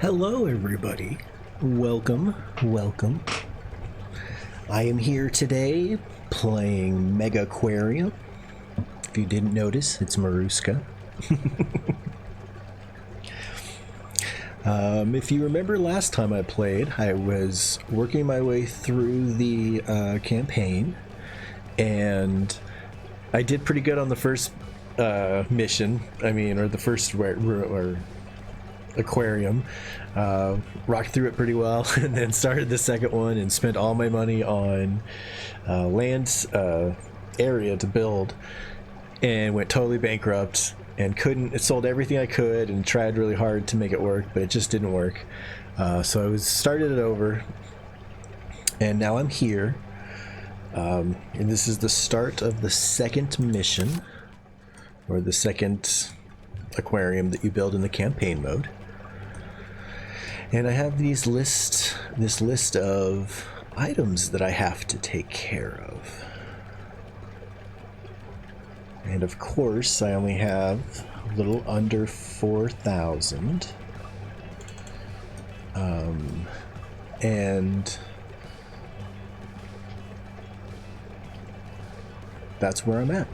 Hello, everybody. Welcome, welcome. I am here today playing Megaquarium. If you didn't notice, it's Maruska. If you remember last time I played, I was working my way through the campaign, and I did pretty good on the first mission. Or the first aquarium. Rocked through it pretty well, and then started the second one and spent all my money on land area to build, and went totally bankrupt and couldn't. It sold everything I could and tried really hard to make it work, but it just didn't work. So I started it over, and now I'm here. And this is the start of the second mission, or the second aquarium that you build in the campaign mode. And I have this list of items that I have to take care of. And of course, I only have a little under 4,000. And that's where I'm at.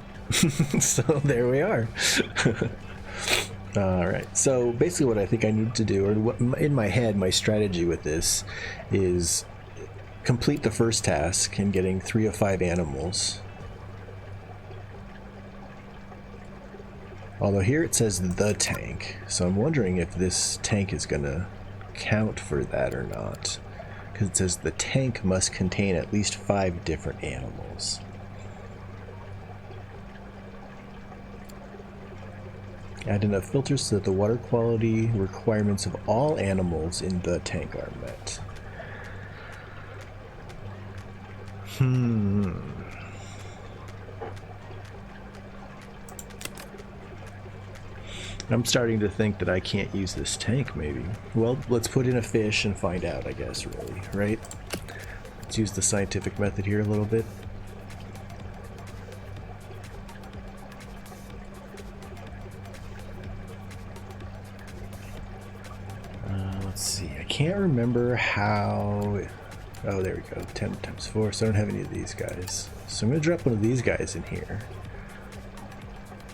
So there we are. Alright, so basically what I think I need to do, or what in my head, my strategy with this is complete the first task in getting 3 of 5 animals. Although here it says the tank, so I'm wondering if this tank is going to count for that or not. Because it says the tank must contain at least 5 different animals. Add enough filters so that the water quality requirements of all animals in the tank are met. I'm starting to think that I can't use this tank, maybe. Well, let's put in a fish and find out, I guess, really, right? Let's use the scientific method here a little bit. Let's see, I can't remember how... Oh, there we go, 10 times 4, so I don't have any of these guys. So I'm going to drop one of these guys in here,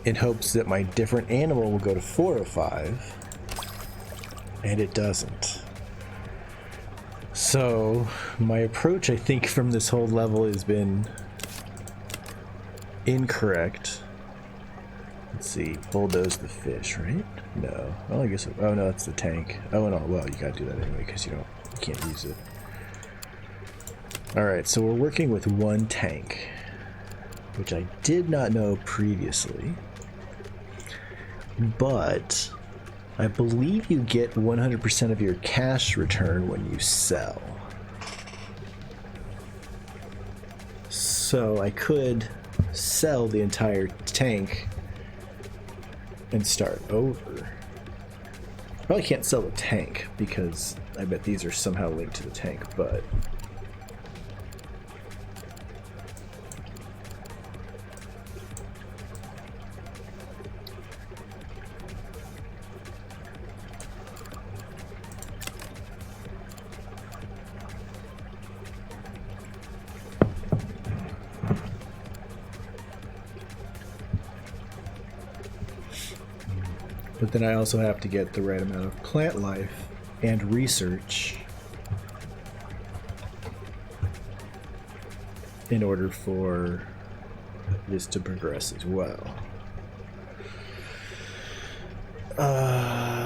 in hopes that my different animal will go to 4 of 5, and it doesn't. So my approach, I think, from this whole level has been incorrect. Let's see, bulldoze the fish, right? No. Well, I guess. Oh no, that's the tank. Oh no. Well, you gotta do that anyway because you can't use it. All right, so we're working with one tank, which I did not know previously. But I believe you get 100% of your cash return when you sell. So I could sell the entire tank and start over. Probably can't sell the tank because I bet these are somehow linked to the tank, but then I also have to get the right amount of plant life and research in order for this to progress as well.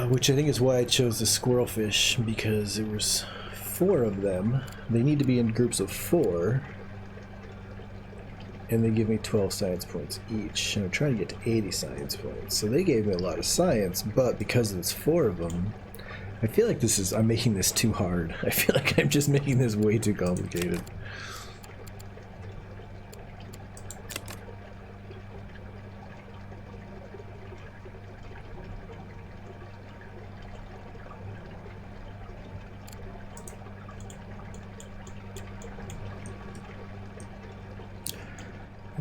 Which I think is why I chose the squirrelfish, because there was 4 of them. They need to be in groups of 4. And they give me 12 science points each. And I'm trying to get to 80 science points. So they gave me a lot of science, but because it's 4 of them, I feel like I'm making this too hard. I feel like I'm just making this way too complicated.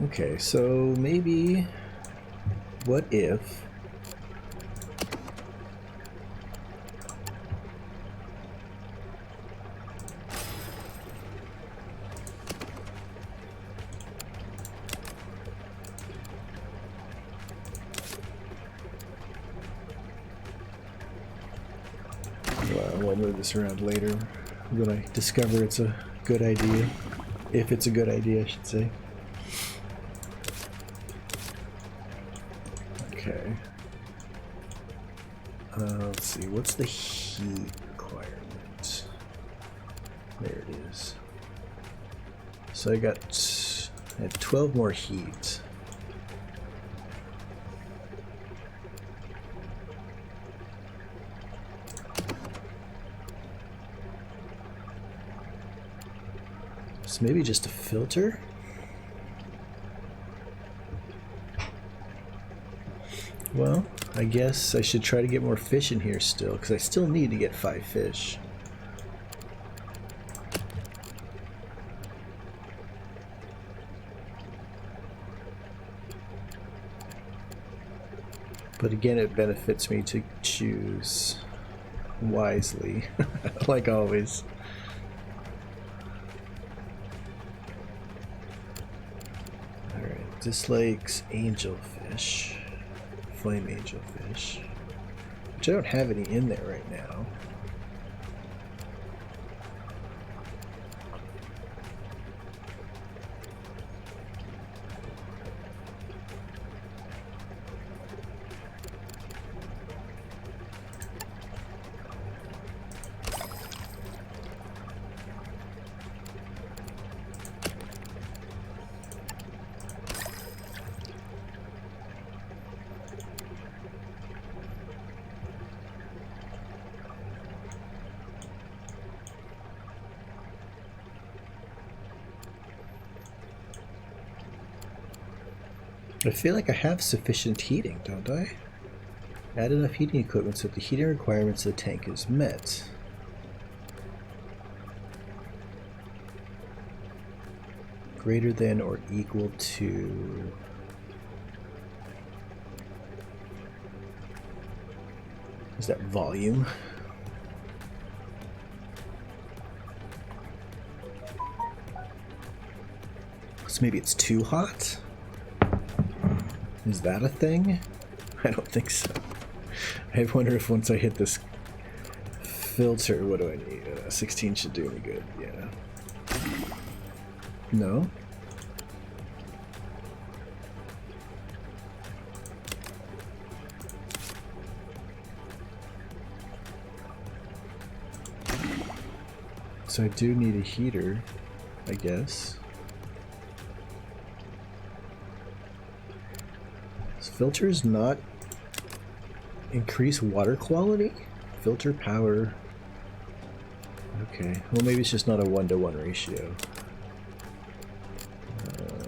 Okay, so maybe, what if I'll move this around later when I discover it's a good idea. If it's a good idea, I should say. Okay. Let's see, what's the heat requirement? There it is. So I had 12 more heat. So maybe just a filter? Well, I guess I should try to get more fish in here still, because I still need to get 5 fish. But again, it benefits me to choose wisely, like always. Alright, dislikes angelfish. Flame angelfish, which I don't have any in there right now. I feel like I have sufficient heating, don't I? Add enough heating equipment so that the heating requirements of the tank is met. Greater than or equal to... Is that volume? So maybe it's too hot? Is that a thing? I don't think so. I wonder if once I hit this filter, what do I need? 16 should do me good, yeah. No? So I do need a heater, I guess. Filters not increase water quality? Filter power. Okay, well maybe it's just not a 1-to-1 ratio.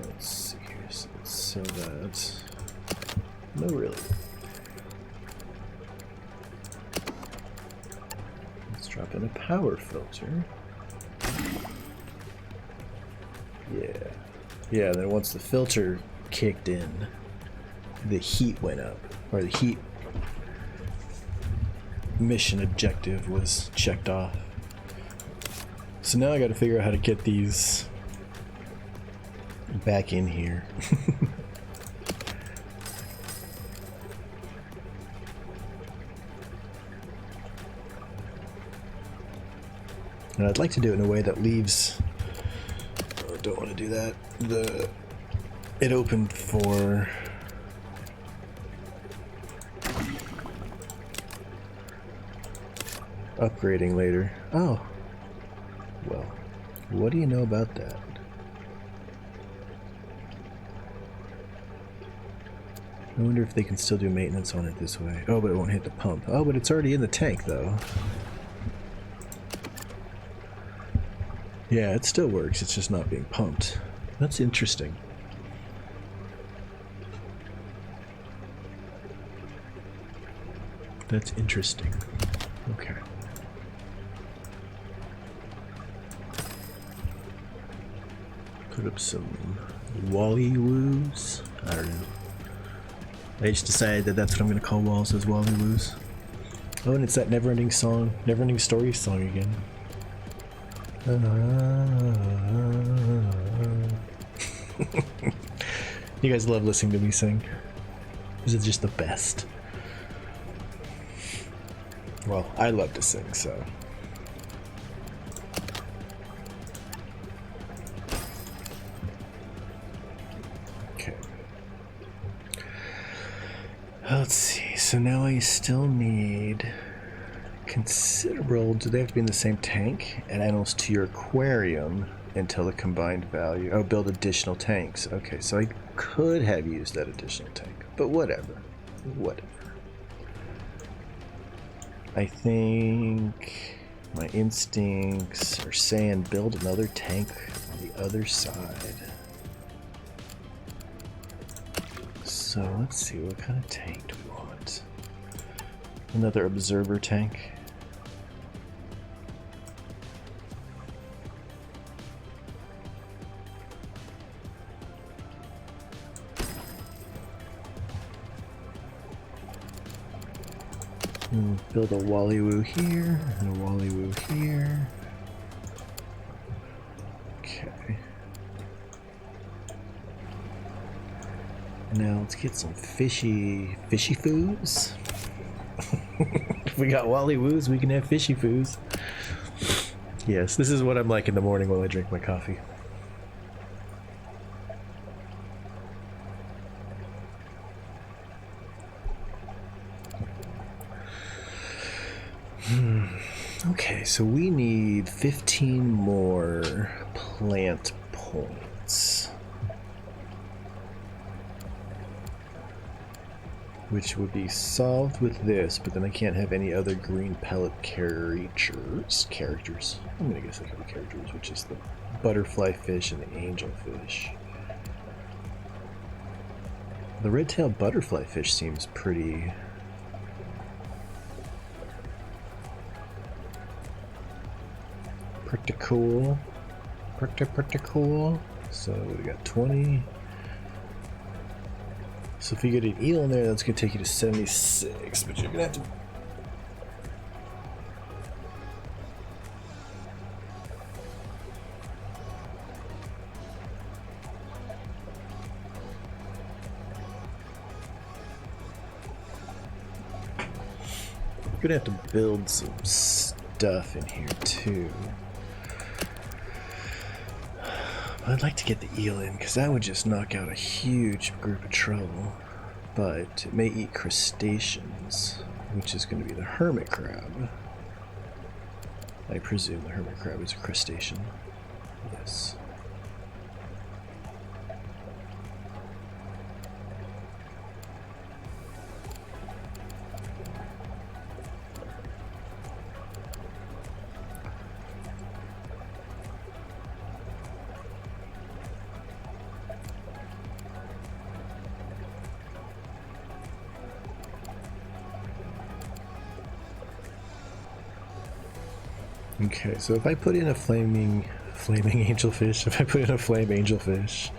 Let's see here, so that... No, really. Let's drop in a power filter. Yeah. Yeah, then once the filter kicked in, the heat went up, or the heat mission objective was checked off. So now I got to figure out how to get these back in here. And I'd like to do it in a way that leaves... Oh, don't want to do that. It opened for... upgrading later. Oh. Well, what do you know about that? I wonder if they can still do maintenance on it this way. Oh, but it won't hit the pump. Oh, but it's already in the tank, though. Yeah, it still works. It's just not being pumped. That's interesting. That's interesting. Okay. Put up some Wally-woos. I don't know. I just decided that that's what I'm going to call walls, as Wally-woos. Oh, and it's that never-ending song, never-ending story song again. You guys love listening to me sing. This is just the best. Well, I love to sing, so Let's see, so now I still need considerable, do they have to be in the same tank? Add animals to your aquarium until the combined value, oh, build additional tanks. Okay, so I could have used that additional tank, but whatever. I think my instincts are saying build another tank on the other side. So let's see, what kind of tank do we want? Another observer tank. Build a Wallywoo here and a Wallywoo here. Okay. Now let's get some fishy foos. If we got Wallywoos, we can have fishy foos. Yes, this is what I'm like in the morning while I drink my coffee. Okay, so we need 15 more plant points, which would be solved with this, but then I can't have any other green pellet characters. I'm gonna guess I could be characters, which is the butterfly fish and the angelfish. The red-tailed butterfly fish seems pretty... pretty cool. Pretty cool. So we got 20. So if you get an eel in there, that's gonna take you to 76, but you're gonna have to... You're gonna have to build some stuff in here too. I'd like to get the eel in, because that would just knock out a huge group of trouble. But it may eat crustaceans, which is going to be the hermit crab. I presume the hermit crab is a crustacean. Yes. Okay, so if I put in a flaming angelfish, if I put in a flame angelfish,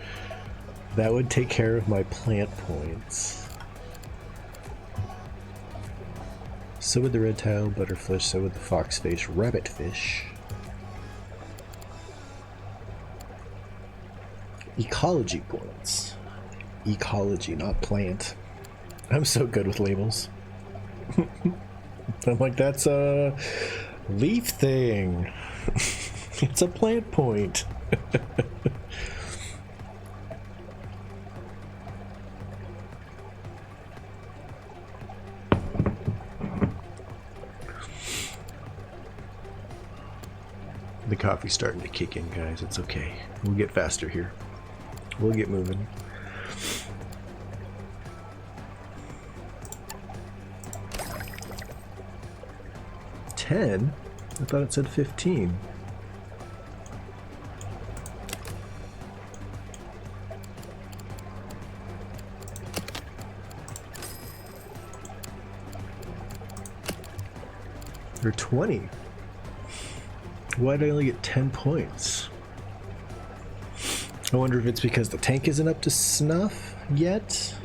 that would take care of my plant points. So would the red-tailed butterfish, so would the foxface rabbitfish. Ecology points. Ecology, not plant. I'm so good with labels. I'm like, that's a leaf thing. It's a plant point. The coffee's starting to kick in, guys. It's okay. We'll get faster here. We'll get moving. 10? I thought it said 15. They're 20. Why did I only get 10 points? I wonder if it's because the tank isn't up to snuff yet?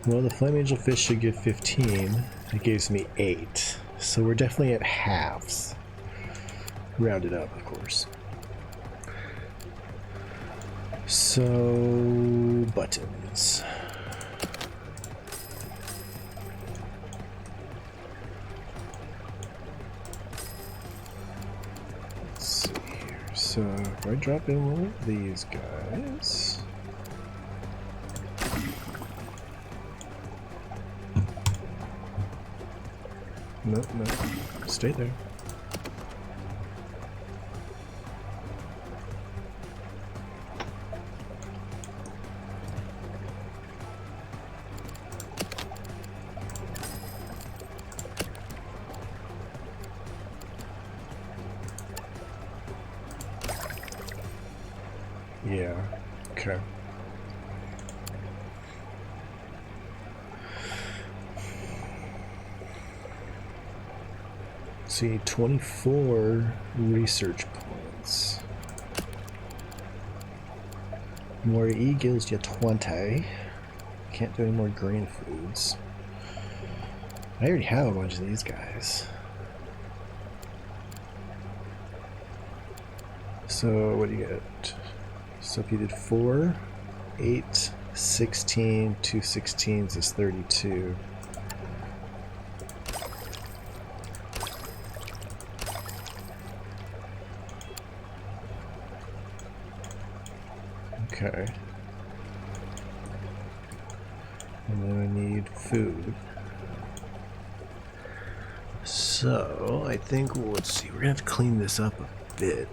Well, the flame angelfish should give 15. It gives me 8. So we're definitely at halves. Rounded up, of course. So, buttons. Let's see here. So, if I drop in one of these guys... no, no. Stay there. Yeah, okay. See, 24 research points. More E gives you 20. Can't do any more green foods. I already have a bunch of these guys. So, what do you get? So if you did 4, 8, 16, 2 16s is 32. Okay. And then I need food. So I think, well, let's see, we're gonna have to clean this up a bit.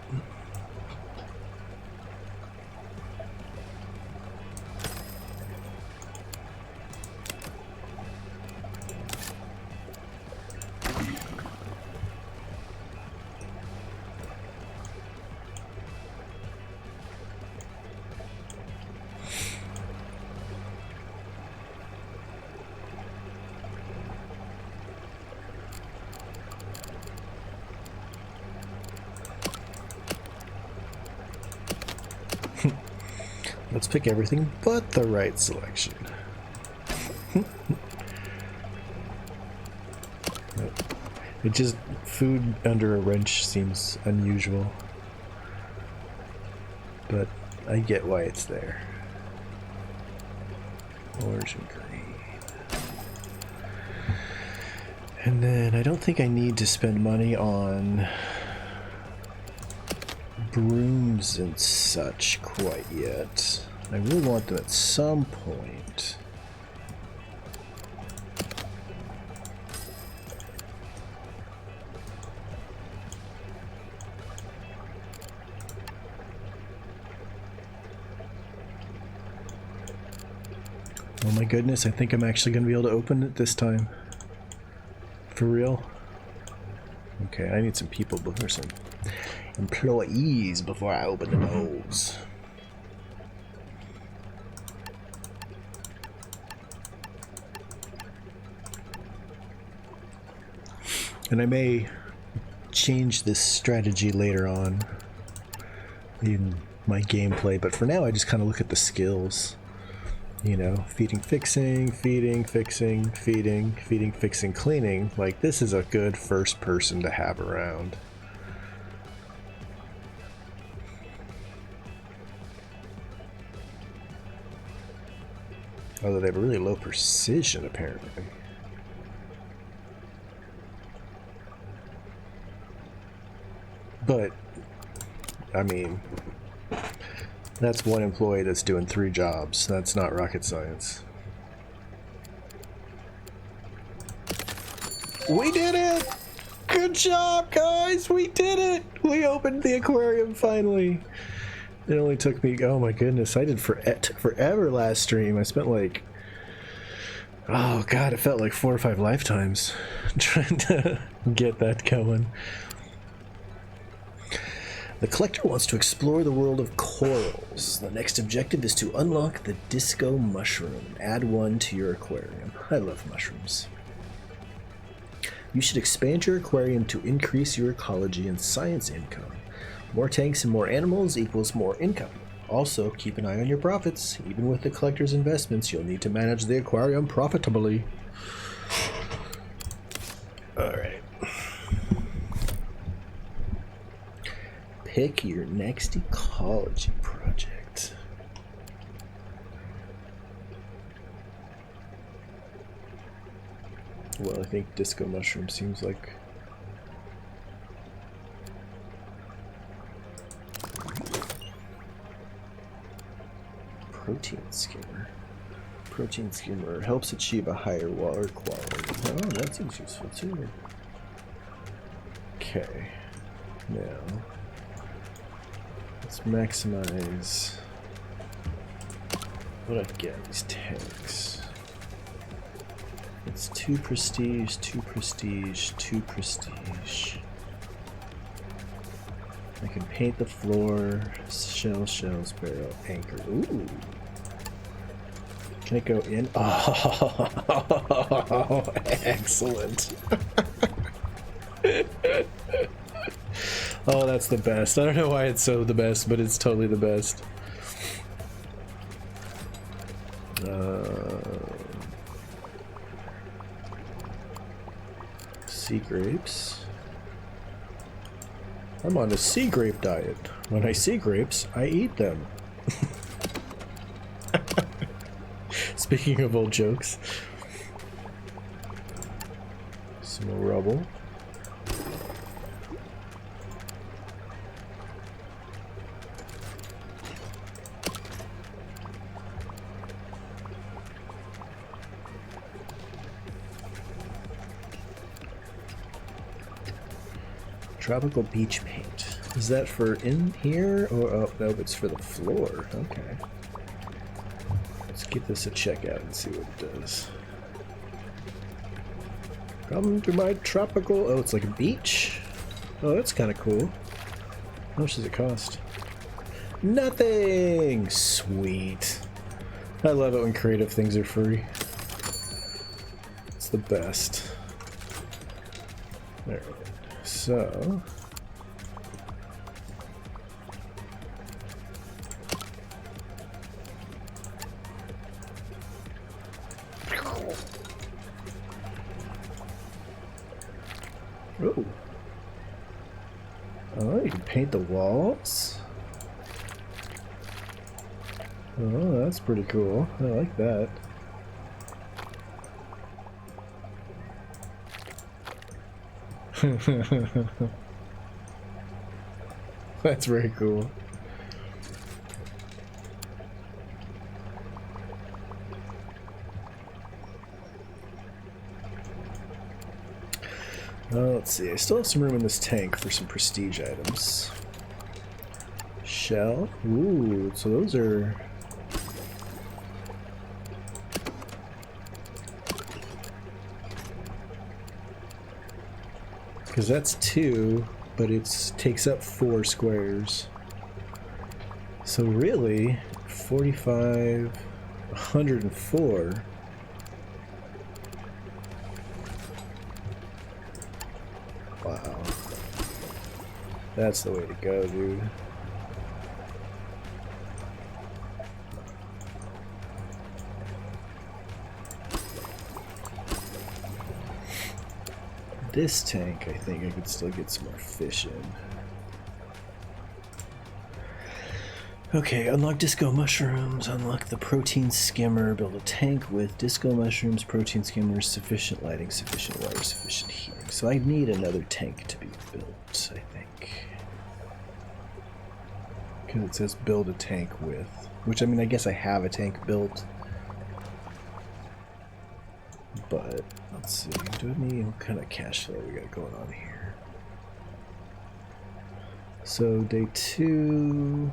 Let's pick everything but the right selection. It just, food under a wrench seems unusual. But I get why it's there. Orange and green. And then I don't think I need to spend money on brooms and such quite yet. I really want them at some point. Oh my goodness, I think I'm actually going to be able to open it this time. For real? Okay, I need some people before some employees before I open the doors. And I may change this strategy later on in my gameplay, but for now I just kind of look at the skills. You know, feeding, fixing, feeding, fixing, feeding, feeding, fixing, cleaning. Like, this is a good first person to have around. Although they have a really low precision, apparently. But, I mean, that's one employee that's doing 3 jobs. That's not rocket science. We did it! Good job, guys! We did it! We opened the aquarium finally. It only took me, oh my goodness, I did forever last stream. I spent like, oh god, it felt like 4 or 5 lifetimes trying to get that going. The collector wants to explore the world of corals. The next objective is to unlock the disco mushroom. Add 1 to your aquarium. I love mushrooms. You should expand your aquarium to increase your ecology and science income. More tanks and more animals equals more income. Also, keep an eye on your profits. Even with the collector's investments, you'll need to manage the aquarium profitably. Alright. Pick your next ecology project. Well, I think disco mushroom seems like... Protein skimmer. Protein skimmer helps achieve a higher water quality. Oh, that seems useful too. Okay. Now, let's maximize what I get these tanks. It's 2 prestige, 2 prestige, 2 prestige. I can paint the floor, shells, barrel, anchor. Ooh. Can it go in? Oh, excellent. Oh, that's the best. I don't know why it's so the best, but it's totally the best. Sea grapes. I'm on a sea grape diet. When I see grapes, I eat them. Speaking of old jokes. Some more rubble. Tropical beach paint. Is that for in here? Or oh no, it's for the floor. Okay. Let's give this a check out and see what it does. Come to my tropical... Oh, it's like a beach? Oh, that's kind of cool. How much does it cost? Nothing! Sweet. I love it when creative things are free. It's the best. Alright, so... Oh. Oh, you can paint the walls? Oh, that's pretty cool. I like that. That's very cool. Let's see, I still have some room in this tank for some prestige items. Shell. Ooh, so those are... Because that's 2, but it takes up 4 squares. So really, 45, 104. Wow. That's the way to go, dude. This tank, I think I could still get some more fish in. Okay, unlock disco mushrooms, unlock the protein skimmer, build a tank with disco mushrooms, protein skimmers, sufficient lighting, sufficient water, sufficient heating. So I need another tank to be built, I think. Because it says build a tank with, which I mean, I guess I have a tank built. But, let's see, do we need, what kind of cash flow we got going on here? So, day 2,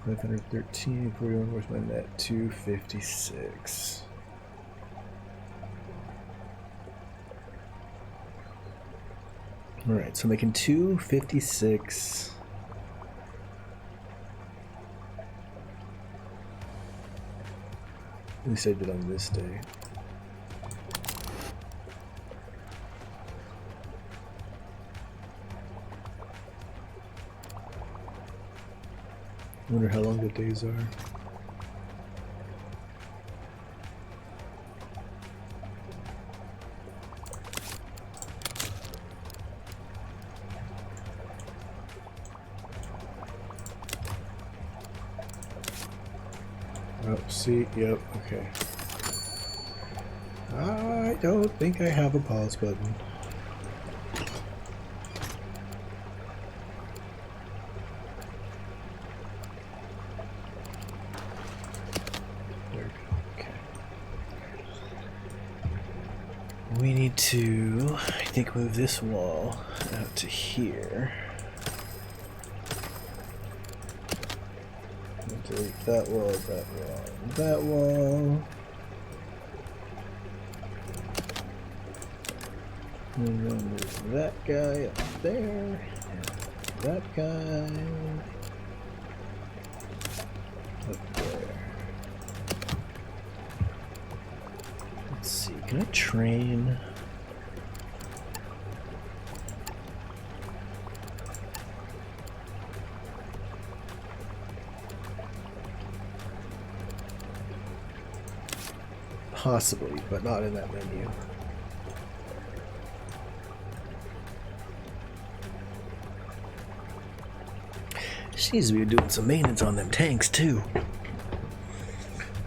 513, 41, where's my net? 256. Alright, so making 256. At least I did on this day. I wonder how long the days are. Oh, see, yep, okay. I don't think I have a pause button. There we go, okay. We need to, I think, move this wall out to here. Delete that wall, that wall, that wall. And then move that guy up there, and that guy up there. Let's see, can I train? Possibly, but not in that menu. She needs to be doing some maintenance on them tanks too. I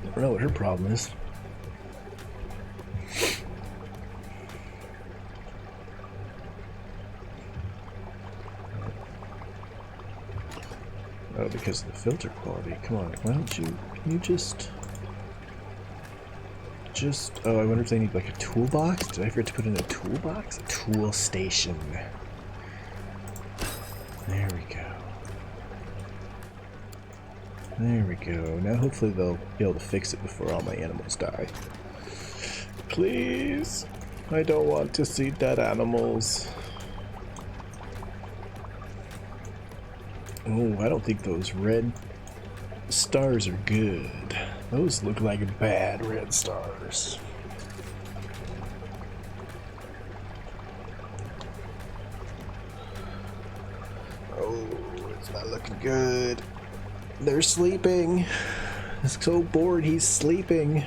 don't know what her problem is. Oh, because of the filter quality. Come on, why don't you? Can you just? Oh, I wonder if they need like a toolbox. Did I forget to put in a toolbox? A tool station. There we go. There we go. Now hopefully they'll be able to fix it before all my animals die. Please. I don't want to see dead animals. Oh, I don't think those red stars are good. Those look like bad red stars. Oh, it's not looking good. They're sleeping. He's so bored, he's sleeping.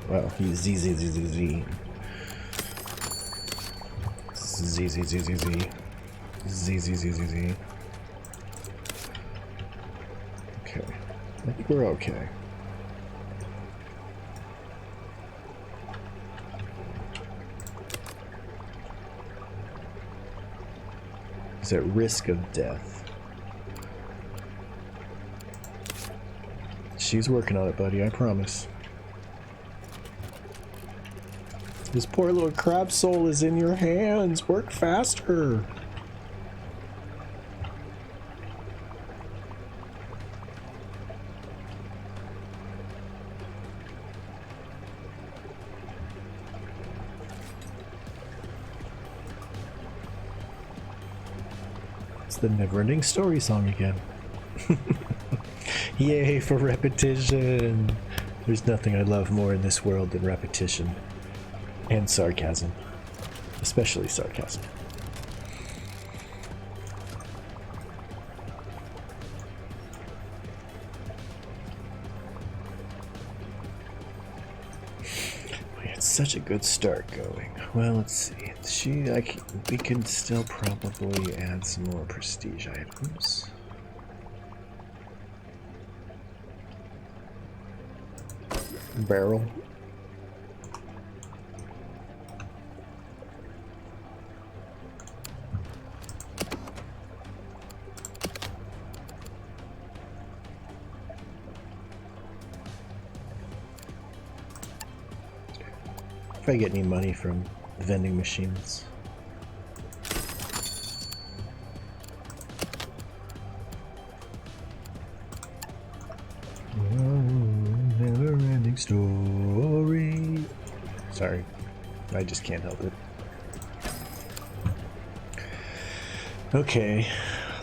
Well, he's Z. Okay. I think we're okay. He's at risk of death. She's working on it, buddy, I promise. This poor little crab soul is in your hands. Work faster. It's the never-ending story song again. Yay for repetition! There's nothing I love more in this world than repetition. And sarcasm. Especially sarcasm. We had such a good start going. Well, let's see. We can still probably add some more prestige items. Barrel. If I get any money from vending machines. Never-ending story. Sorry, I just can't help it. Okay,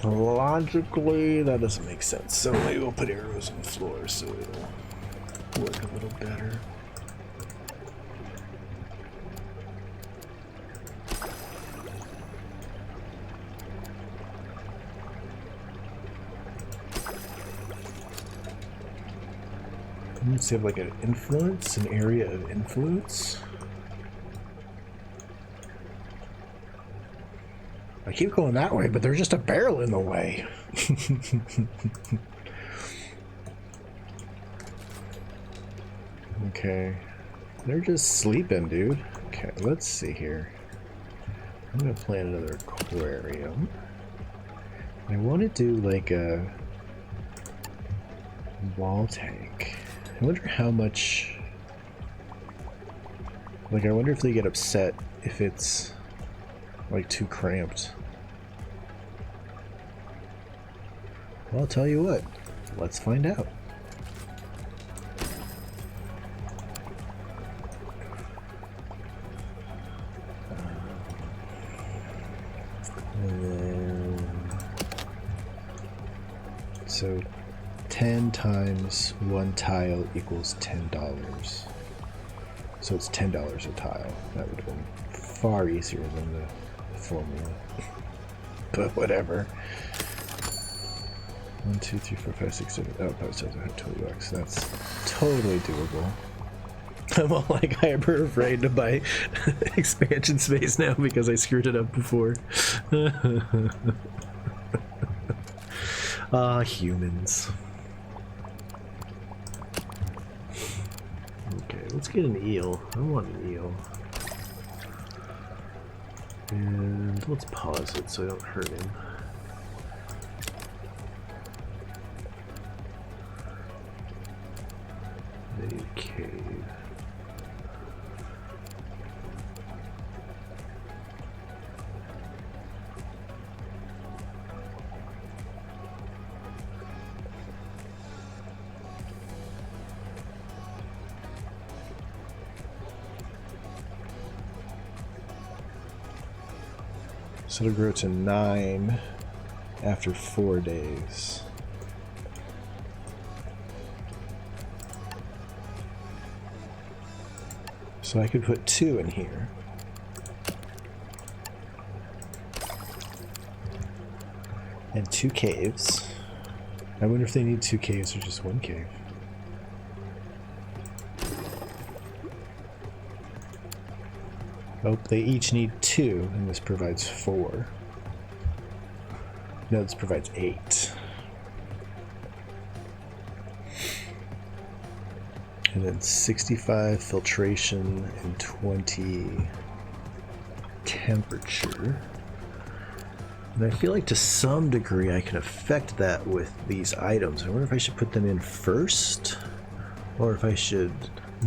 logically that doesn't make sense. So maybe we'll put arrows on the floor so it'll work a little better. Let's have like an influence, an area of influence. I keep going that way, but there's just a barrel in the way. Okay. They're just sleeping, dude. Okay, let's see here. I'm gonna plant another aquarium. I want to do like a wall tank. I wonder how much Like, I wonder if they get upset if it's, like, too cramped. Well, I'll tell you what. Let's find out. And then... So, 10 times 1 tile equals $10. So it's $10 a tile. That would have been far easier than the formula. But whatever. 1, 2, 3, 4, 5, 6, 7. Oh, post has $20. That's totally doable. I'm all like hyper afraid to buy expansion space now because I screwed it up before. Ah, humans. Okay, let's get an eel. I want an eel. And let's pause it so I don't hurt him. A cave. So it'll grow to 9 after 4 days. So I could put 2 in here. And 2 caves. I wonder if they need 2 caves or just 1 cave. Oh, they each need 2, and this provides 4. No, this provides 8. And then 65 filtration and 20 temperature. And I feel like to some degree I can affect that with these items. I wonder if I should put them in first, or if I should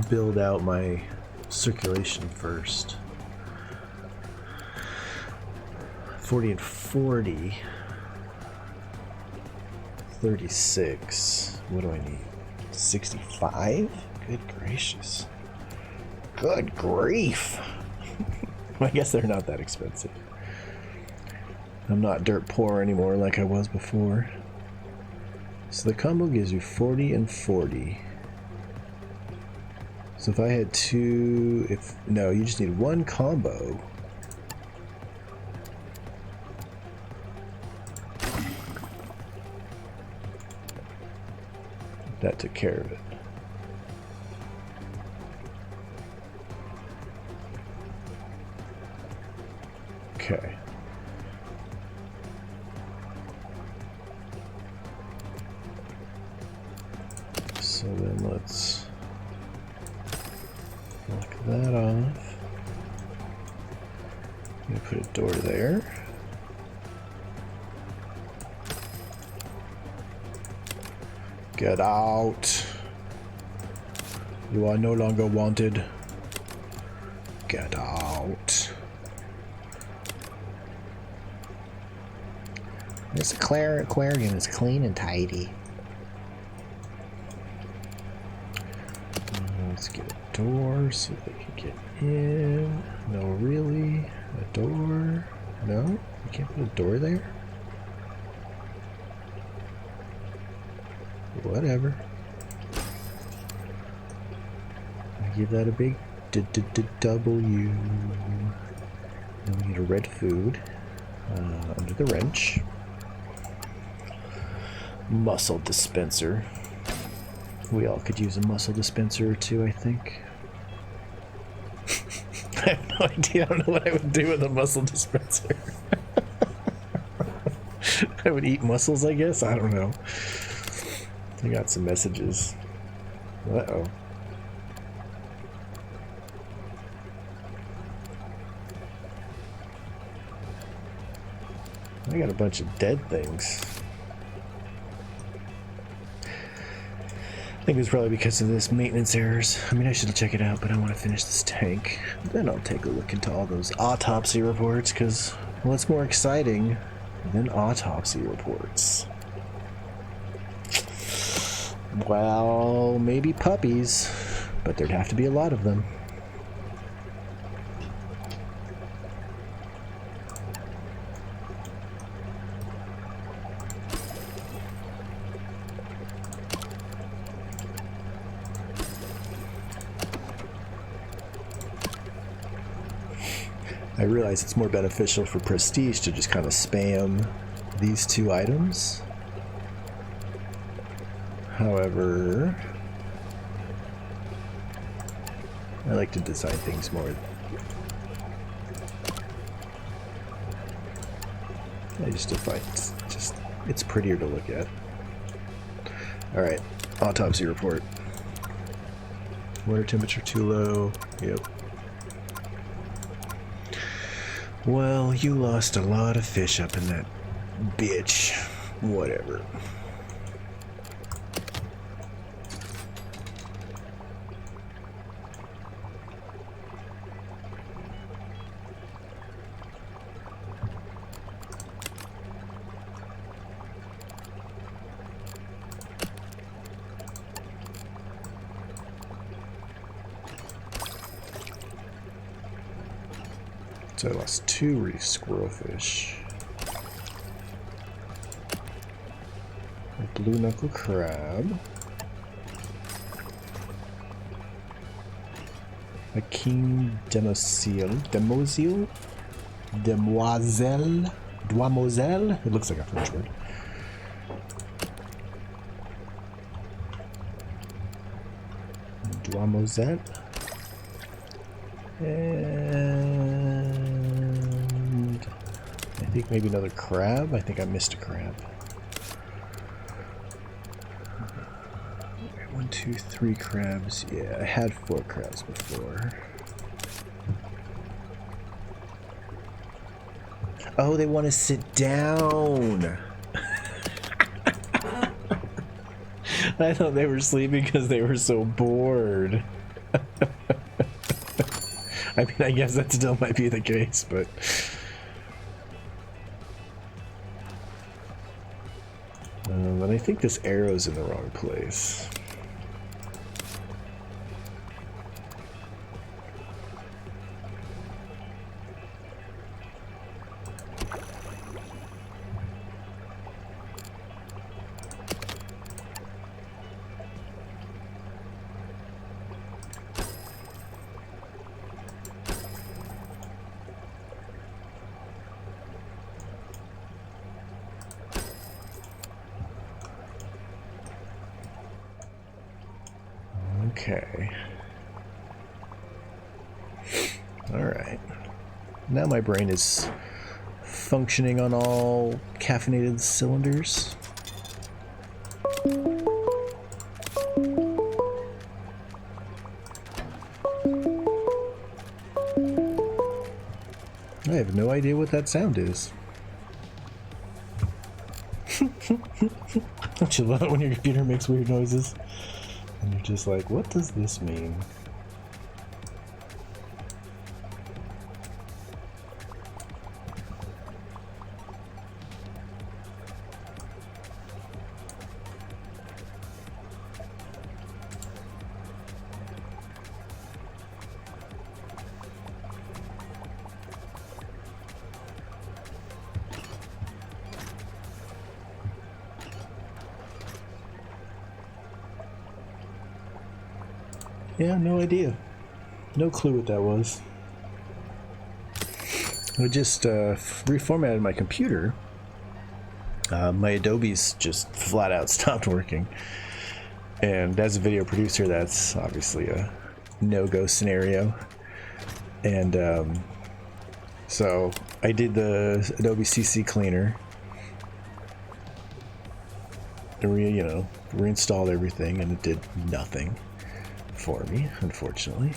build out my circulation first. 40 and 40. 36. What do I need? 65? Good gracious. Good grief. I guess they're not that expensive. I'm not dirt poor anymore like I was before. So the combo gives you 40 and 40. So if I had 2, no, you just need 1 combo. That took care of it. Okay. So then let's knock that off. I'm gonna put a door there. Get out. You are no longer wanted. Get out. This aquarium is clean and tidy. Let's get a door so they can get in. No, really? A door? No? You can't put a door there? Whatever. I give that a big W. Then we need a red food under the wrench. Mussel dispenser. We all could use a mussel dispenser or 2, I think. I have no idea. I don't know what I would do with a mussel dispenser. I would eat mussels, I guess. I don't know. I got some messages. Uh-oh. I got a bunch of dead things. think it's probably because of this maintenance errors. I mean, I should check it out, but I want to finish this tank. Then I'll take a look into all those autopsy reports, because what's more exciting than autopsy reports? Well, maybe puppies, but there'd have to be a lot of them. I realize it's more beneficial for prestige to just kind of spam these two items. However, I like to design things more. I just find it's prettier to look at. All right, autopsy report. Water temperature too low. Yep. Well, you lost a lot of fish up in that bitch. Whatever. So I lost 2 reef squirrelfish. A blue knuckle crab. A king demoiselle. Demoiselle? It looks like a French word. Demoiselle. And I think maybe another crab. I think I missed a crab. 1, 2, 3 crabs. Yeah, I had 4 crabs before. Oh, they want to sit down. I thought they were sleeping because they were so bored. I mean, I guess that still might be the case, but... but I think this arrow's in the wrong place. Okay. Alright. Now my brain is functioning on all caffeinated cylinders. I have no idea what that sound is. Don't you love it when your computer makes weird noises? And you're just like, what does this mean? Yeah, no idea. No clue what that was. I just reformatted my computer. My Adobe's just flat out stopped working. And as a video producer, that's obviously a no-go scenario. And so I did the Adobe CC Cleaner. Reinstalled everything, and it did nothing for me, unfortunately.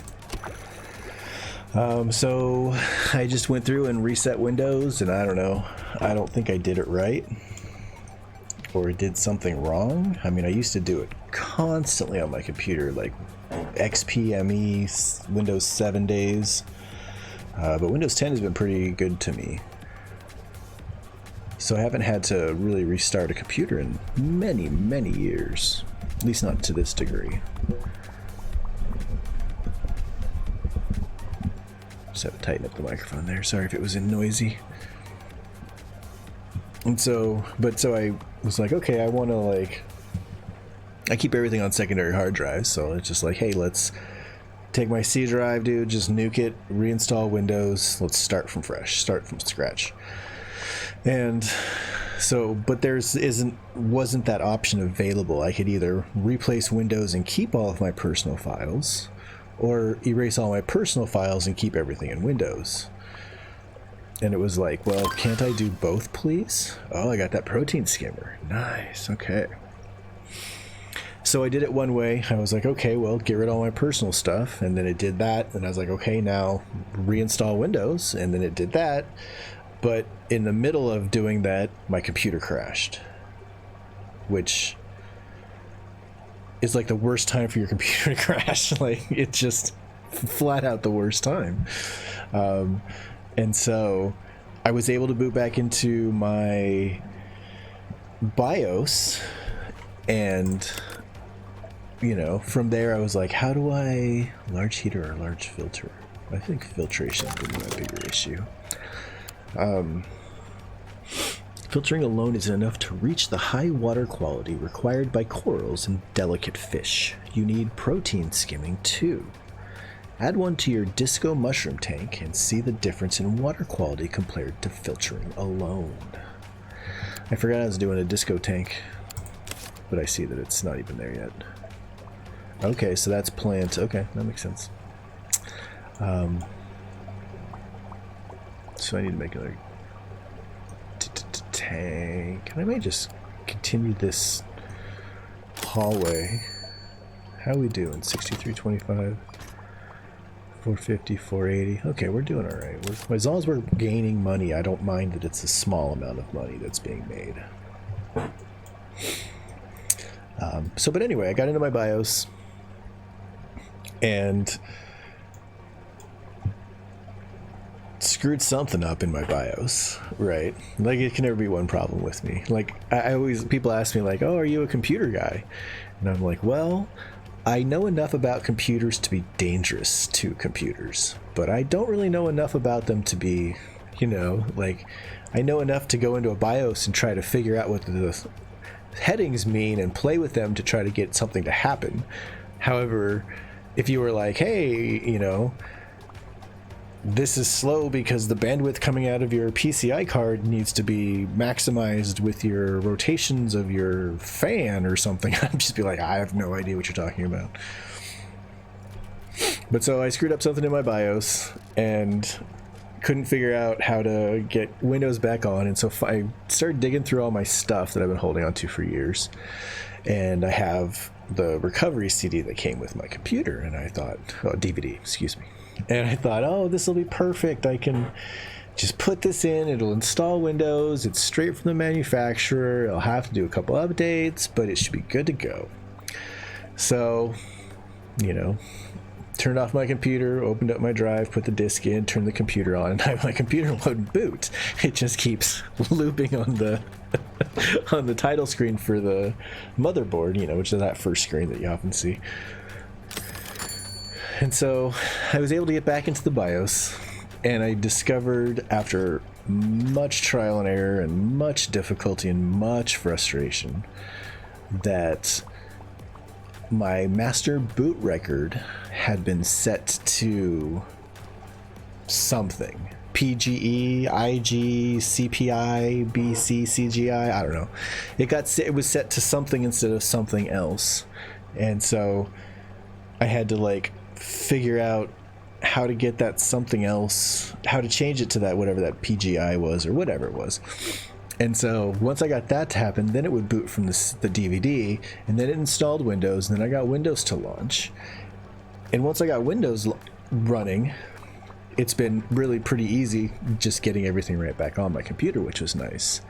So I just went through and reset Windows, and I don't know. I don't think I did it right. or did something wrong. I mean, I used to do it constantly on my computer, like XPME, Windows 7 days. But Windows 10 has been pretty good to me. So I haven't had to really restart a computer in many, many years. At least not to this degree. Just have to tighten up the microphone there. Sorry if it was noisy. And so I was like, okay, I want to like, I keep everything on secondary hard drives. So it's just like, hey, let's take my C drive, dude, just nuke it, reinstall Windows. Let's start from fresh, start from scratch. And so, but wasn't that option available. I could either replace Windows and keep all of my personal files, or erase all my personal files and keep everything in Windows. And it was like, well, can't I do both, please? Oh, I got that protein skimmer. Nice, okay. So I did it one way. I was like, okay, well, get rid of all my personal stuff. And then it did that. And I was like, okay, now reinstall Windows. And then it did that. But in the middle of doing that, my computer crashed, which is like the worst time for your computer to crash. Like, it's just flat out the worst time. And so I was able to boot back into my BIOS, and you know, from there I was like, how do I large heater or large filter? I think filtration is going to be my bigger issue. Filtering alone isn't enough to reach the high water quality required by corals and delicate fish. You need protein skimming too. Add one to your disco mushroom tank and see the difference in water quality compared to filtering alone. I forgot I was doing a disco tank, but I see that it's not even there yet. Okay, so that's plant. Okay, that makes sense. So I need to make another tank. And I might just continue this hallway. How are we doing? 6325, 450, 480. Okay, we're doing all right. As long as we're gaining money, I don't mind that it's a small amount of money that's being made. But anyway, I got into my BIOS and screwed something up in my BIOS, right? Like, it can never be one problem with me. Like, I always, people ask me like, oh, are you a computer guy? And I'm like, well, I know enough about computers to be dangerous to computers, but I don't really know enough about them to be, you know, like, I know enough to go into a BIOS and try to figure out what the headings mean and play with them to try to get something to happen. However, if you were like, hey, you know, this is slow because the bandwidth coming out of your PCI card needs to be maximized with your rotations of your fan or something, I'd just be like, I have no idea what you're talking about. But so I screwed up something in my BIOS and couldn't figure out how to get Windows back on, and so I started digging through all my stuff that I've been holding on to for years, and I have the recovery CD that came with my computer, and I thought, oh, DVD, excuse me. And I thought, oh, this will be perfect. I can just put this in. It'll install Windows. It's straight from the manufacturer. I'll have to do a couple updates, but it should be good to go. So, you know, turned off my computer, opened up my drive, put the disk in, turned the computer on, and my computer won't boot. It just keeps looping on the on the title screen for the motherboard, you know, which is that first screen that you often see. And so I was able to get back into the BIOS, and I discovered, after much trial and error and much difficulty and much frustration, that my master boot record had been set to something. PGE, IG, CPI, BC, CGI, I don't know. It was set to something instead of something else. And so I had to like figure out how to get that something else, how to change it to that, whatever that PGI was or whatever it was. And so once I got that to happen, then it would boot from the DVD, and then it installed Windows, and then I got Windows to launch. And once I got Windows running, it's been really pretty easy just getting everything right back on my computer, which was nice.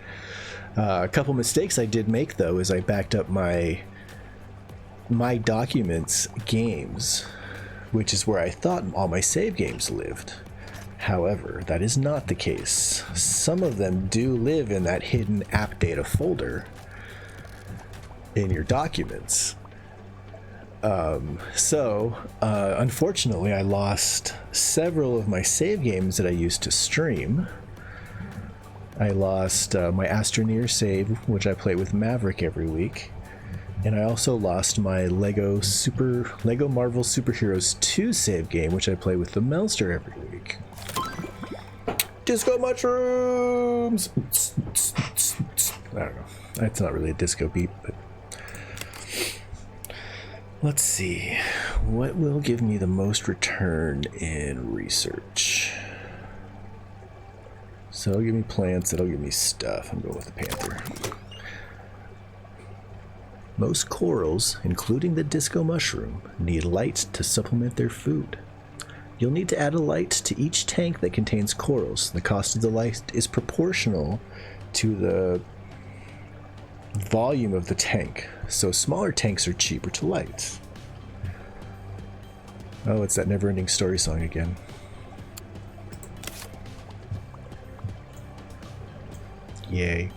A couple mistakes I did make, though, is I backed up my Documents games, which is where I thought all my save games lived. However, that is not the case. Some of them do live in that hidden app data folder in your documents. Unfortunately, I lost several of my save games that I used to stream. I lost my Astroneer save, which I play with Maverick every week. And I also lost my Lego Marvel Superheroes 2 save game, which I play with the Melster every week. Disco mushrooms! I don't know. That's not really a disco beat, but... Let's see. What will give me the most return in research? So it'll give me plants, it'll give me stuff. I'm going with the panther. Most corals, including the disco mushroom, need light to supplement their food. You'll need to add a light to each tank that contains corals. The cost of the light is proportional to the volume of the tank, so smaller tanks are cheaper to light. Oh, it's that never-ending story song again. Yay.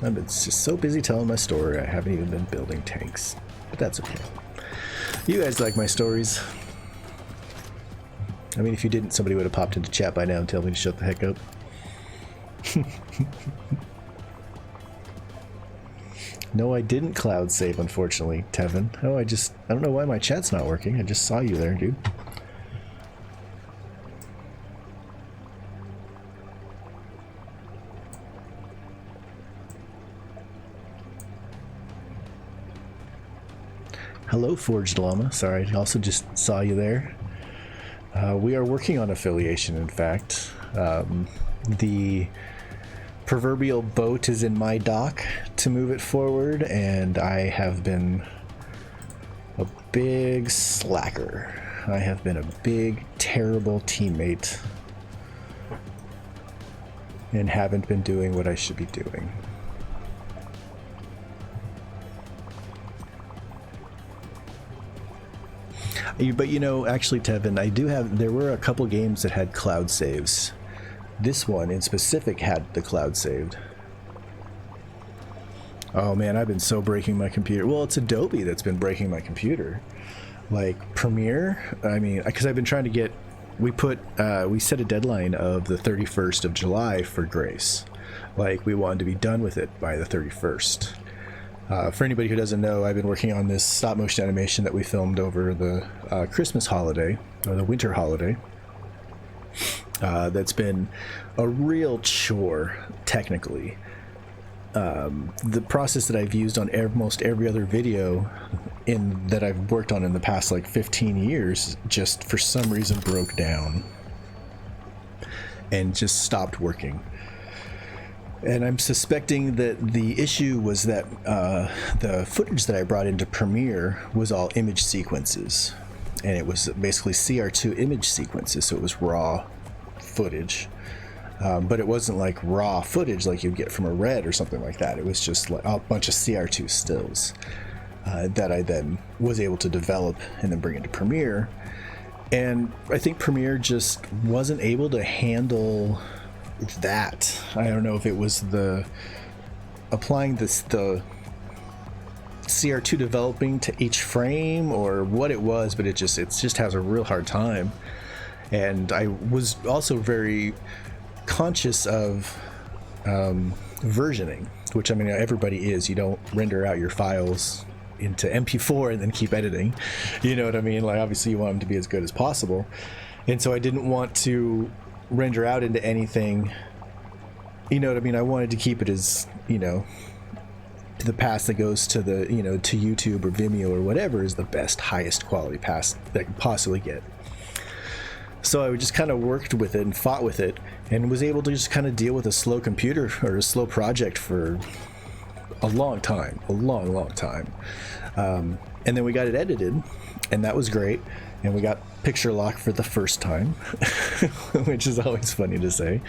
I've been just so busy telling my story, I haven't even been building tanks. But that's okay. You guys like my stories. I mean, if you didn't, somebody would have popped into chat by now and told me to shut the heck up. No, I didn't cloud save, unfortunately, Tevin. Oh, I don't know why my chat's not working. I just saw you there, dude. Hello, Forged Llama. Sorry, I also just saw you there. We are working on affiliation, in fact. The proverbial boat is in my dock to move it forward, and I have been a big slacker. I have been a big, terrible teammate and haven't been doing what I should be doing. But you know, actually, Tevin, there were a couple games that had cloud saves. This one in specific had the cloud saved. Oh man, I've been so breaking my computer. Well, it's Adobe that's been breaking my computer. Like Premiere, I mean, because I've been trying to get, we set a deadline of the 31st of July for Grace. Like, we wanted to be done with it by the 31st. For anybody who doesn't know, I've been working on this stop motion animation that we filmed over the Christmas holiday, or the winter holiday. That's been a real chore, technically. The process that I've used on almost every other video that I've worked on in the past like 15 years just for some reason broke down and just stopped working. And I'm suspecting that the issue was that the footage that I brought into Premiere was all image sequences. And it was basically CR2 image sequences, so it was raw footage. But it wasn't like raw footage like you'd get from a Red or something like that. It was just like a bunch of CR2 stills that I then was able to develop and then bring into Premiere. And I think Premiere just wasn't able to handle that. I don't know if it was applying the CR2 developing to each frame or what it was, but it just has a real hard time. And I was also very conscious of versioning, which, I mean, everybody is. You don't render out your files into MP4 and then keep editing. You know what I mean? Like, obviously you want them to be as good as possible. And so I didn't want to render out into anything, you know what I mean? I wanted to keep it as, you know, the pass that goes to the, you know, to YouTube or Vimeo or whatever is the best, highest quality pass that I could possibly get. So I just kind of worked with it and fought with it and was able to just kind of deal with a slow computer or a slow project for a long time, a long time. And then we got it edited, and that was great. And we got picture lock for the first time, which is always funny to say.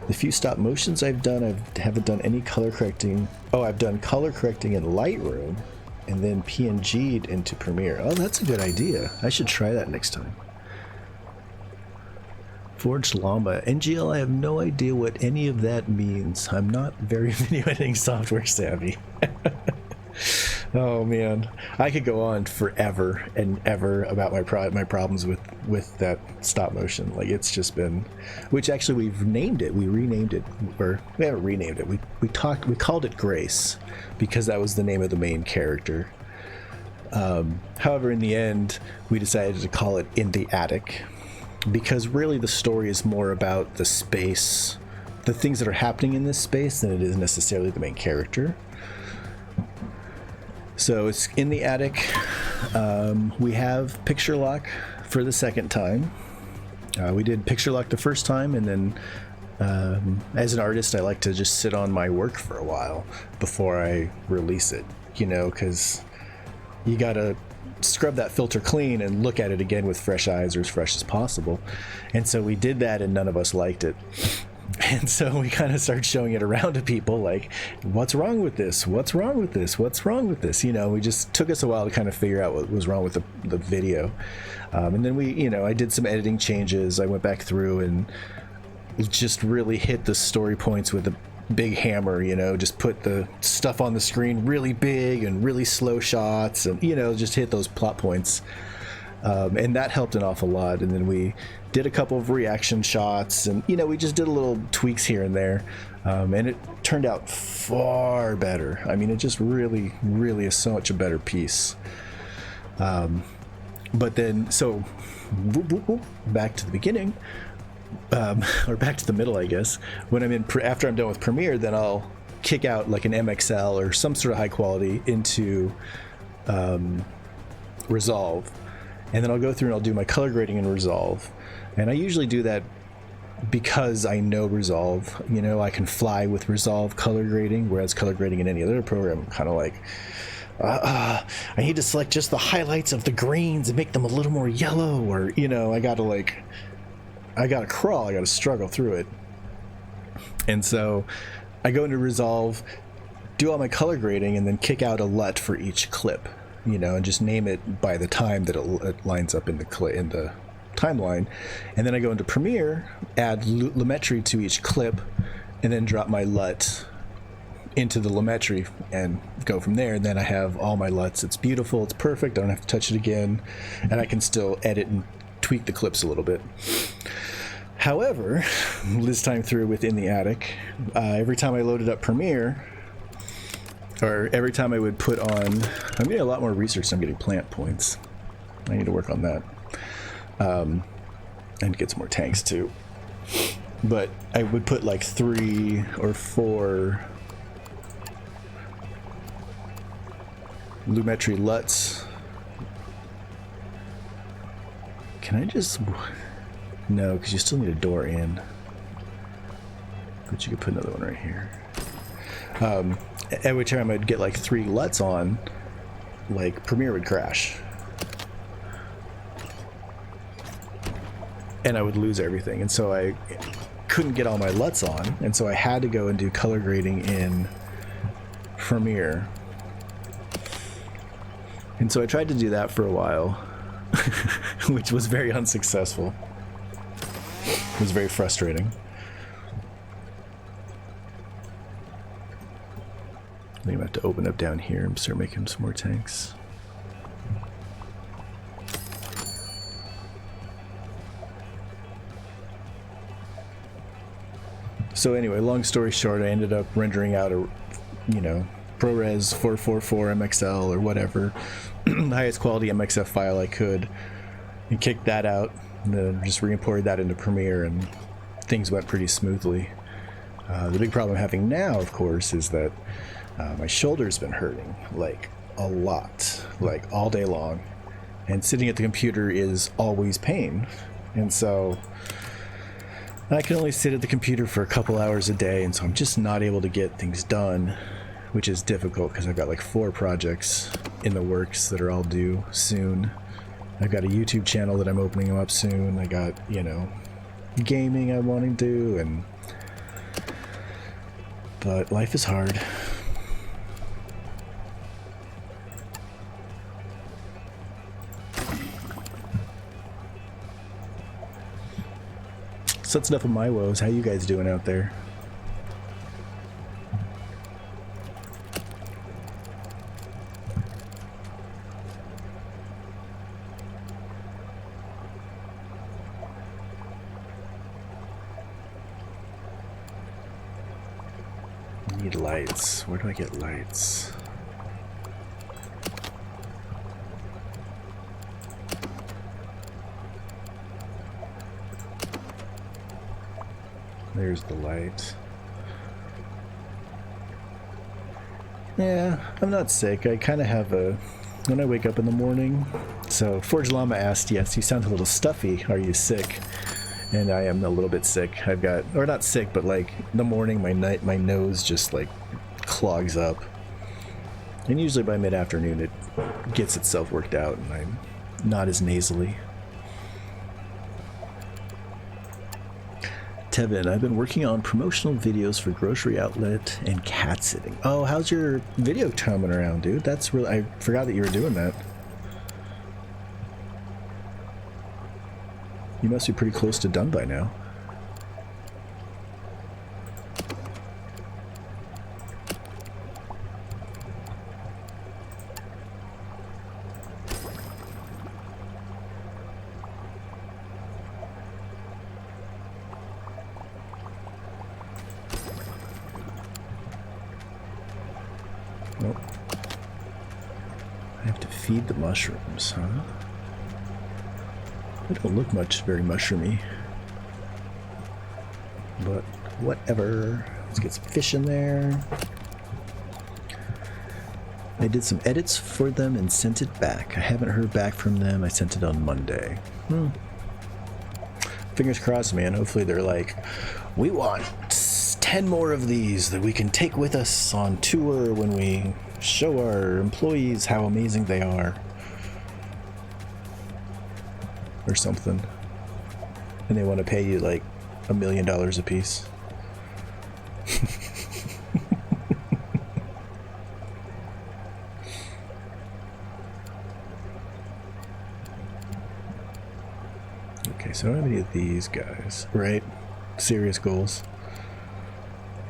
The few stop motions I've done, I haven't done any color correcting. Oh, I've done color correcting in Lightroom and then PNG'd into Premiere. Oh, that's a good idea. I should try that next time. Forged Llama. NGL, I have no idea what any of that means. I'm not very video editing software savvy. Oh man, I could go on forever and ever about my problems with that stop motion. Like, it's just been, which actually we've named it. We renamed it, or we haven't renamed it. We called it Grace because that was the name of the main character. However, in the end, we decided to call it In the Attic because really the story is more about the space, the things that are happening in this space, than it is necessarily the main character. So it's in the attic. We have picture lock for the second time. We did picture lock the first time, and then as an artist, I like to just sit on my work for a while before I release it, you know, because you gotta scrub that filter clean and look at it again with fresh eyes, or as fresh as possible. And so we did that, and none of us liked it. And so we kind of started showing it around to people, like, what's wrong with this? What's wrong with this? What's wrong with this? You know, we just took us a while to kind of figure out what was wrong with the video. And then we, you know, I did some editing changes. I went back through and just really hit the story points with a big hammer, you know, just put the stuff on the screen really big and really slow shots, and, you know, just hit those plot points. And that helped an awful lot. And then we did a couple of reaction shots, and, you know, we just did a little tweaks here and there. And it turned out far better. I mean, it just really is so much a better piece. But then, so back to the beginning, or back to the middle, I guess. When I'm in, after I'm done with Premiere, then I'll kick out like an MXL or some sort of high quality into Resolve. And then I'll go through and I'll do my color grading in Resolve. And I usually do that because I know Resolve. You know, I can fly with Resolve color grading, whereas color grading in any other program, I'm kind of like, I need to select just the highlights of the greens and make them a little more yellow, or, you know, I gotta crawl, I gotta struggle through it. And so I go into Resolve, do all my color grading, and then kick out a LUT for each clip. You know, and just name it by the time that it lines up in the timeline. And then I go into Premiere, add lumetri to each clip, and then drop my LUT into the lumetri and go from there. And then I have all my LUTs. It's beautiful, it's perfect, I don't have to touch it again, and I can still edit and tweak the clips a little bit. However, this time through within the attic, every time I loaded up Premiere, or every time I would put on, I'm getting a lot more research, so I'm getting plant points. I need to work on that. And get some more tanks too. But I would put like 3 or 4 lumetri LUTs. Can I just... No, because you still need a door in. But you could put another one right here. Every time I'd get like 3 LUTs on, like Premiere would crash. And I would lose everything. And so I couldn't get all my LUTs on. And so I had to go and do color grading in Premiere. And so I tried to do that for a while, which was very unsuccessful. It was very frustrating. I'm gonna have to open up down here and start making some more tanks. So anyway, long story short, I ended up rendering out a, you know, ProRes 444 MXL or whatever, the highest quality MXF file I could, and kicked that out, and then just re-imported that into Premiere, and things went pretty smoothly. The big problem I'm having now, of course, is that my shoulder's been hurting, like, a lot, like, all day long. And sitting at the computer is always pain. And so I can only sit at the computer for a couple hours a day, and so I'm just not able to get things done, which is difficult because I've got like 4 projects in the works that are all due soon. I've got a YouTube channel that I'm opening up soon. I got, you know, gaming I want to do, but life is hard. So that's enough of my woes. How you guys doing out there? Need lights. Where do I get lights? There's the light. Yeah, I'm not sick. I kind of have when I wake up in the morning. So Forge Llama asked, yes, you sound a little stuffy. Are you sick? And I am a little bit sick. I've got, or not sick, but like in the morning, my nose just like clogs up. And usually by mid-afternoon, it gets itself worked out and I'm not as nasally. Tevin, I've been working on promotional videos for grocery outlet and cat sitting. Oh, how's your video coming around, dude? That's really, I forgot that you were doing that. You must be pretty close to done by now. Nope. I have to feed the mushrooms, huh? They don't look very mushroomy. But whatever. Let's get some fish in there. I did some edits for them and sent it back. I haven't heard back from them. I sent it on Monday. Fingers crossed, man. Hopefully they're like, we want 10 more of these that we can take with us on tour when we show our employees how amazing they are. Or something. And they want to pay you like $1 million a piece. Okay, so I don't have any of these guys, right? Serious goals.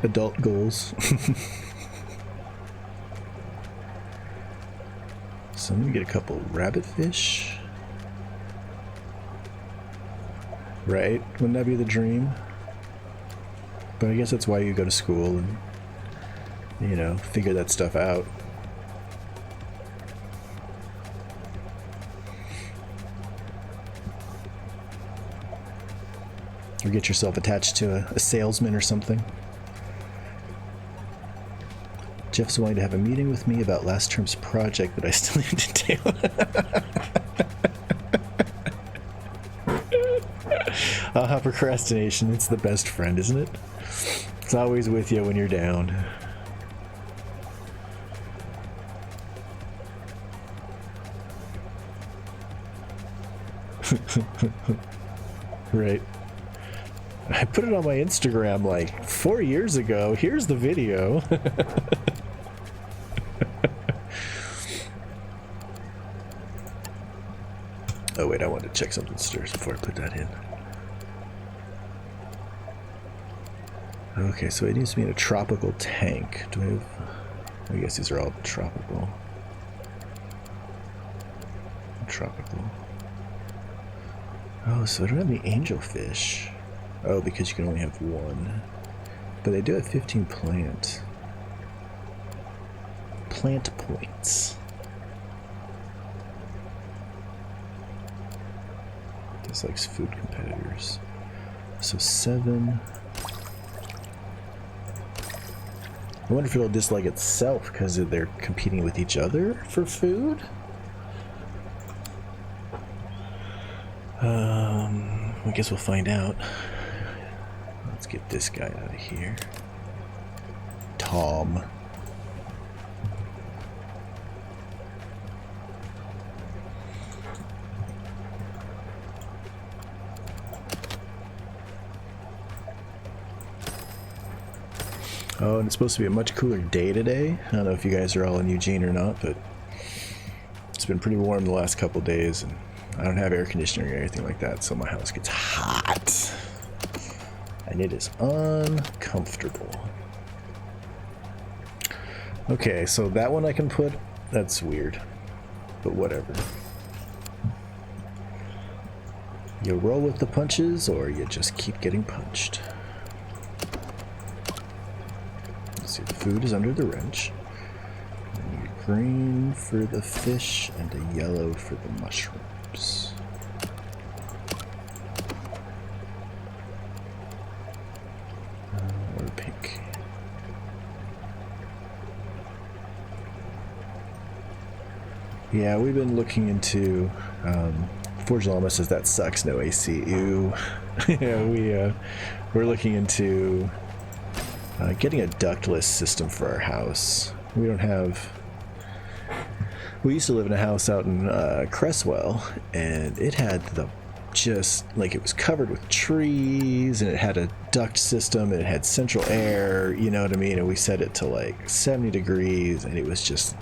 Adult goals. So I'm gonna get a couple rabbit fish. Right? Wouldn't that be the dream? But I guess that's why you go to school and, you know, figure that stuff out. Or get yourself attached to a salesman or something. Jeff's wanting to have a meeting with me about last term's project that I still need to do. Procrastination, it's the best friend, isn't it? It's always with you when you're down. Right. I put it on my Instagram like 4 years ago. Here's the video. Oh wait, I wanted to check something first before I put that in. Okay, so it needs to be in a tropical tank. Do I have... I guess these are all tropical. Tropical. Oh, so I don't have any angelfish. Oh, because you can only have one. But they do have 15 plant points. This likes food competitors. So 7. I wonder if it'll dislike itself because they're competing with each other for food? I guess we'll find out. get this guy out of here. Tom. Oh, and it's supposed to be a much cooler day today. I don't know if you guys are all in Eugene or not, but it's been pretty warm the last couple days, and I don't have air conditioning or anything like that, so my house gets hot. And it is uncomfortable. Okay, so that one I can put, that's weird, but whatever. You roll with the punches, or you just keep getting punched. Let's see, the food is under the wrench. A green for the fish, and a yellow for the mushrooms. Or pink. Yeah, we've been looking into Forge Llama says that sucks, no AC. Ew. Yeah, we're looking into getting a ductless system for our house. We don't have. We used to live in a house out in Cresswell, and it had the just like it was covered with trees, and it had a duct system, and it had central air. You know what I mean? And we set it to like 70 degrees, and it was just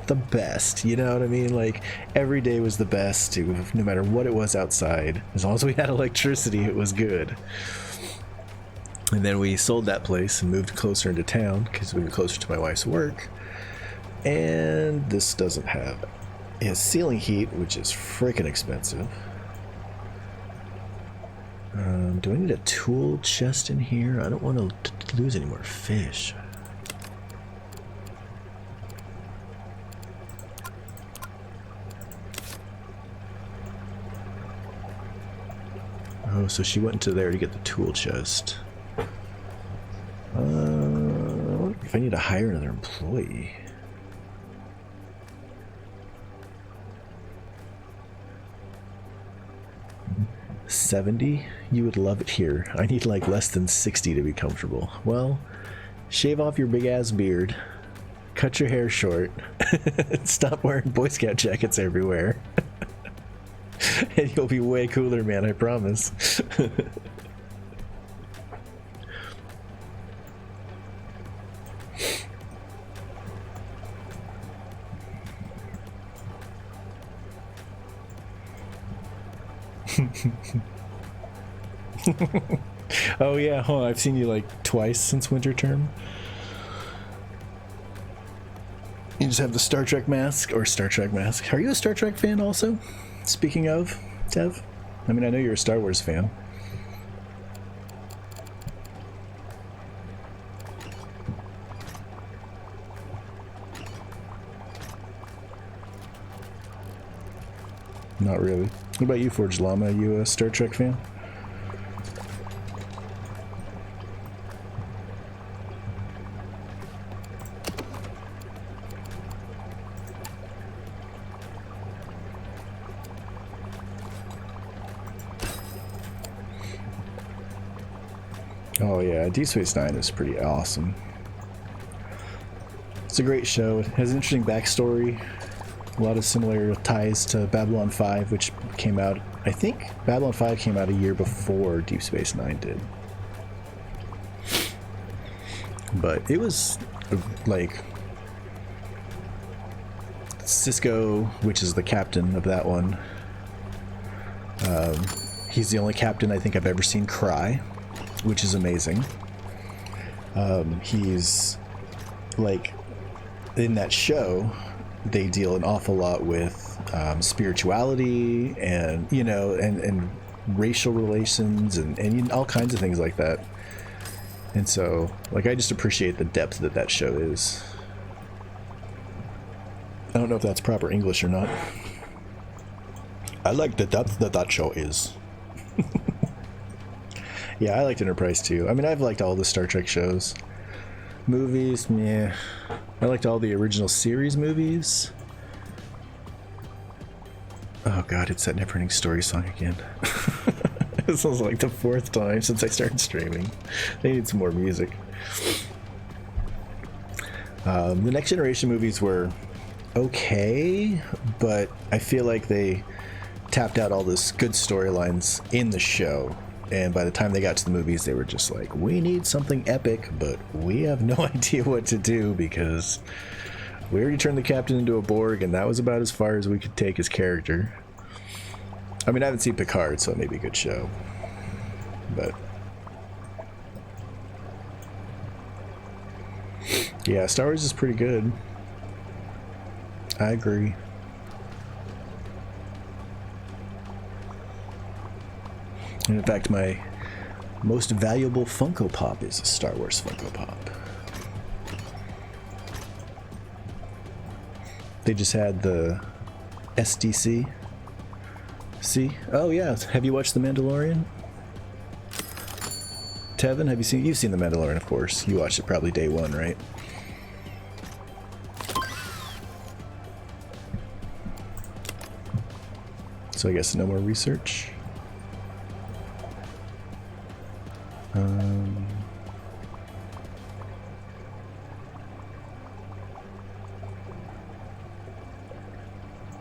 the best, you know what I mean? Like every day was the best, no matter what it was outside. As long as we had electricity, it was good. And then we sold that place and moved closer into town because we were closer to my wife's work. And this doesn't have a ceiling heat, which is freaking expensive. Do I need a tool chest in here? I don't want to lose any more fish. Oh, so she went into there to get the tool chest. If I need to hire another employee. $70? You would love it here. I need like less than 60 to be comfortable. Well, shave off your big ass beard, cut your hair short, stop wearing Boy Scout jackets everywhere. And you'll be way cooler, man, I promise. Oh yeah, I've seen you like twice since winter term. You just have the Star Trek mask, or Star Trek mask. Are you a Star Trek fan also? Speaking of, Tev? I mean, I know you're a Star Wars fan. Not really. What about you, Forge Llama? Are you a Star Trek fan? Oh yeah, Deep Space Nine is pretty awesome. It's a great show. It has an interesting backstory. A lot of similar ties to Babylon 5, which came out, I think Babylon 5 came out a year before Deep Space Nine did. But it was like Cisco, which is the captain of that one. He's the only captain I think I've ever seen cry, which is amazing. He's like, in that show, they deal an awful lot with spirituality and, you know, and racial relations and all kinds of things like that. And so, like, I just appreciate the depth that that show is. I don't know if that's proper English or not. I like the depth that that show is. Yeah, I liked Enterprise too. I mean, I've liked all the Star Trek shows. Movies, meh. I liked all the original series movies. Oh god, it's that never-ending story song again. This was like the 4th time since I started streaming. They need some more music. The Next Generation movies were okay, but I feel like they tapped out all this good storylines in the show, and by the time they got to the movies, they were just like, we need something epic, but we have no idea what to do because we already turned the captain into a Borg, and that was about as far as we could take his character. I mean, I haven't seen Picard, so it may be a good show, but yeah, Star Wars is pretty good. I agree. And in fact, my most valuable Funko Pop is a Star Wars Funko Pop. They just had the SDC. See? Oh yeah, have you watched The Mandalorian? Tevin, have you seen? You've seen The Mandalorian, of course. You watched it probably day 1, right? So I guess no more research.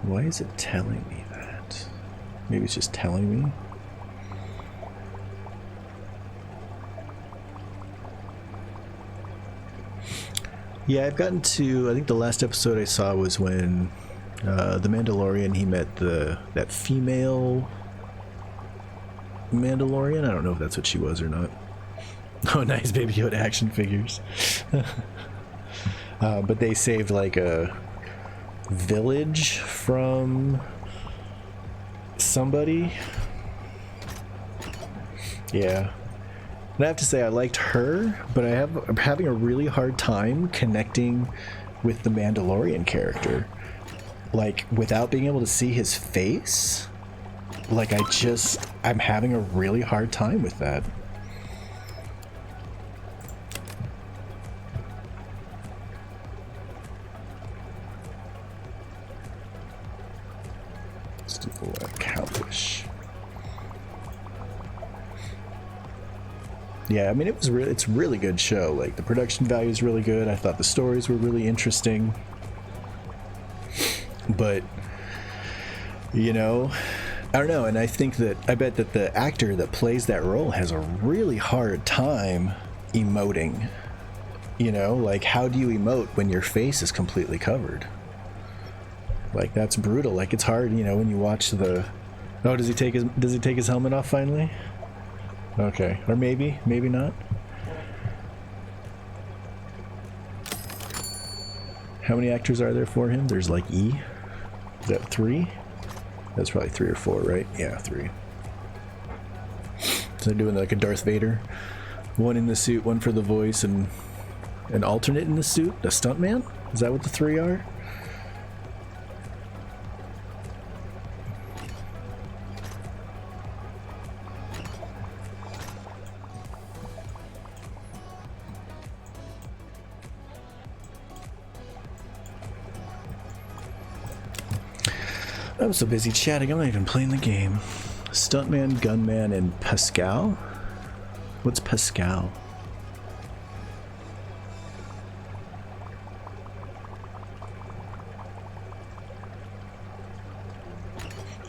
Why is it telling me that? Maybe it's just telling me. Yeah, I've gotten to, I think the last episode I saw was when the Mandalorian, he met that female Mandalorian. I don't know if that's what she was or not. Oh, nice, Baby Yoda action figures. But they saved like a village from somebody. Yeah. And I have to say I liked her, but I'm having a really hard time connecting with the Mandalorian character. Like, without being able to see his face, like, I'm having a really hard time with that. Let's do the cowfish. Yeah, I mean, it's a really good show. Like, the production value is really good. I thought the stories were really interesting. But, you know, I don't know, and I bet that the actor that plays that role has a really hard time emoting. You know, like, how do you emote when your face is completely covered? Like, that's brutal. Like, it's hard, you know, when you watch the... Oh, does he take his helmet off finally? Okay, or maybe not. How many actors are there for him? There's like E. Is that 3? That's probably 3 or 4, right? Yeah, 3. So they're doing like a Darth Vader. One in the suit, one for the voice, and an alternate in the suit? A stuntman? Is that what the 3 are? I'm so busy chatting, I'm not even playing the game. Stuntman, Gunman, and Pascal? What's Pascal?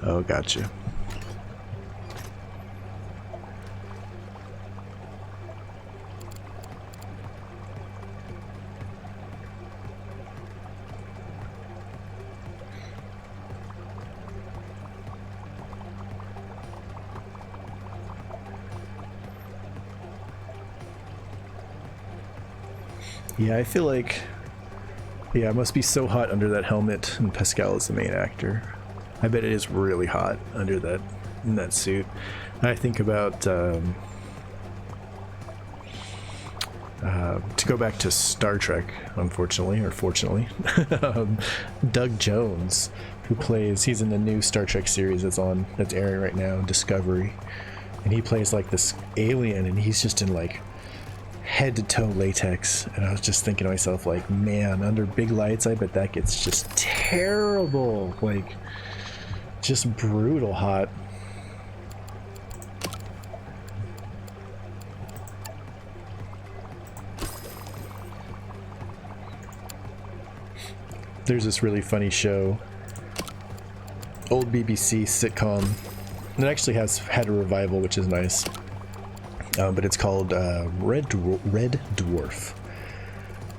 Oh, gotcha. Yeah, I feel like... Yeah, it must be so hot under that helmet, and Pascal is the main actor. I bet it is really hot under that, in that suit. I think about... to go back to Star Trek, unfortunately, or fortunately, Doug Jones, who plays... He's in the new Star Trek series that's airing right now, Discovery. And he plays like this alien, and he's just in like... head-to-toe latex, and I was just thinking to myself, like, man, under big lights, I bet that gets just terrible, like, just brutal hot. There's this really funny show, old BBC sitcom. It actually has had a revival, which is nice. But it's called Red Dwarf.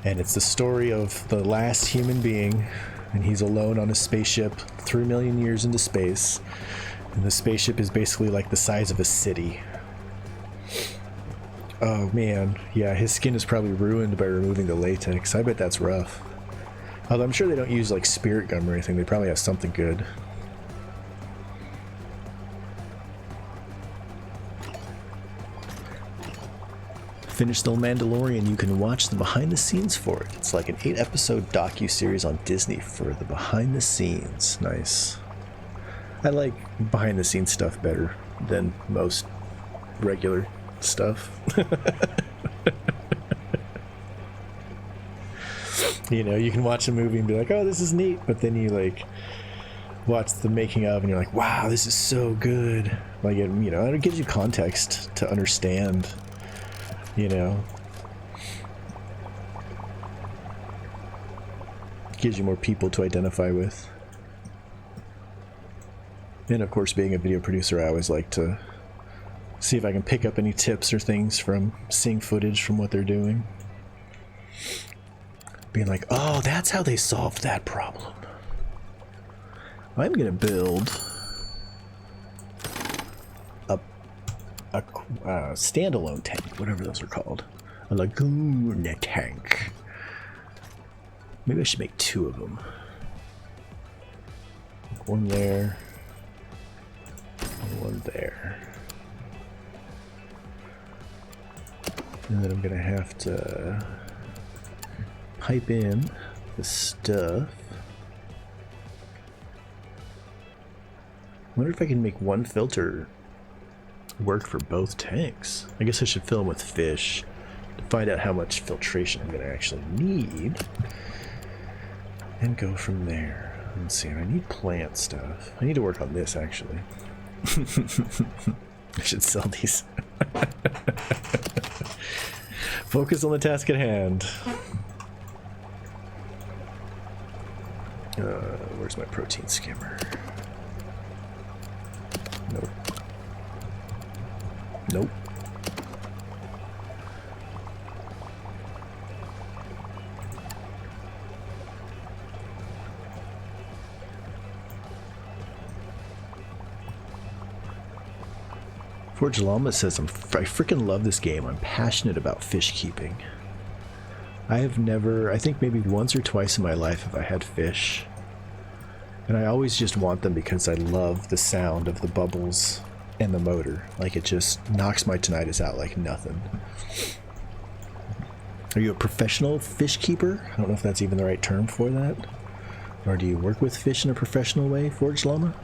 And it's the story of the last human being, and he's alone on a spaceship 3 million years into space. And the spaceship is basically like the size of a city. Oh man, yeah, his skin is probably ruined by removing the latex. I bet that's rough. Although I'm sure they don't use like spirit gum or anything. They probably have something good. Finish The Mandalorian. You can watch the behind the scenes for it. It's like an 8-episode docu-series on Disney for the behind the scenes. Nice. I like behind the scenes stuff better than most regular stuff. You know, you can watch a movie and be like, oh, this is neat, but then you like watch the making of and you're like, wow, this is so good. Like, it, you know, it gives you context to understand, you know. It gives you more people to identify with. And of course, being a video producer, I always like to see if I can pick up any tips or things from seeing footage from what they're doing. Being like, oh, that's how they solved that problem. I'm gonna build a standalone tank, whatever those are called. A lagoon tank. Maybe I should make 2 of them. One there. And one there. And then I'm gonna have to pipe in the stuff. Wonder if I can make one filter work for both tanks. I guess I should fill them with fish to find out how much filtration I'm gonna actually need, and go from there. Let's see, I need plant stuff. I need to work on this actually. I should sell these. Focus on the task at hand. Where's my protein skimmer? Nope. Nope. Forge Llama says, I freaking love this game. I'm passionate about fish keeping. I have never, I think maybe once or twice in my life have I had fish. And I always just want them because I love the sound of the bubbles and the motor. Like, it just knocks my tinnitus out like nothing. Are you a professional fish keeper? I don't know if that's even the right term for that. Or do you work with fish in a professional way, Forge Llama?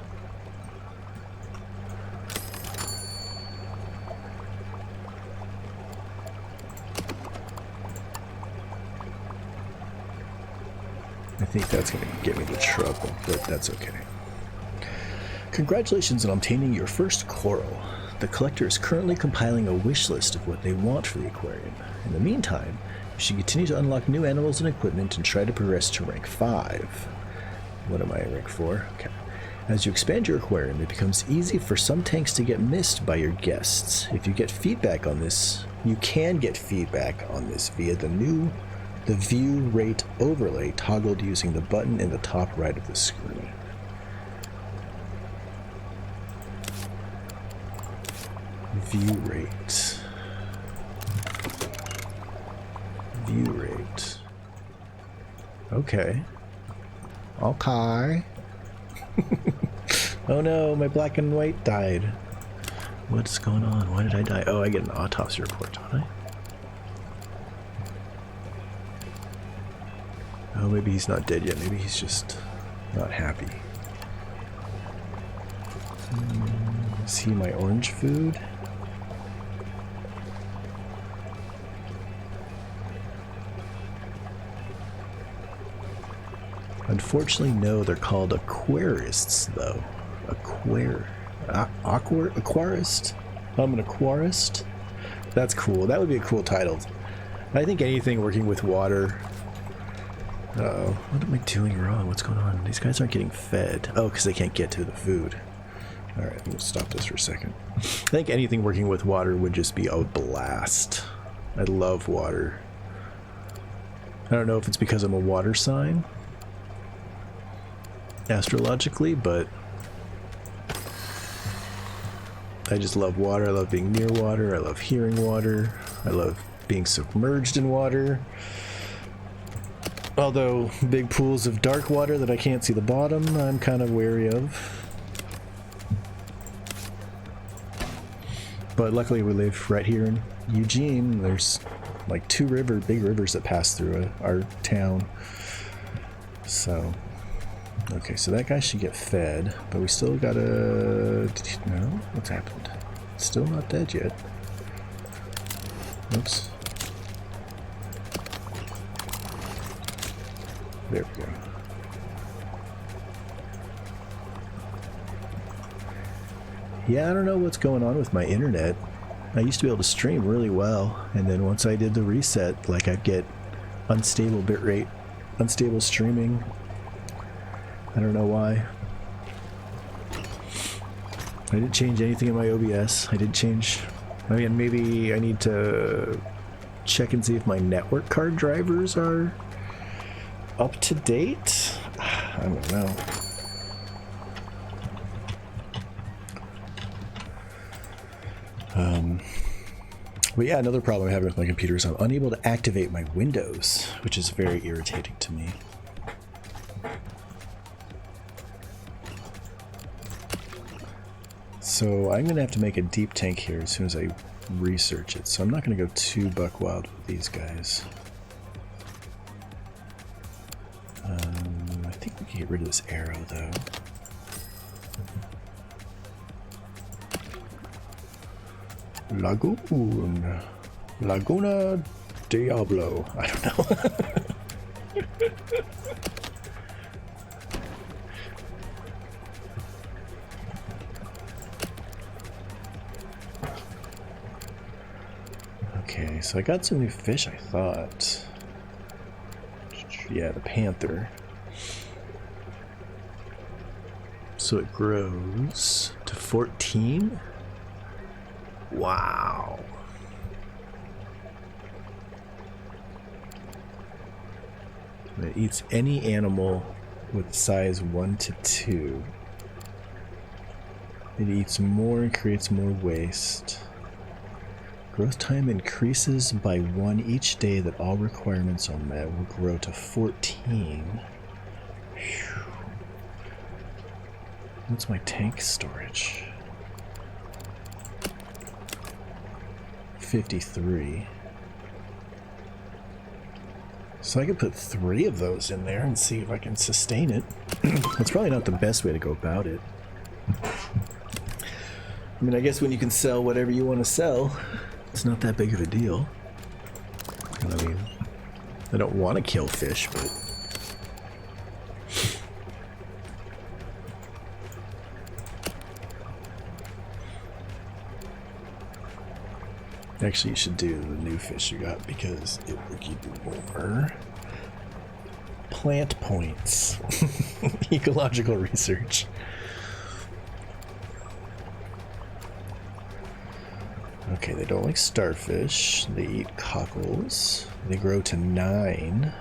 I think that's going to get me into trouble, but that's okay. Congratulations on obtaining your first coral. The collector is currently compiling a wish list of what they want for the aquarium. In the meantime, you should continue to unlock new animals and equipment and try to progress to rank 5. What am I at rank 4? Okay. As you expand your aquarium, it becomes easy for some tanks to get missed by your guests. If you get feedback on this, you can get feedback on this via the view rate overlay toggled using the button in the top right of the screen. View rate. View rate. Okay. Okay. Oh no, my black and white died. What's going on? Why did I die? Oh, I get an autopsy report, don't I? Oh, maybe he's not dead yet. Maybe he's just not happy. Is he my orange food? Unfortunately, no. They're called aquarists, though. Aquarist? I'm an aquarist? That's cool. That would be a cool title. I think anything working with water Uh-oh. What am I doing wrong? What's going on? These guys aren't getting fed. Oh, because they can't get to the food. Alright, I'm going to stop this for a second. I think anything working with water would just be a blast. I love water. I don't know if it's because I'm a water sign, astrologically, but I just love water. I love being near water. I love hearing water. I love being submerged in water. Although big pools of dark water that I can't see the bottom, I'm kind of wary of. But luckily we live right here in Eugene. There's like two big rivers that pass through our town. So, okay, so that guy should get fed, but we still gotta... No? What's happened? Still not dead yet. Oops. There we go. Yeah, I don't know what's going on with my internet. I used to be able to stream really well, and then once I did the reset, like I'd get unstable bitrate, unstable streaming. I don't know why. I didn't change anything in my OBS. I didn't change... I mean, maybe I need to check and see if my network card drivers are up to date? I don't know. But yeah, another problem I'm having with my computer is I'm unable to activate my Windows, which is very irritating to me. So I'm going to have to make a deep tank here as soon as I research it. So I'm not going to go too buck wild with these guys. I think we can get rid of this arrow though. Lagoon. Laguna Diablo. I don't know. Okay, so I got some new fish, I thought. Yeah, the panther. So it grows to 14? Wow. It eats any animal with size 1 to 2. It eats more and creates more waste. Growth time increases by 1 each day that all requirements are met. Will grow to 14. Whew. What's my tank storage? 53. So I could put 3 of those in there and see if I can sustain it. That's probably not the best way to go about it. I mean, I guess when you can sell whatever you want to sell, it's not that big of a deal. I mean, I don't want to kill fish, but... Actually, you should do the new fish you got because it will give you more plant points. Ecological research. Okay, they don't like starfish. They eat cockles. They grow to 9.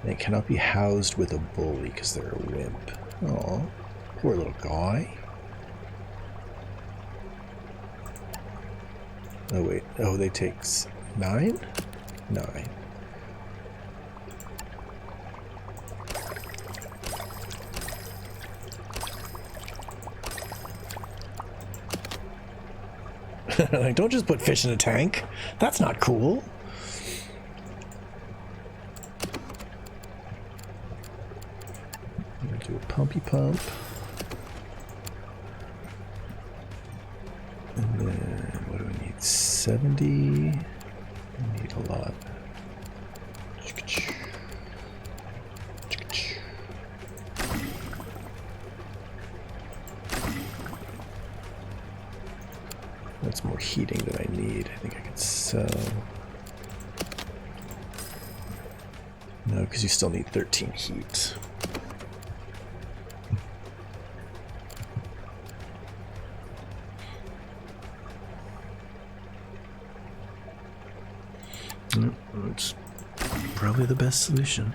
They cannot be housed with a bully because they're a wimp. Aw, poor little guy. Oh wait, oh they take 9? 9. Like, don't just put fish in a tank. That's not cool. I'm gonna do a pumpy pump. And then, what do we need? 70? We need a lot. That's more heating than I need. I think I could sell. No, because you still need 13 heat. It's probably the best solution.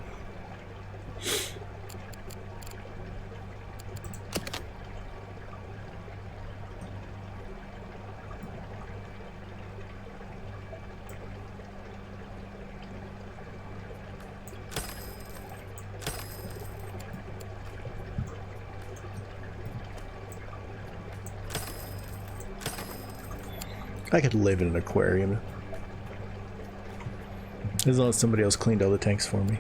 I could live in an aquarium. As long as somebody else cleaned all the tanks for me.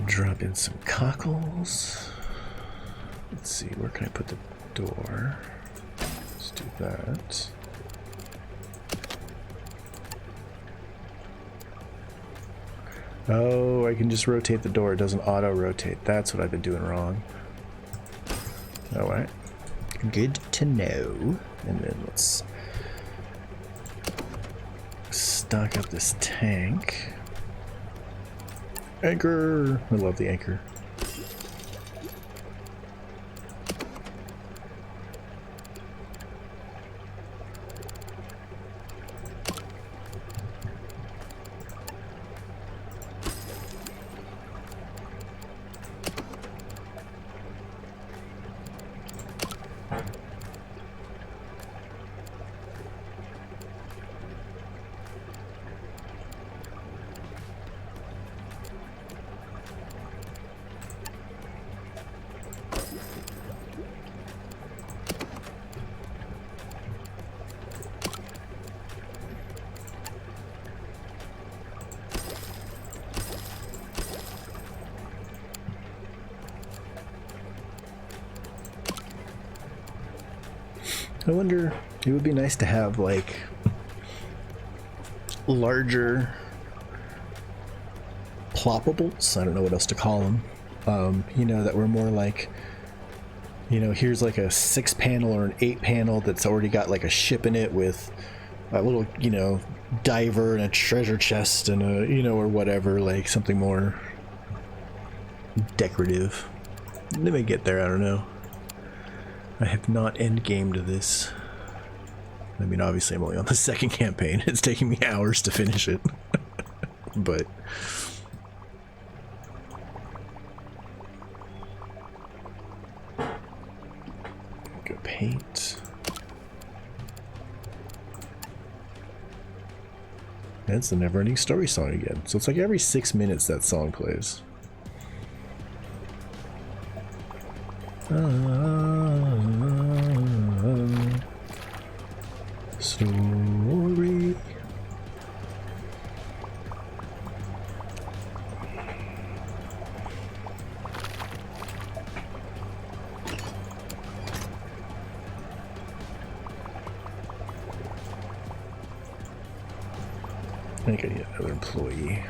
Drop in some cockles. Let's see, where can I put the door? Let's do that. Oh, I can just rotate the door. It doesn't auto-rotate. That's what I've been doing wrong. Alright. Good to know. And then let's stock up this tank. Anchor! I love the anchor. I wonder, it would be nice to have like larger ploppables. I don't know what else to call them. You know, that were more like, you know, here's like a 6-panel or an 8-panel that's already got like a ship in it with a little, you know, diver and a treasure chest and a, you know, or whatever, like something more decorative. They may get there, I don't know. I have not endgamed this. I mean, obviously I'm only on the second campaign. It's taking me hours to finish it. But go paint. That's the never-ending story song again. So it's like every 6 minutes that song plays. Story. I think I need another employee.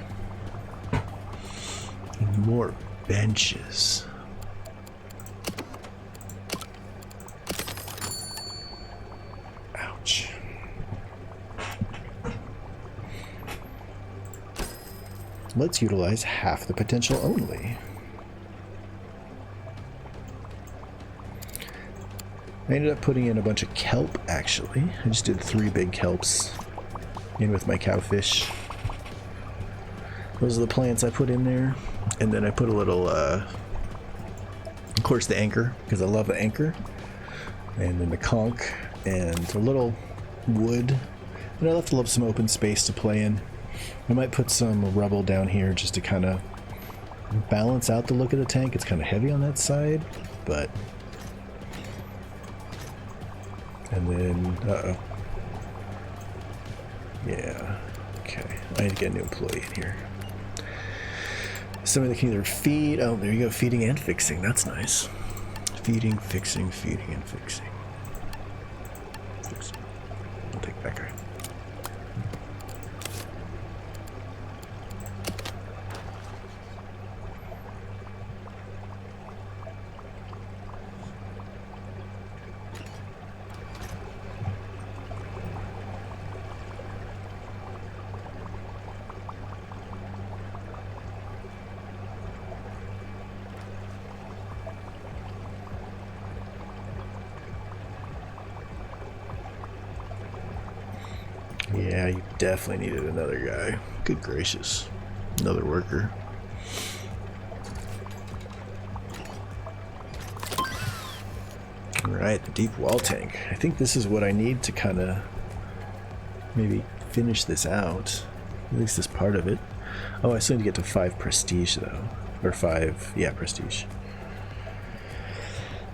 And more benches. Ouch. Let's utilize half the potential only. I ended up putting in a bunch of kelp, actually. I just did 3 big kelps in with my cowfish. Those are the plants I put in there. And then I put a little, of course, the anchor, because I love the anchor. And then the conch, and a little wood. And I left a little some open space to play in. I might put some rubble down here just to kind of balance out the look of the tank. It's kind of heavy on that side, but... And then, uh-oh. Yeah, okay. I need to get a new employee in here. Somebody that can either feed... Oh, there you go, feeding and fixing. That's nice. Feeding, fixing, feeding, and fixing. Fixing. I'll take that guy. Yeah, you definitely needed another guy. Good gracious. Another worker. Alright, the deep wall tank. I think this is what I need to kind of maybe finish this out. At least this part of it. Oh, I still need to get to 5 prestige though. Or 5, yeah, prestige.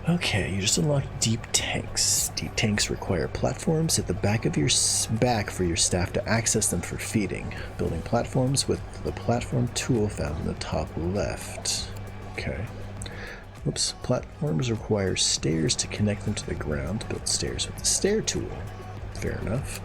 Okay, you just unlocked deep tanks. Deep tanks require platforms at the back of your back for your staff to access them for feeding. Building platforms with the platform tool found in the top left. Okay. Oops. Platforms require stairs to connect them to the ground. Build stairs with the stair tool. Fair enough.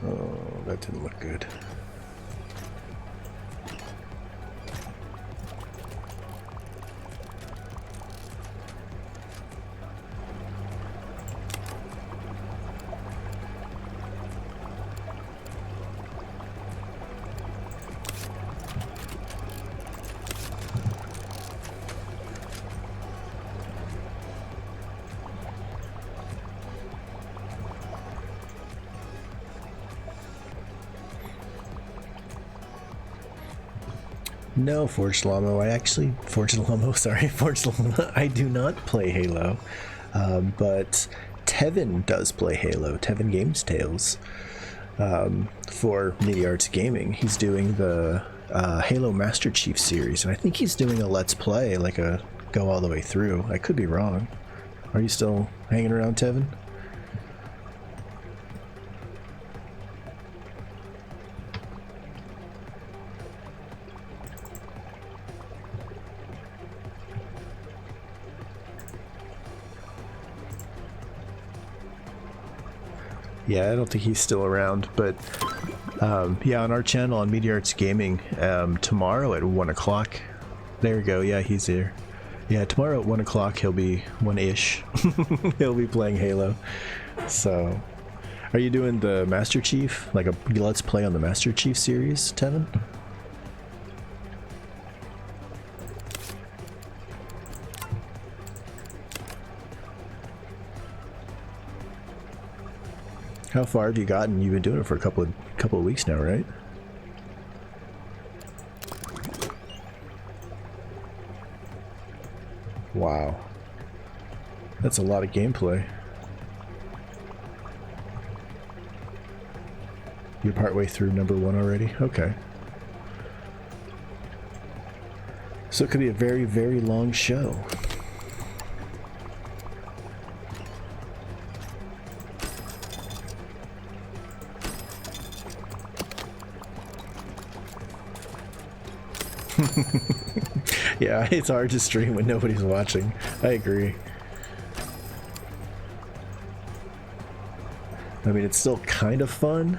Oh, that didn't look good. No, Forged Llamo. Forged Llamo. I do not play Halo, but Tevin does play Halo. Tevin Games Tales for Media Arts Gaming. He's doing the Halo Master Chief series, and I think he's doing a Let's Play, like a go all the way through. I could be wrong. Are you still hanging around, Tevin? Yeah, I don't think he's still around, but yeah, on our channel on Media Arts Gaming, tomorrow at 1 o'clock. There we go. Yeah, he's here. Yeah, tomorrow at 1 o'clock he'll be 1-ish. He'll be playing Halo. So, are you doing the Master Chief, like a Let's Play on the Master Chief series, Tevin? How far have you gotten? You've been doing it for a couple of weeks now, right? Wow. That's a lot of gameplay. You're partway through number 1 already? Okay. So it could be a very, very long show. Yeah, it's hard to stream when nobody's watching. I agree. I mean, it's still kind of fun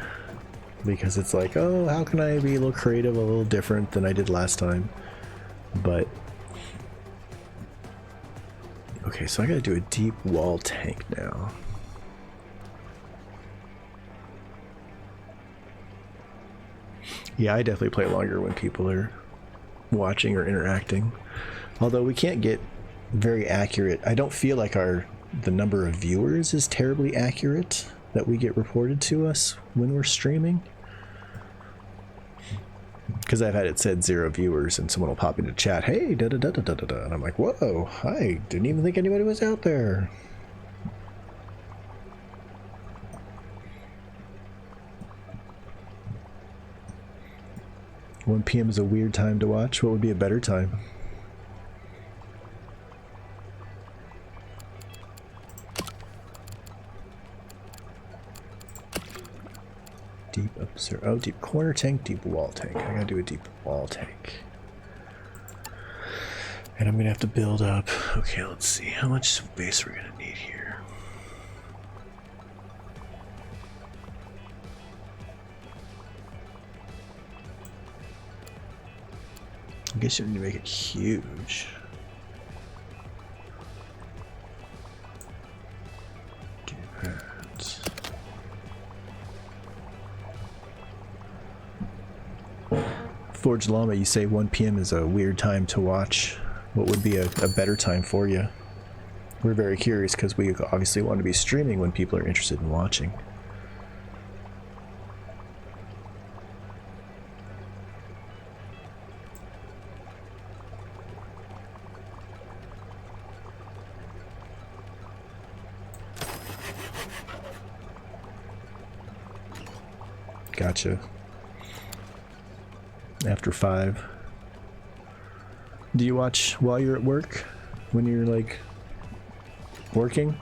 because it's like, oh, how can I be a little creative, a little different than I did last time? But okay, so I gotta do a deep wall tank now. Yeah, I definitely play longer when people are watching or interacting. Although we can't get very accurate. I don't feel like the number of viewers is terribly accurate that we get reported to us when we're streaming. Because I've had it said 0 viewers and someone will pop into chat, hey, da da da da da da, and I'm like, whoa, I didn't even think anybody was out there. 1 p.m. is a weird time to watch. What would be a better time? Deep observe. Oh, deep corner tank, deep wall tank. I gotta do a deep wall tank. And I'm gonna have to build up. Okay, let's see how much space we're gonna need here. I guess you need to make it huge. Forged Llama, you say 1 p.m. is a weird time to watch. What would be a better time for you? We're very curious because we obviously want to be streaming when people are interested in watching. Gotcha. After 5. Do you watch while you're at work? When you're like working?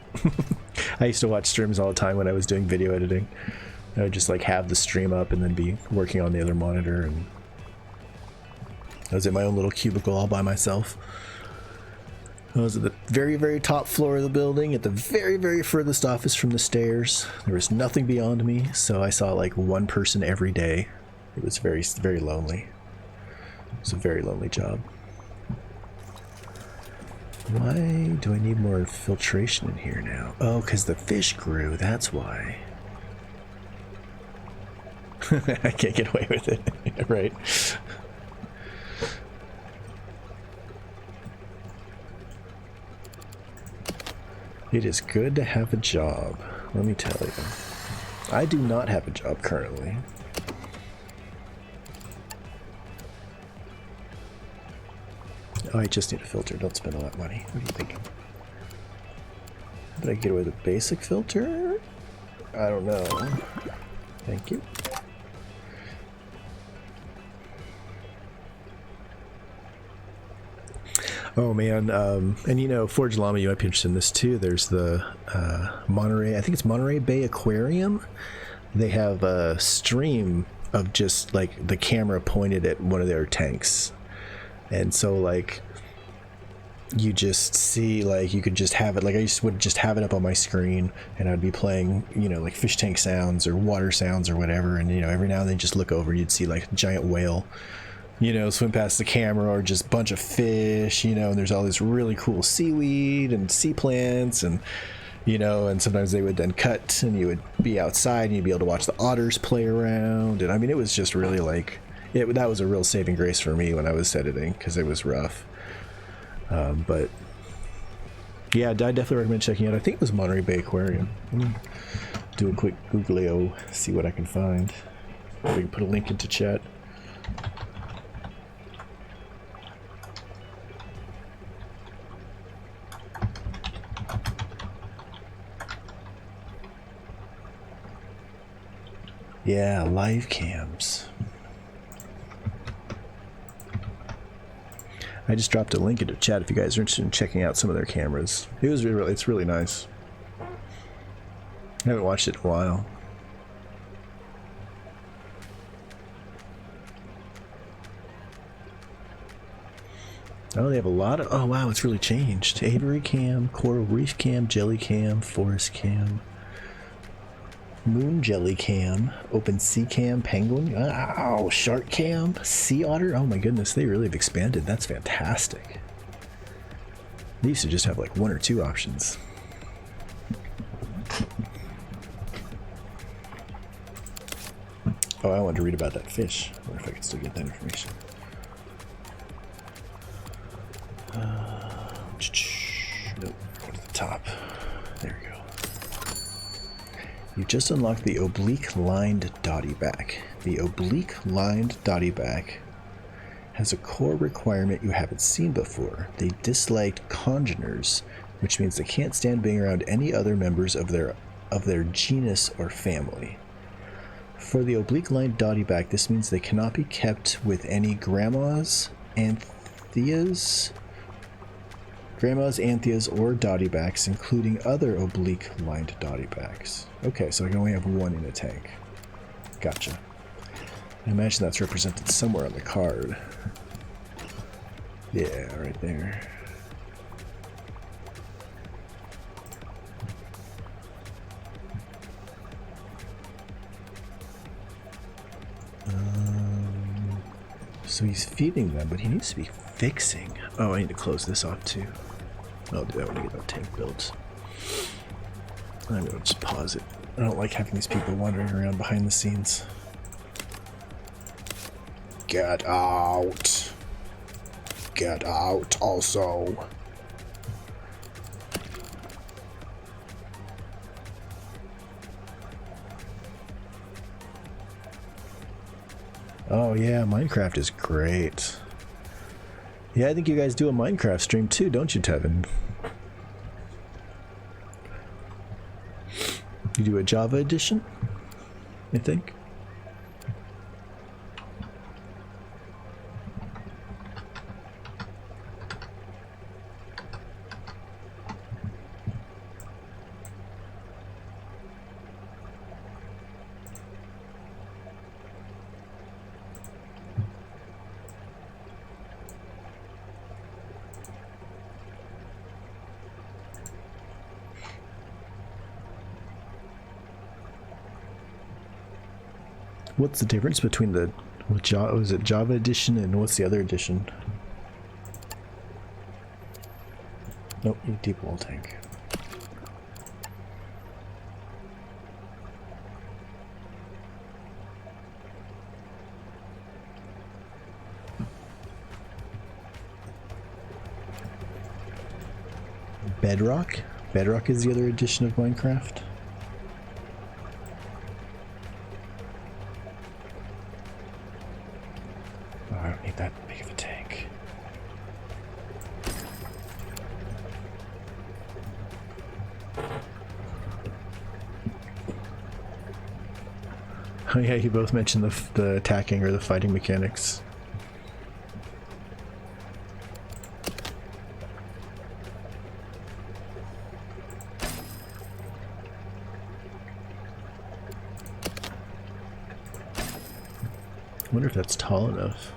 I used to watch streams all the time when I was doing video editing. I would just like have the stream up and then be working on the other monitor, and I was in my own little cubicle all by myself. I was at the very, very top floor of the building, at the very, very furthest office from the stairs. There was nothing beyond me, so I saw like one person every day. It was very, very lonely. It was a very lonely job. Why do I need more filtration in here now? Oh, because the fish grew, that's why. I can't get away with it, right? It is good to have a job, let me tell you. I do not have a job currently. Oh, I just need a filter. Don't spend all that money. What are you thinking? Did I get away with a basic filter? I don't know. Thank you. Oh man, and you know, Forged Llama, you might be interested in this too. There's the Monterey, I think it's Monterey Bay Aquarium. They have a stream of just like the camera pointed at one of their tanks. And so like you just see, like you could just have it, like I would just have it up on my screen and I'd be playing, you know, like fish tank sounds or water sounds or whatever, and you know, every now and then just look over and you'd see like a giant whale, you know, swim past the camera, or just a bunch of fish, you know, and there's all this really cool seaweed and sea plants, and you know, and sometimes they would then cut and you would be outside and you'd be able to watch the otters play around. And I mean, it was just really like that was a real saving grace for me when I was editing, because it was rough. But yeah, I definitely recommend checking out. I think it was Monterey Bay Aquarium. Do a quick Googleo, see what I can find. We can put a link into chat. Yeah, live cams. I just dropped a link into chat if you guys are interested in checking out some of their cameras. It's really nice. I haven't watched it in a while. Oh, they have a lot of, oh wow, it's really changed. Aviary cam, coral reef cam, jelly cam, forest cam, moon jelly cam, open sea cam, penguin, oh, shark cam, sea otter. Oh my goodness, they really have expanded. That's fantastic. They used to just have like 1 or 2 options. Oh, I wanted to read about that fish. I wonder if I could still get that information. Nope, go to the top. There we go. You just unlocked the oblique lined dotty back. The oblique lined dotty back has a core requirement you haven't seen before. They disliked congeners, which means they can't stand being around any other members of their genus or family. For the oblique lined dotty back, this means they cannot be kept with any grandmas, anthias, or dottybacks, including other oblique lined dottybacks. Okay, so I can only have 1 in a tank. Gotcha. I imagine that's represented somewhere on the card. Yeah, right there. So he's feeding them, but he needs to be fixing. Oh, I need to close this off too. I'll do that when I get that tank built. I'm gonna just pause it. I don't like having these people wandering around behind the scenes. Get out. Get out also. Oh yeah, Minecraft is great. Yeah, I think you guys do a Minecraft stream too, don't you, Tevin? You do a Java edition, I think. What's the difference between the Java, was it Java edition and what's the other edition? Nope, you deep wall tank. Bedrock? Bedrock is the other edition of Minecraft. I don't need that big of a tank. Oh yeah, you both mentioned the attacking or the fighting mechanics. I wonder if that's tall enough.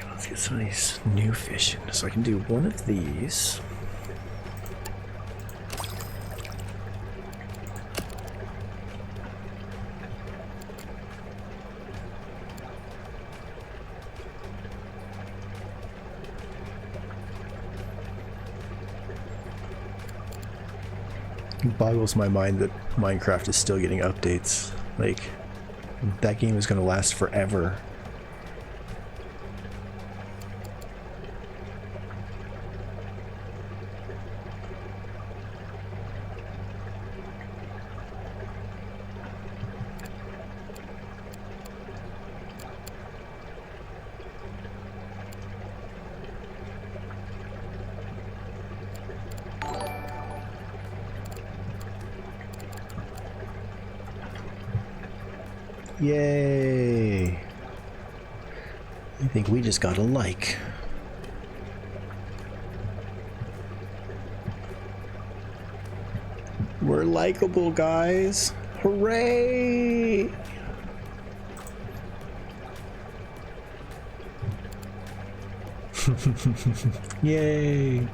Let's get some of these new fish in. So I can do one of these. It boggles my mind that Minecraft is still getting updates. Like, that game is going to last forever. Yay! I think we just got a like. We're likable, guys! Hooray! Yay!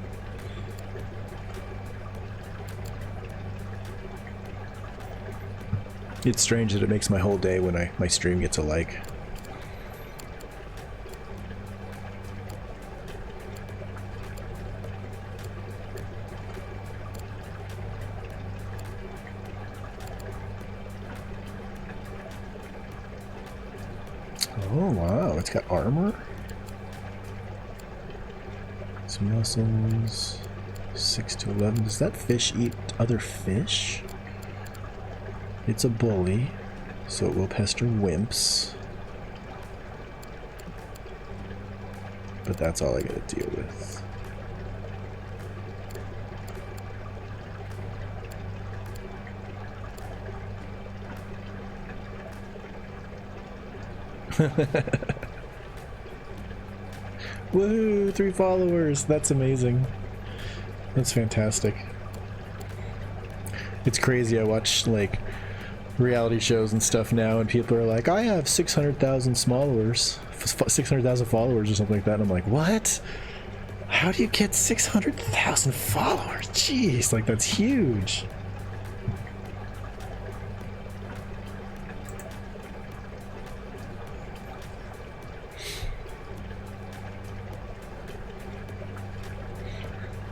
It's strange that it makes my whole day when my stream gets a like. Oh wow, it's got armor? Some muscles. 6 to 11. Does that fish eat other fish? It's a bully, so it will pester wimps. But that's all I gotta deal with. Woo! 3 followers! That's amazing. That's fantastic. It's crazy. I watch like reality shows and stuff now, and people are like, I have 600,000 followers, 600,000 followers or something like that. And I'm like, what? How do you get 600,000 followers? Jeez, like that's huge.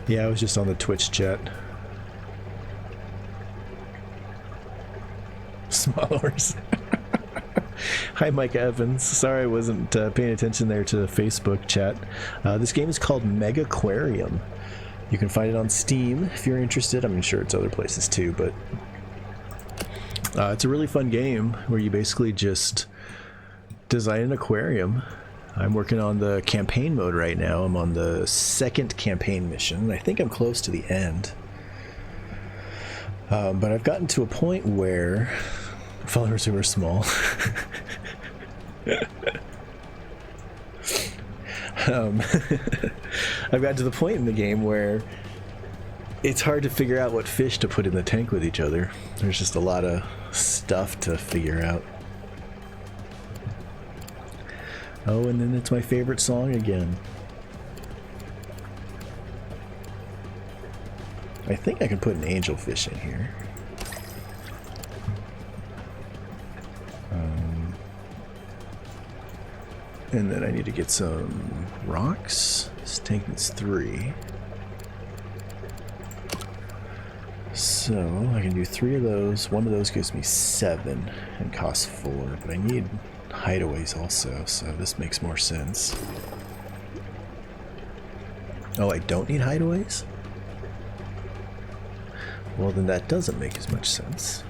Yeah, I was just on the Twitch chat. Followers. Hi, Mike Evans. Sorry I wasn't paying attention there to the Facebook chat. This game is called Megaquarium. You can find it on Steam if you're interested. I'm sure it's other places too, but it's a really fun game where you basically just design an aquarium. I'm working on the campaign mode right now. I'm on the second campaign mission. I think I'm close to the end. But I've gotten to a point where followers who are small. I've gotten to the point in the game where it's hard to figure out what fish to put in the tank with each other. There's just a lot of stuff to figure out. Oh, and then it's my favorite song again. I think I can put an angelfish in here. And then I need to get some rocks. This tank needs 3. So I can do 3 of those. One of those gives me 7 and costs 4, but I need hideaways also, so this makes more sense. Oh, I don't need hideaways? Well, then that doesn't make as much sense.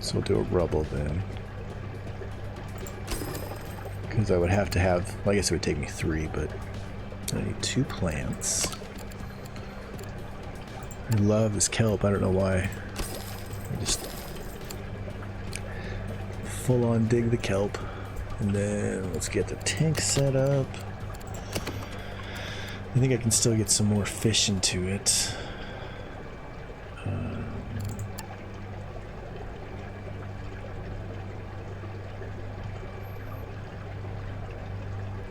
So we'll do a rubble then. Because I would have to have, well, I guess it would take me 3, but I need 2 plants. I love this kelp, I don't know why. I just full on dig the kelp. And then let's get the tank set up. I think I can still get some more fish into it.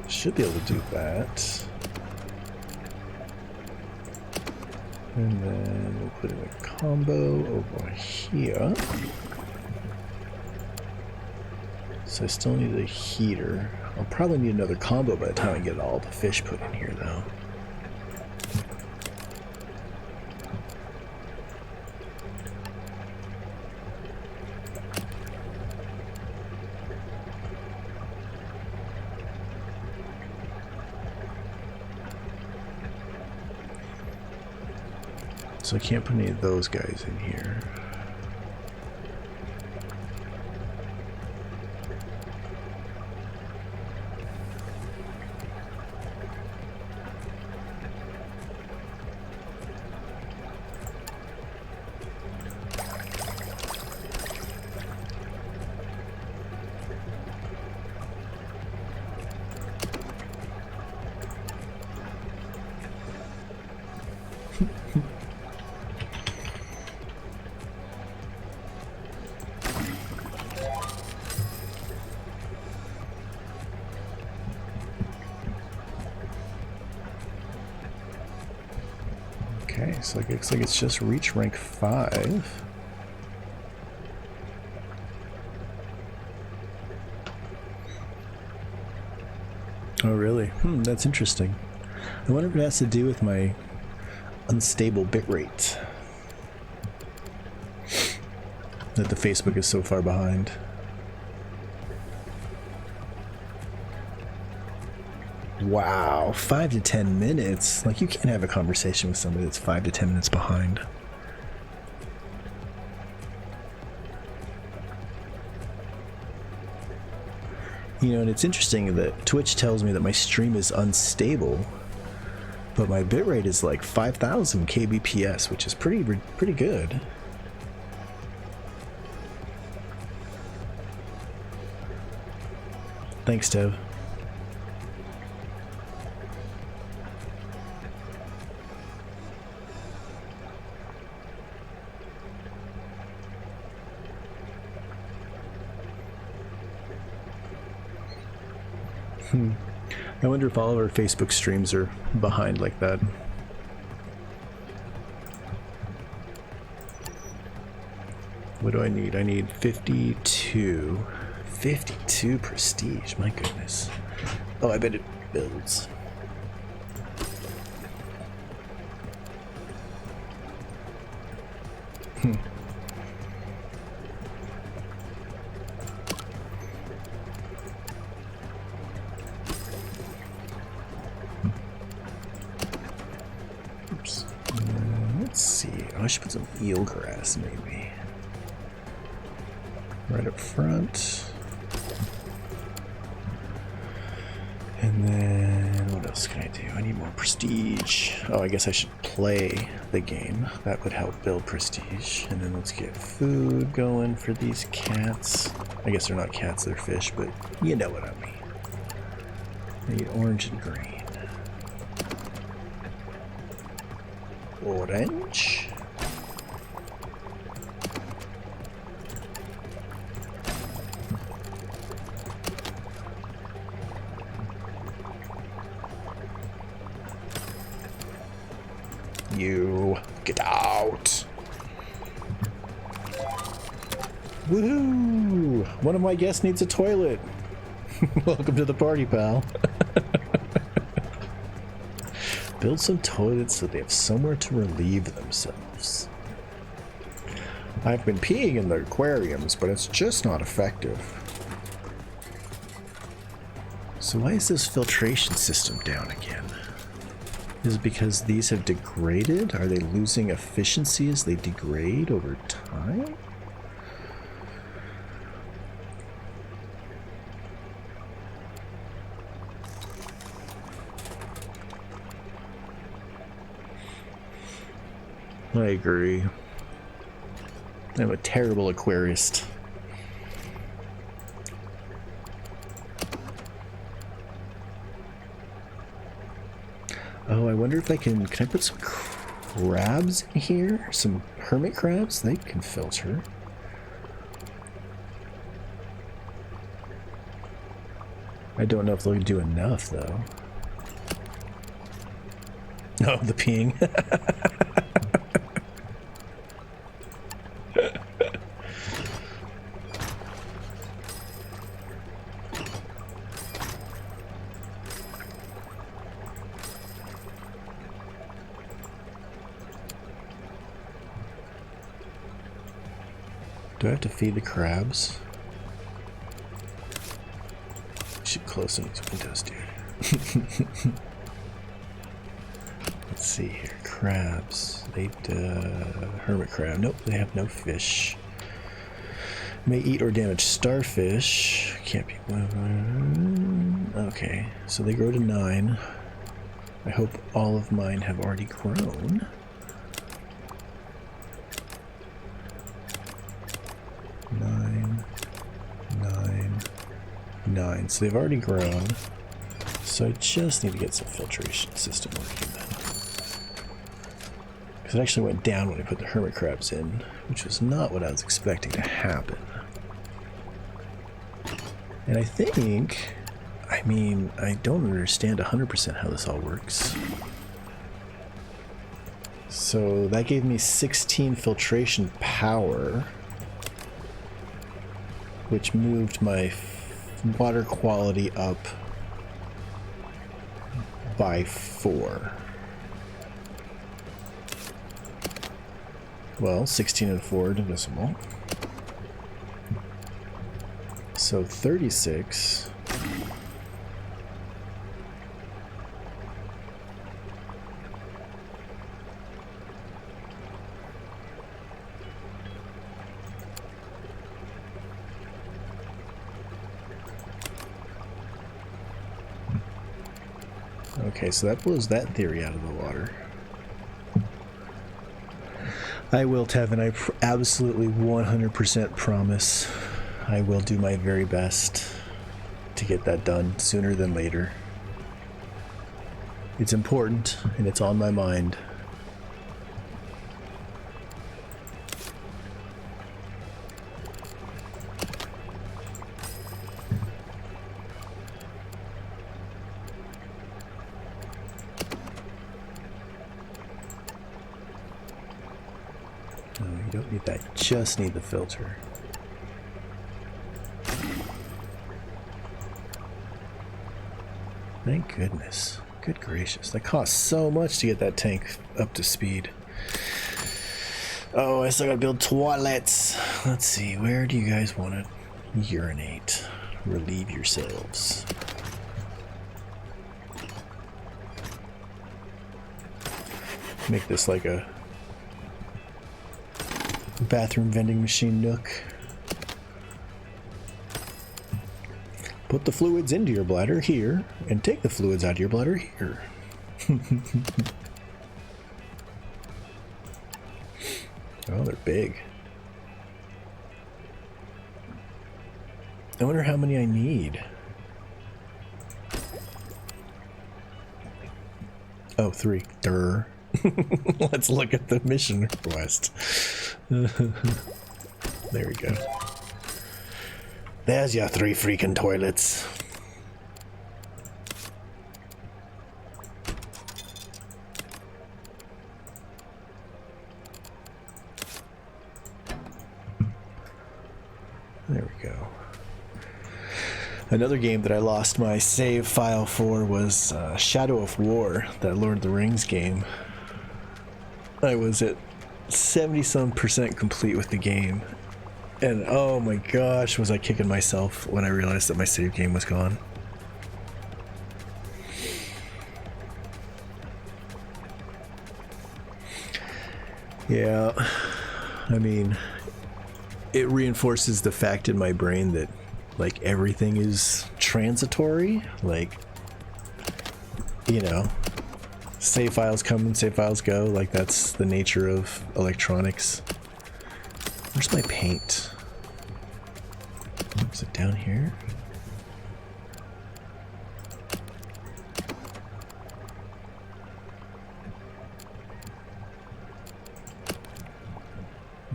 Should be able to do that. And then we'll put in a combo over here. So I still need a heater. I'll probably need another combo by the time I get all the fish put in here though. So I can't put any of those guys in here. Okay, so it looks like it's just reached rank 5. Oh really? That's interesting. I wonder if it has to do with my unstable bitrate. That the Facebook is so far behind. Wow, 5 to 10 minutes? Like, you can't have a conversation with somebody that's 5 to 10 minutes behind. You know, and it's interesting that Twitch tells me that my stream is unstable, but my bitrate is like 5,000 kbps, which is pretty good. Thanks, Tev. I wonder if all of our Facebook streams are behind like that. What do I need? I need 52. 52 prestige, my goodness. Oh, I bet it builds. Oops. Let's see. Oh, I should put some eel grass, maybe. Right up front. And then what else can I do? I need more prestige. Oh, I guess I should play the game. That would help build prestige. And then let's get food going for these cats. I guess they're not cats, they're fish, but you know what I mean. I need orange and green. Orange. You get out. Woohoo! One of my guests needs a toilet. Welcome to the party, pal. Build some toilets so they have somewhere to relieve themselves. I've been peeing in the aquariums, but it's just not effective. So why is this filtration system down again? Is it because these have degraded? Are they losing efficiency as they degrade over time? I agree. I'm a terrible aquarist. Oh, I wonder if I can I put some crabs in here? Some hermit crabs? They can filter. I don't know if they'll do enough, though. Oh, the peeing. Do I have to feed the crabs? I should close some of these windows, dude. Let's see here. Crabs. They hermit crab. Nope, they have no fish. May eat or damage starfish. Can't be. Okay, so they grow to 9. I hope all of mine have already grown. 9, 9, 9. So they've already grown. So I just need to get some filtration system working then. Because it actually went down when I put the hermit crabs in, which was not what I was expecting to happen. And I think, I mean, I don't understand 100% how this all works. So that gave me 16 filtration power, which moved my water quality up by 4. Well, 16 and 4 divisible. So 36. Okay, so that blows that theory out of the water. I will, Tevin. I absolutely 100% promise I will do my very best to get that done sooner than later. It's important, and it's on my mind. No, you don't need that. You just need the filter. Thank goodness. Good gracious. That costs so much to get that tank up to speed. Oh, I still gotta build toilets. Let's see, where do you guys want to urinate? Relieve yourselves. Make this like a bathroom vending machine nook. Put the fluids into your bladder here, and take the fluids out of your bladder here. Oh, they're big. I wonder how many I need. Oh, 3. Durr. Let's look at the mission request. There we go. There's your 3 freaking toilets. There we go. Another game that I lost my save file for was Shadow of War, that Lord of the Rings game. I was at 70-some% complete with the game. And oh my gosh, was I kicking myself when I realized that my save game was gone. Yeah, I mean, it reinforces the fact in my brain that, like, everything is transitory. Like, you know, save files come and save files go. Like, that's the nature of electronics. Where's my paint? Is it down here?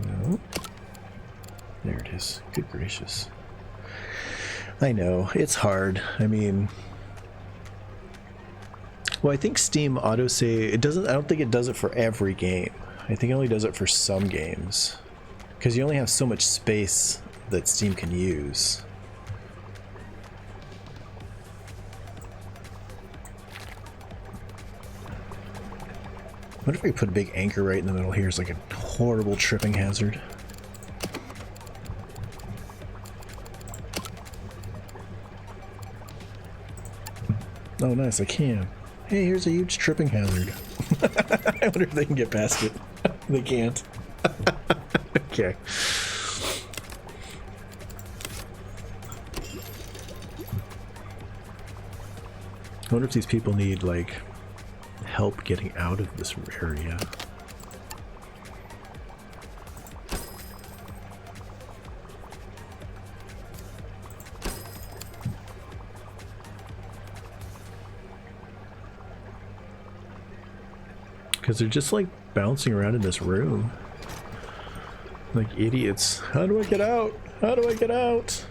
No. There it is. Good gracious. I know, it's hard. I mean, well, I think Steam autosave, it doesn't, I don't think it does it for every game. I think it only does it for some games. Because you only have so much space that Steam can use. What if we put a big anchor right in the middle here? It's like a horrible tripping hazard. Oh, nice, I can. Hey, here's a huge tripping hazard. I wonder if they can get past it. They can't. Okay. I wonder if these people need, like, help getting out of this area. Because they're just, like, bouncing around in this room. Like idiots. How do I get out? How do I get out?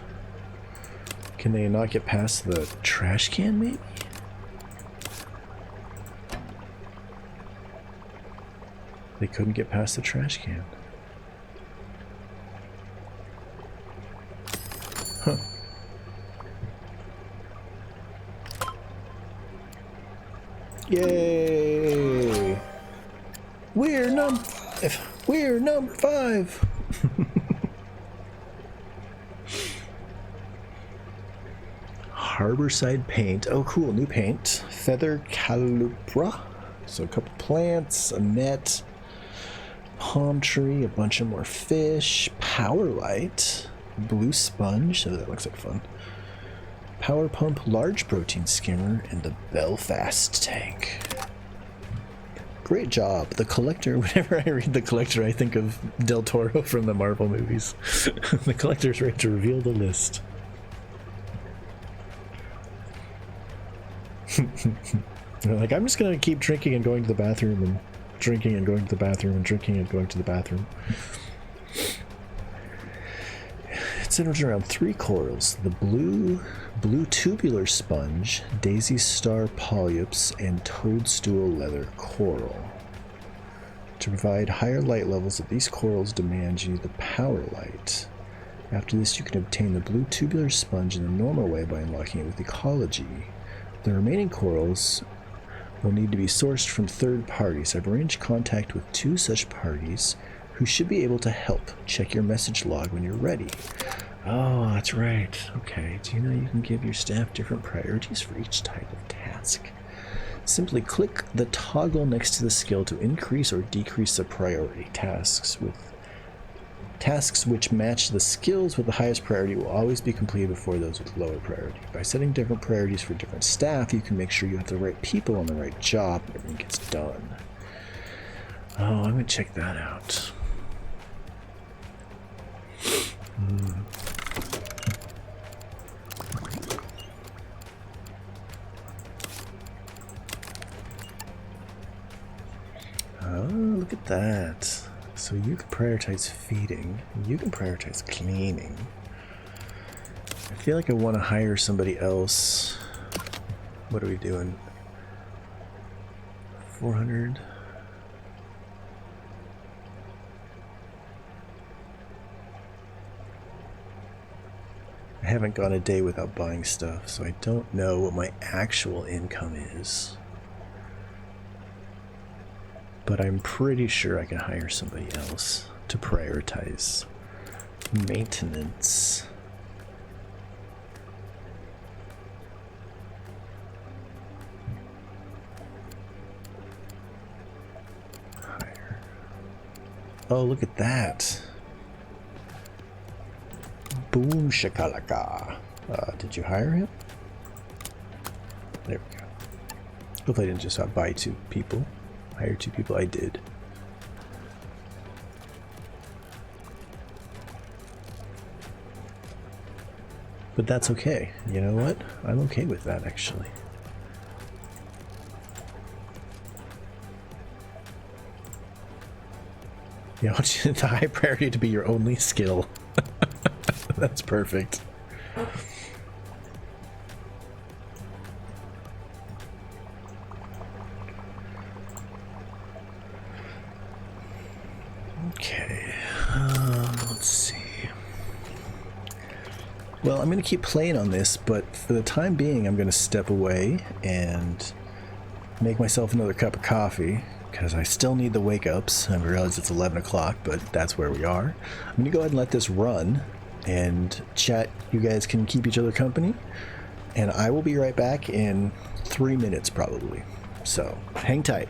Can they not get past the trash can, maybe? They couldn't get past the trash can. Huh. Yay! We're number 5. Harborside paint. Oh, cool. New paint. Feather calupra. So a couple plants, a net, palm tree, a bunch of more fish, power light, blue sponge. Oh, that looks like fun. Power pump, large protein skimmer, and the Belfast tank. Great job. The Collector, whenever I read The Collector, I think of Del Toro from the Marvel movies. The Collector's ready to reveal the list. Like, I'm just gonna keep drinking and going to the bathroom, and drinking and going to the bathroom, and drinking and going to the bathroom. It centers around 3 corals: the blue tubular sponge, daisy star polyps, and toadstool leather coral. To provide higher light levels at these corals demand you need the power light. After this, you can obtain the blue tubular sponge in the normal way by unlocking it with ecology. The remaining corals will need to be sourced from third parties. I've arranged contact with 2 such parties who should be able to help. Check your message log when you're ready. Oh, that's right. Okay. Do you know you can give your staff different priorities for each type of task? Simply click the toggle next to the skill to increase or decrease the priority. Tasks which match the skills with the highest priority will always be completed before those with lower priority. By setting different priorities for different staff, you can make sure you have the right people on the right job and everything gets done. Oh, I'm gonna check that out. Oh, look at that. So you can prioritize feeding, you can prioritize cleaning. I feel like I want to hire somebody else. What are we doing? 400. I haven't gone a day without buying stuff, so I don't know what my actual income is. But I'm pretty sure I can hire somebody else to prioritize maintenance. Hire. Oh, look at that. Boom shakalaka. Did you hire him? There we go. Hopefully I didn't just buy 2 people. Hire 2 people. I did. But that's okay. You know what? I'm okay with that, actually. You know, the high priority to be your only skill. That's perfect. Okay, let's see. Well, I'm going to keep playing on this, but for the time being, I'm going to step away and make myself another cup of coffee, because I still need the wake-ups. I realize it's 11 o'clock, but that's where we are. I'm going to go ahead and let this run, and chat, you guys can keep each other company, and I will be right back in 3 minutes, probably. So, hang tight.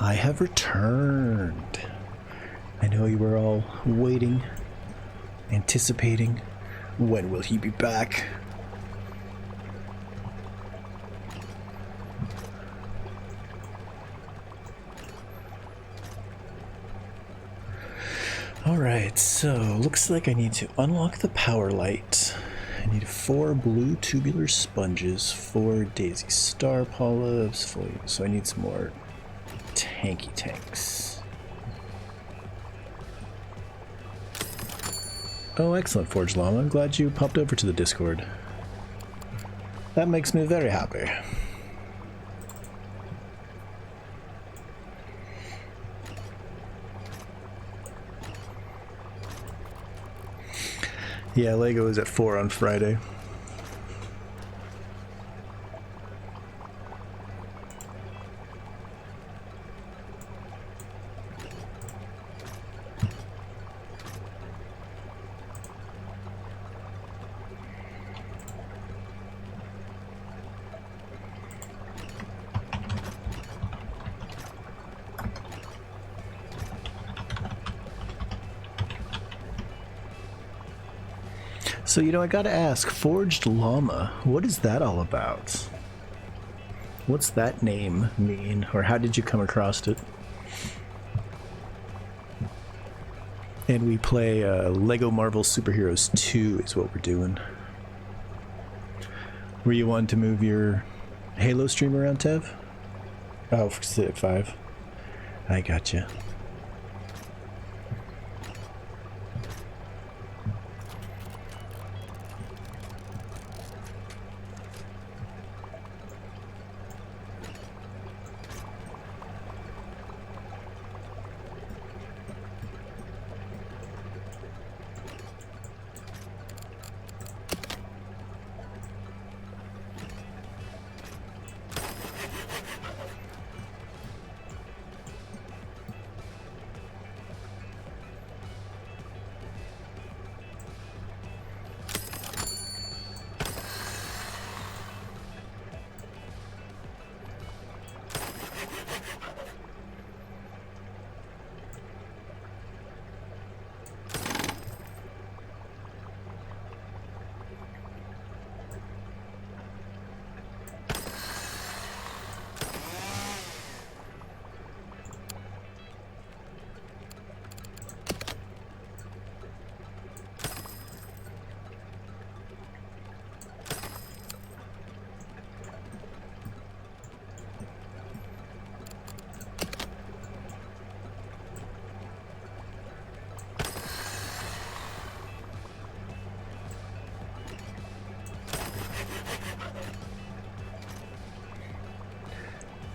I have returned. I know you were all waiting, anticipating. When will he be back? Alright, so looks like I need to unlock the power light. I need 4 blue tubular sponges, 4 daisy star polyps, so I need some more tanky tanks. Oh, excellent, Forge Llama. I'm glad you popped over to the Discord. That makes me very happy. Yeah, Lego is at 4 on Friday. So, you know, I gotta ask, Forged Llama, what is that all about? What's that name mean, or how did you come across it? And we play Lego Marvel Superheroes 2 is what we're doing. Were you wanting to move your Halo stream around, Tev? Oh, sit at 5. I gotcha.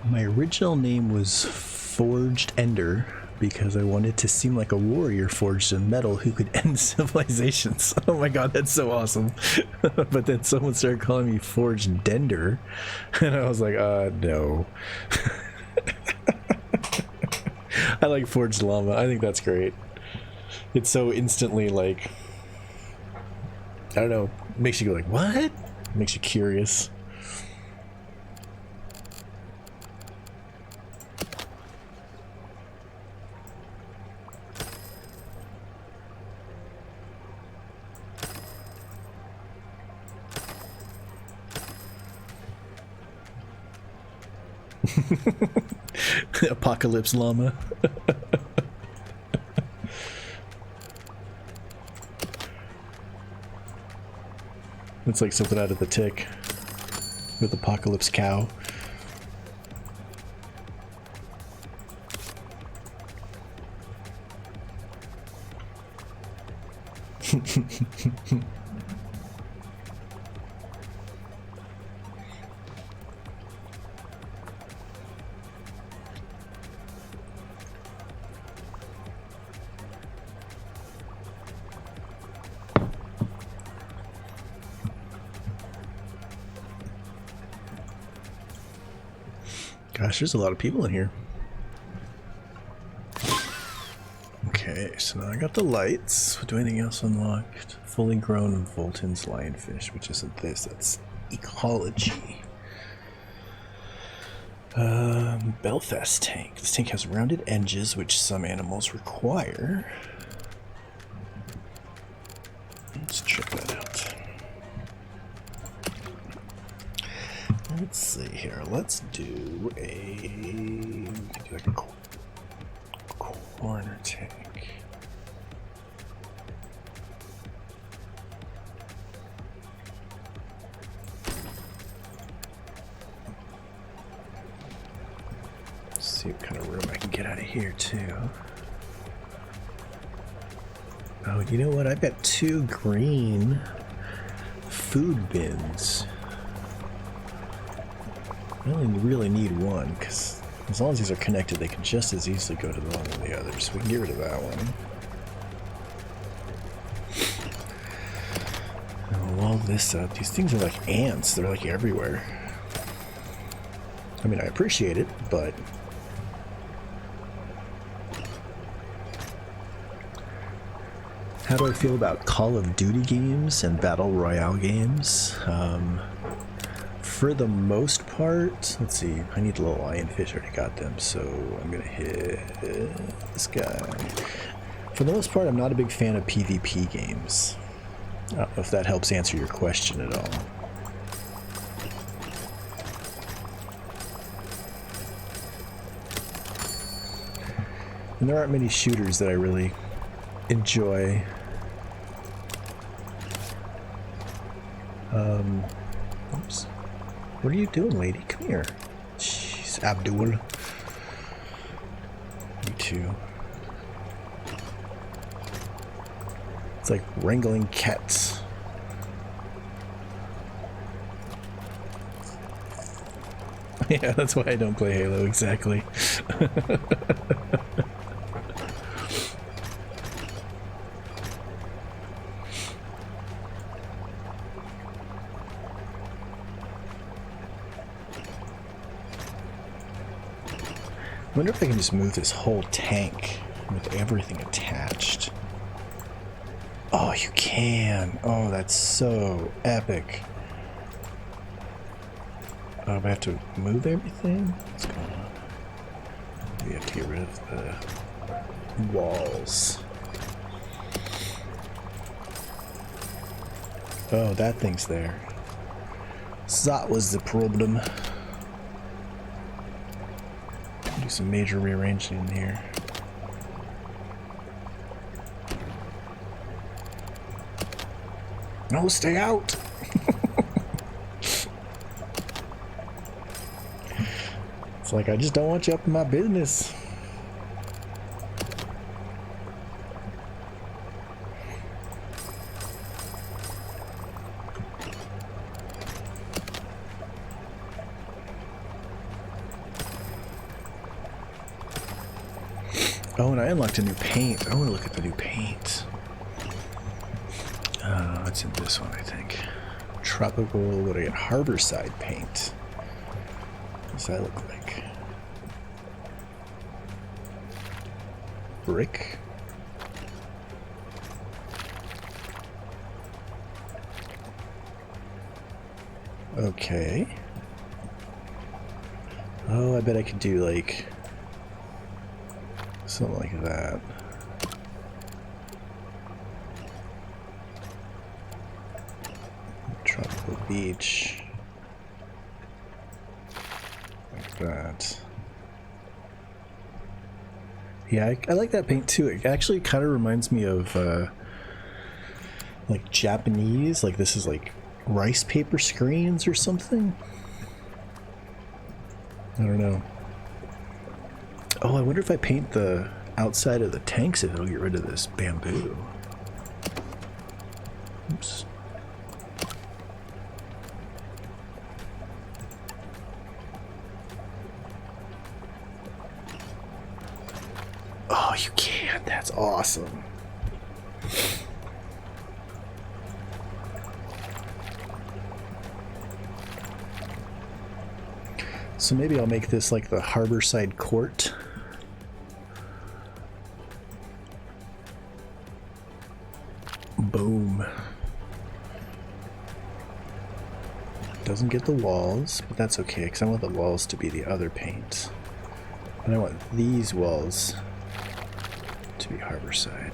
My original name was Forged Ender because I wanted to seem like a warrior forged in metal who could end civilizations. Oh my god, that's so awesome. But then someone started calling me Forged Dender, and I was like, no. I like Forged Llama. I think that's great. It's so instantly like, I don't know, makes you go like, what? Makes you curious. Apocalypse Llama. It's like something out of The Tick with Apocalypse Cow. Gosh, there's a lot of people in here. Okay, so now I got the lights. Do anything else unlocked? Fully grown Volton's lionfish, which isn't this, that's ecology. Belfast tank. This tank has rounded edges, which some animals require. Let's check that out. Let's see here. Let's do like a corner tank. See what kind of room I can get out of here too. Oh, you know what? I've got 2 green food bins. I only really need one, because as long as these are connected, they can just as easily go to the one or the other, so we can get rid of that one. I'll wall this up. These things are like ants. They're like everywhere. I mean, I appreciate it, but... How do I feel about Call of Duty games and Battle Royale games? For the most part, let's see, I need the little lionfish, I already got them, so I'm gonna hit this guy. For the most part, I'm not a big fan of PvP games. I don't know if that helps answer your question at all. And there aren't many shooters that I really enjoy. Oops. What are you doing, lady? Come here. Jeez, Abdul. You too. It's like wrangling cats. Yeah, that's why I don't play Halo, exactly. I wonder if I can just move this whole tank with everything attached. Oh, you can. Oh, that's so epic. I have to move everything? What's going on? We have to get rid of the walls. Oh, that thing's there. That was the problem. Do some major rearranging in here. No, stay out! It's like, I just don't want you up in my business. Oh, and I unlocked a new paint. I want to look at the new paint. It's in this one, I think. Tropical, what do I get? Harborside paint. What does that look like? Brick? Okay. Oh, I bet I could do like something like that. Tropical beach. Like that. Yeah, I like that paint too. It actually kind of reminds me of like Japanese, like this is like rice paper screens or something. I don't know. Oh, I wonder if I paint the outside of the tanks if it'll get rid of this bamboo. Oops. Oh, you can. That's awesome. So maybe I'll make this like the Harborside Court. Boom. doesn't get the walls, but that's okay because I want the walls to be the other paint. And I want these walls to be Harborside.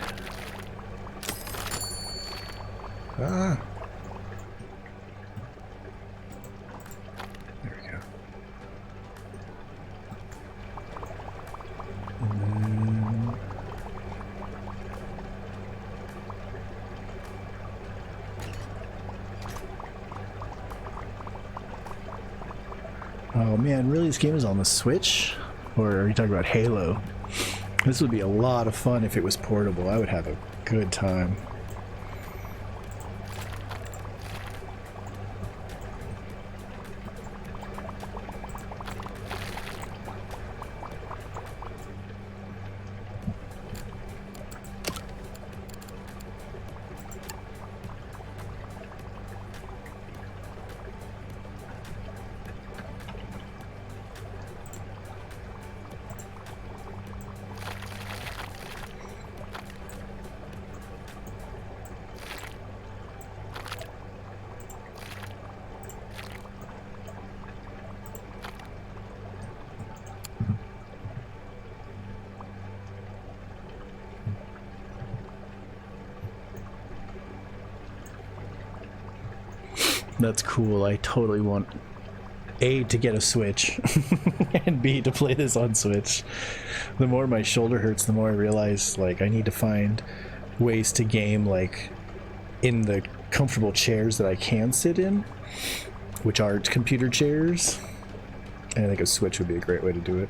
Ah! There we go. And then... oh man, really this game is on the Switch? Or are you talking about Halo? This would be a lot of fun if it was portable. I would have a good time. That's cool. I totally want A, to get a Switch and B, to play this on Switch. The more my shoulder hurts, the more I realize like I need to find ways to game like in the comfortable chairs that I can sit in, which are computer chairs. And I think a Switch would be a great way to do it.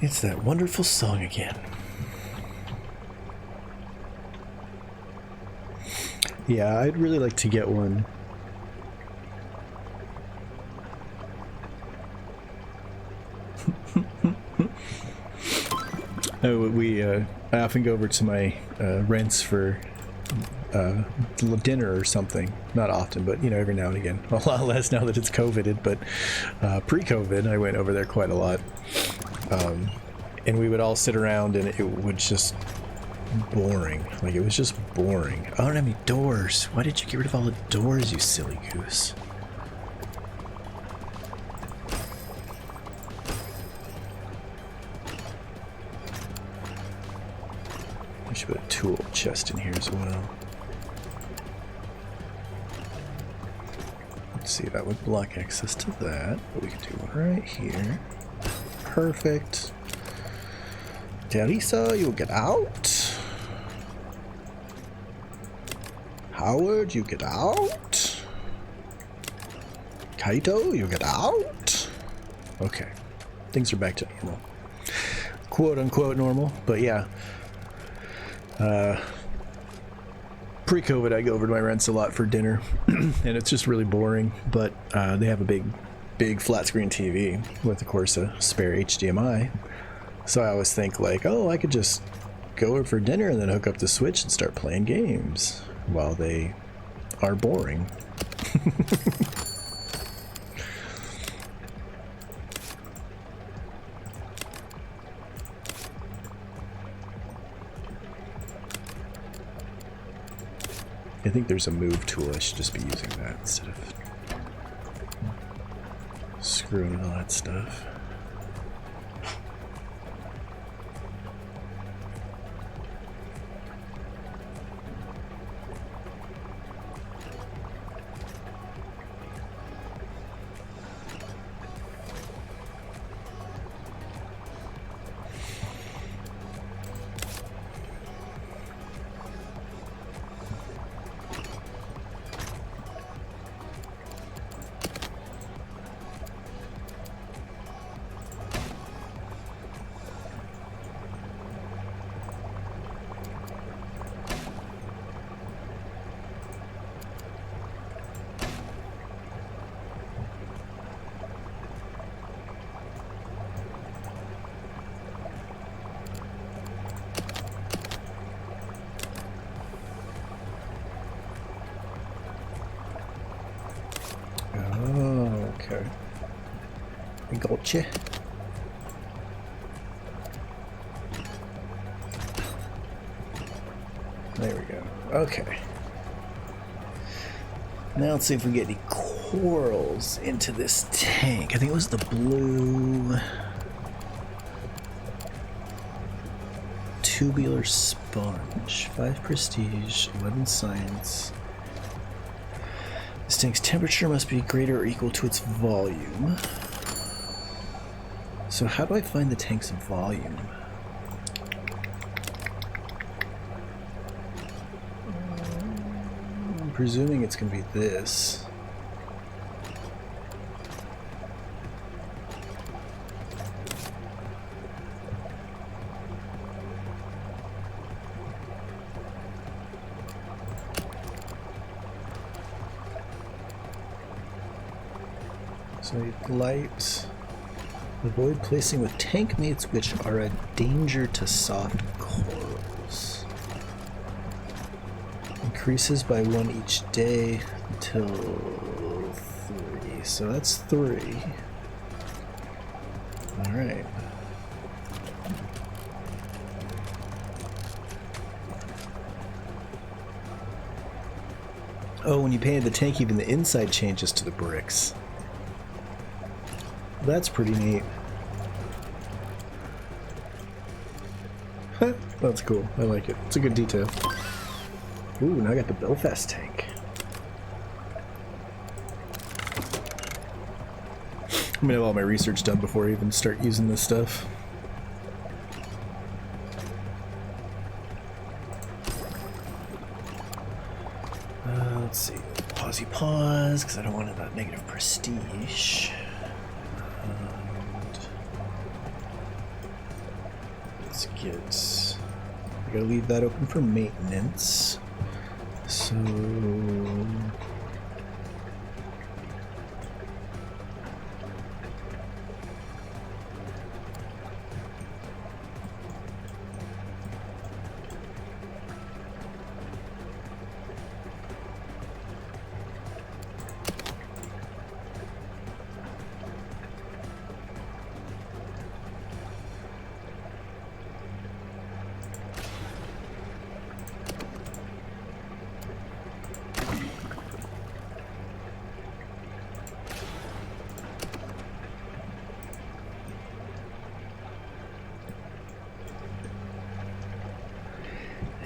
It's that wonderful song again. Yeah, I'd really like to get one. I often go over to my rents for dinner or something. Not often, but you know, every now and again. A lot less now that it's COVIDed, but pre-COVID, I went over there quite a lot. And we would all sit around and it would just boring. Like, it was just boring. I don't have any doors. Why did you get rid of all the doors, you silly goose? I should put a tool chest in here as well. Let's see, that would block access to that, but we can do one right here. Perfect. Teresa, you get out. Howard, you get out. Kaito, you get out. Okay. Things are back to normal. Quote unquote normal, but yeah. Pre-COVID, I go over to my rents a lot for dinner, and it's just really boring, but they have a big flat screen TV with, of course, a spare HDMI. So I always think like, oh, I could just go over for dinner and then hook up the Switch and start playing games while they are boring. I think there's a move tool. I should just be using that instead of screwing all that stuff. Gotcha. There we go. Okay. Now let's see if we get any corals into this tank. I think it was the blue tubular sponge. 5 prestige, 11 science. This tank's temperature must be greater or equal to its volume. So how do I find the tank's volume? I'm presuming it's going to be this. So light. Avoid placing with tank mates which are a danger to soft corals. Increases by 1 each day until 3. So that's 3. Alright. Oh, when you painted the tank, even the inside changes to the bricks. That's pretty neat. That's cool. I like it. It's a good detail. Ooh, now I got the Belfast tank. I'm gonna have all my research done before I even start using this stuff. Let's see. Pause, because I don't want that negative prestige. Let's get... I gotta leave that open for maintenance. So...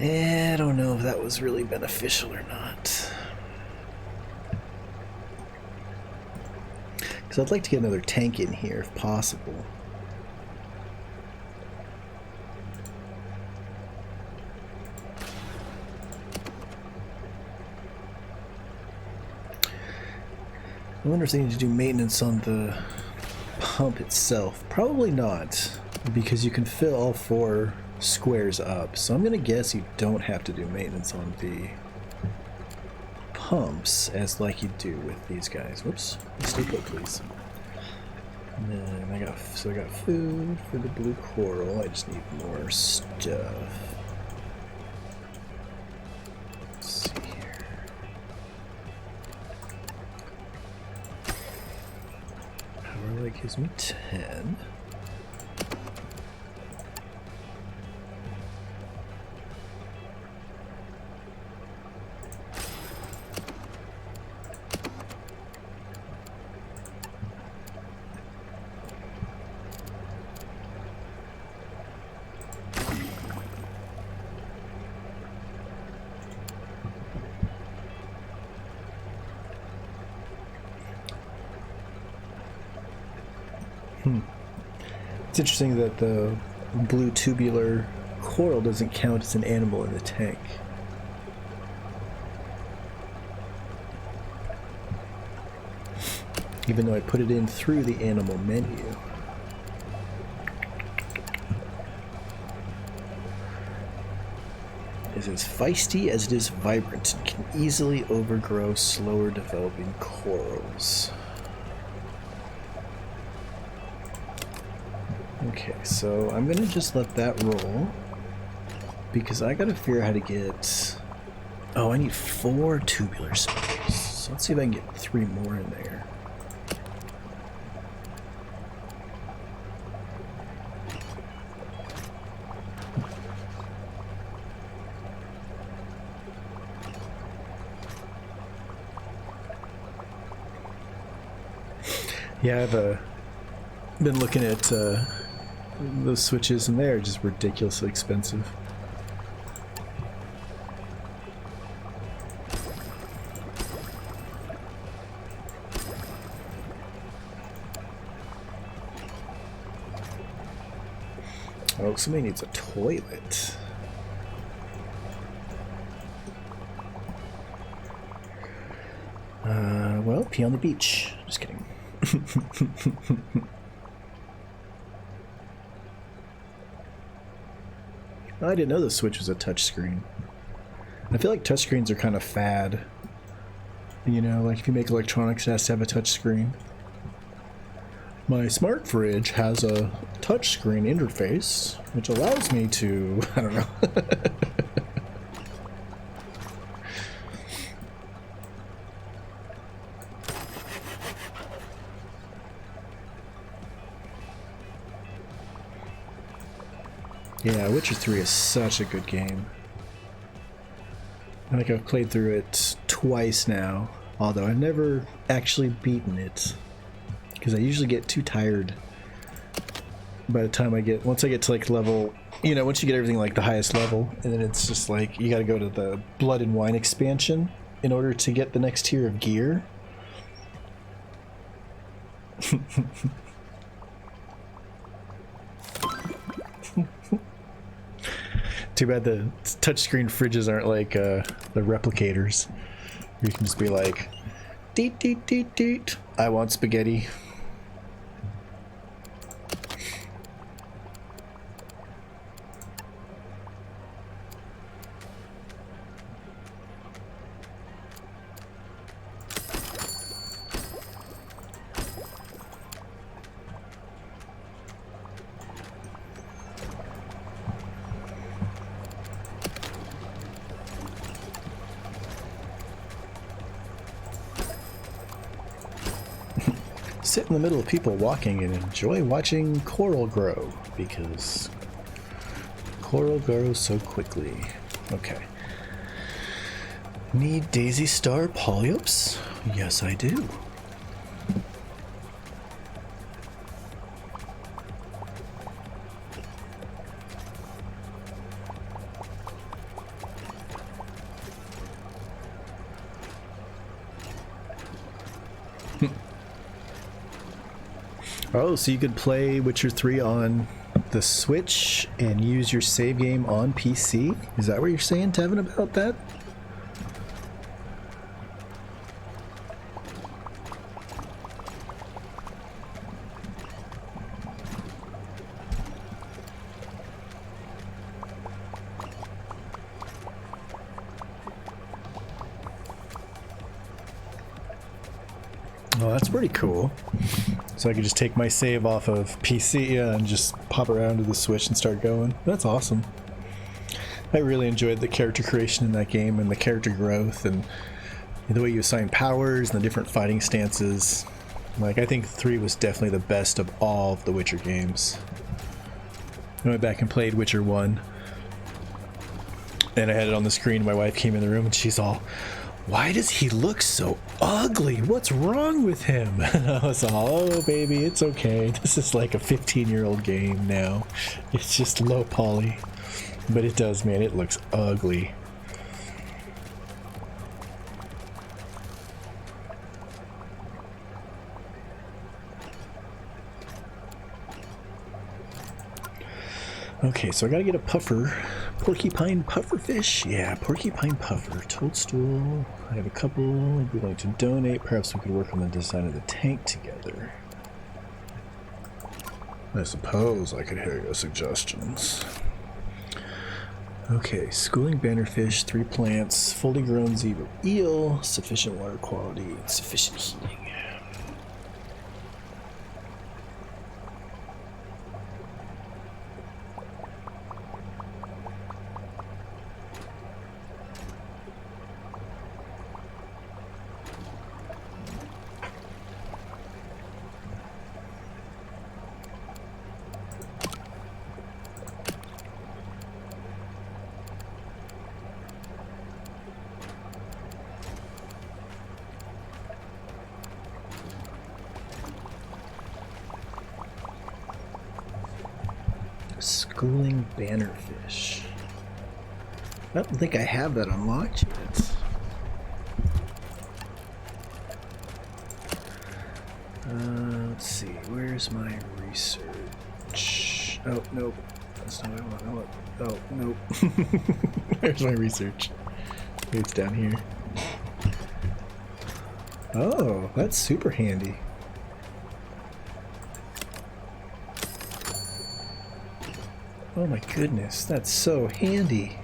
I don't know if that was really beneficial or not. Because I'd like to get another tank in here if possible. I wonder if they need to do maintenance on the pump itself. Probably not, because you can fill all 4 squares up, so I'm gonna guess you don't have to do maintenance on the pumps as like you do with these guys. Whoops, stay put please. And then I got food for the blue coral. I just need more stuff. Let's see here. Power light gives me 10. It's interesting that the blue tubular coral doesn't count as an animal in the tank. Even though I put it in through the animal menu. It is as feisty as it is vibrant and can easily overgrow slower developing corals. Okay, so I'm gonna just let that roll because I gotta figure out how to get... Oh, I need 4 tubular sponges. So let's see if I can get 3 more in there. Yeah, I've been looking at those Switches, and they're just ridiculously expensive. Oh, somebody needs a toilet. Well, pee on the beach. Just kidding. I didn't know the Switch was a touchscreen. I feel like touchscreens are kind of fad. You know, like if you make electronics, it has to have a touchscreen. My smart fridge has a touchscreen interface, which allows me to, I don't know. Yeah, Witcher 3 is such a good game. I think I've played through it twice now, although I've never actually beaten it. Because I usually get too tired by the time once I get to like level, you know, once you get everything like the highest level, and then it's just like, you gotta go to the Blood and Wine expansion in order to get the next tier of gear. Too bad the touchscreen fridges aren't like the replicators. You can just be like, deet deet deet deet, I want spaghetti. Sit in the middle of people walking and enjoy watching coral grow, because coral grows so quickly. Okay. Need Daisy Star Polyps? Yes, I do. Oh, so you could play Witcher 3 on the Switch and use your save game on PC? Is that what you're saying, Tevin, about that? Oh, that's pretty cool. So I could just take my save off of PC and just pop around to the Switch and start going. That's awesome. I really enjoyed the character creation in that game and the character growth and the way you assign powers and the different fighting stances. Like, I think 3 was definitely the best of all of the Witcher games. I went back and played Witcher 1. And I had it on the screen. My wife came in the room and she's all, "Why does he look so ugly? What's wrong with him?" And I was all, "Oh, baby, it's okay. This is like a 15-year-old game now. It's just low poly." But it does, man. It looks ugly. Okay, so I gotta get a puffer. Porcupine pufferfish? Yeah, porcupine puffer. Toadstool. I have a couple I'd be willing to donate. Perhaps we could work on the design of the tank together. I suppose I could hear your suggestions. Okay, schooling bannerfish, 3 plants, fully grown zebra eel, sufficient water quality, sufficient heating. Schooling bannerfish. I don't think I have that unlocked yet. Let's see, where's my research? Oh, nope. That's not what I want. Oh, nope. Where's my research? Maybe it's down here. Oh, that's super handy. Oh my goodness, that's so handy.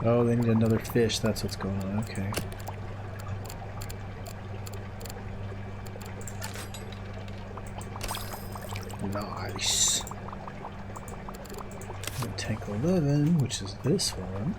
Oh, they need another fish. That's what's going on. Okay. Nice. And tank 11, which is this one.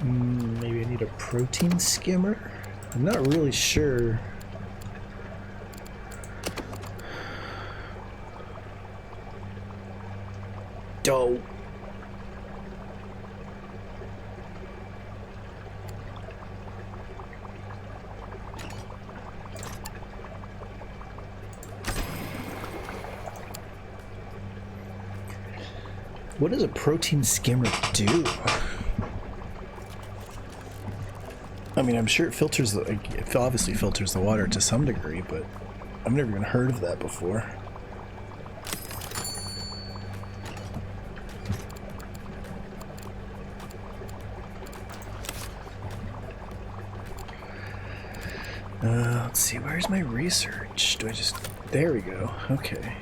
Maybe I need a protein skimmer? I'm not really sure. Dope. What does a protein skimmer do? I mean, I'm sure it filters the, it obviously filters the water to some degree, but I've never even heard of that before. Let's see, where's my research? Do I just, there we go, okay.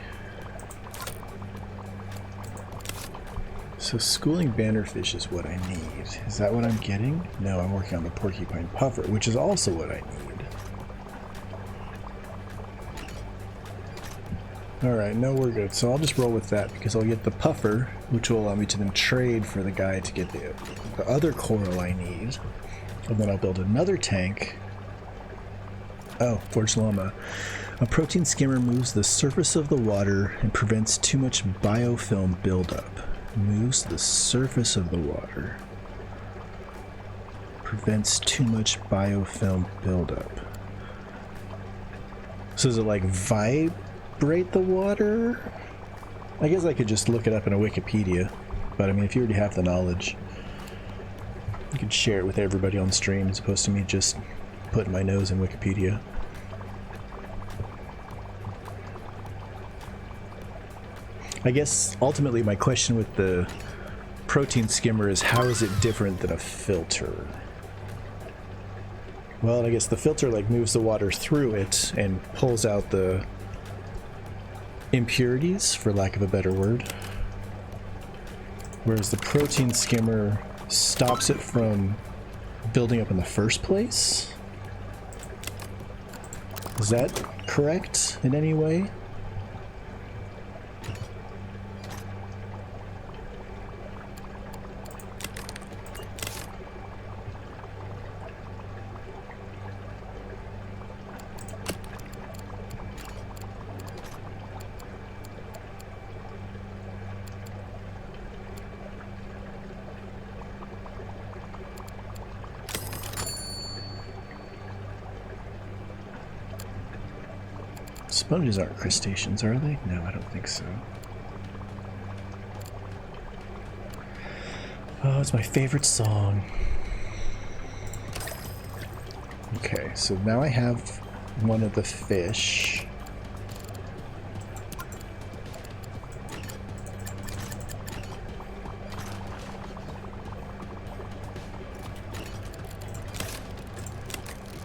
So schooling bannerfish is what I need. Is that what I'm getting? No, I'm working on the porcupine puffer, which is also what I need. Alright, no, we're good. So I'll just roll with that because I'll get the puffer, which will allow me to then trade for the guy to get the other coral I need. And then I'll build another tank. Oh, Forged Llama. A protein skimmer moves the surface of the water and prevents too much biofilm buildup. Moves the surface of the water. Prevents too much biofilm buildup. So does it like vibrate the water? I guess I could just look it up in a Wikipedia, but I mean, if you already have the knowledge, you could share it with everybody on stream as opposed to me just putting my nose in Wikipedia. I guess ultimately my question with the protein skimmer is how is it different than a filter? Well, I guess the filter like moves the water through it and pulls out the impurities, for lack of a better word. Whereas the protein skimmer stops it from building up in the first place? Is that correct in any way? Sponges aren't crustaceans, are they? No, I don't think so. Oh, it's my favorite song. Okay, so now I have one of the fish.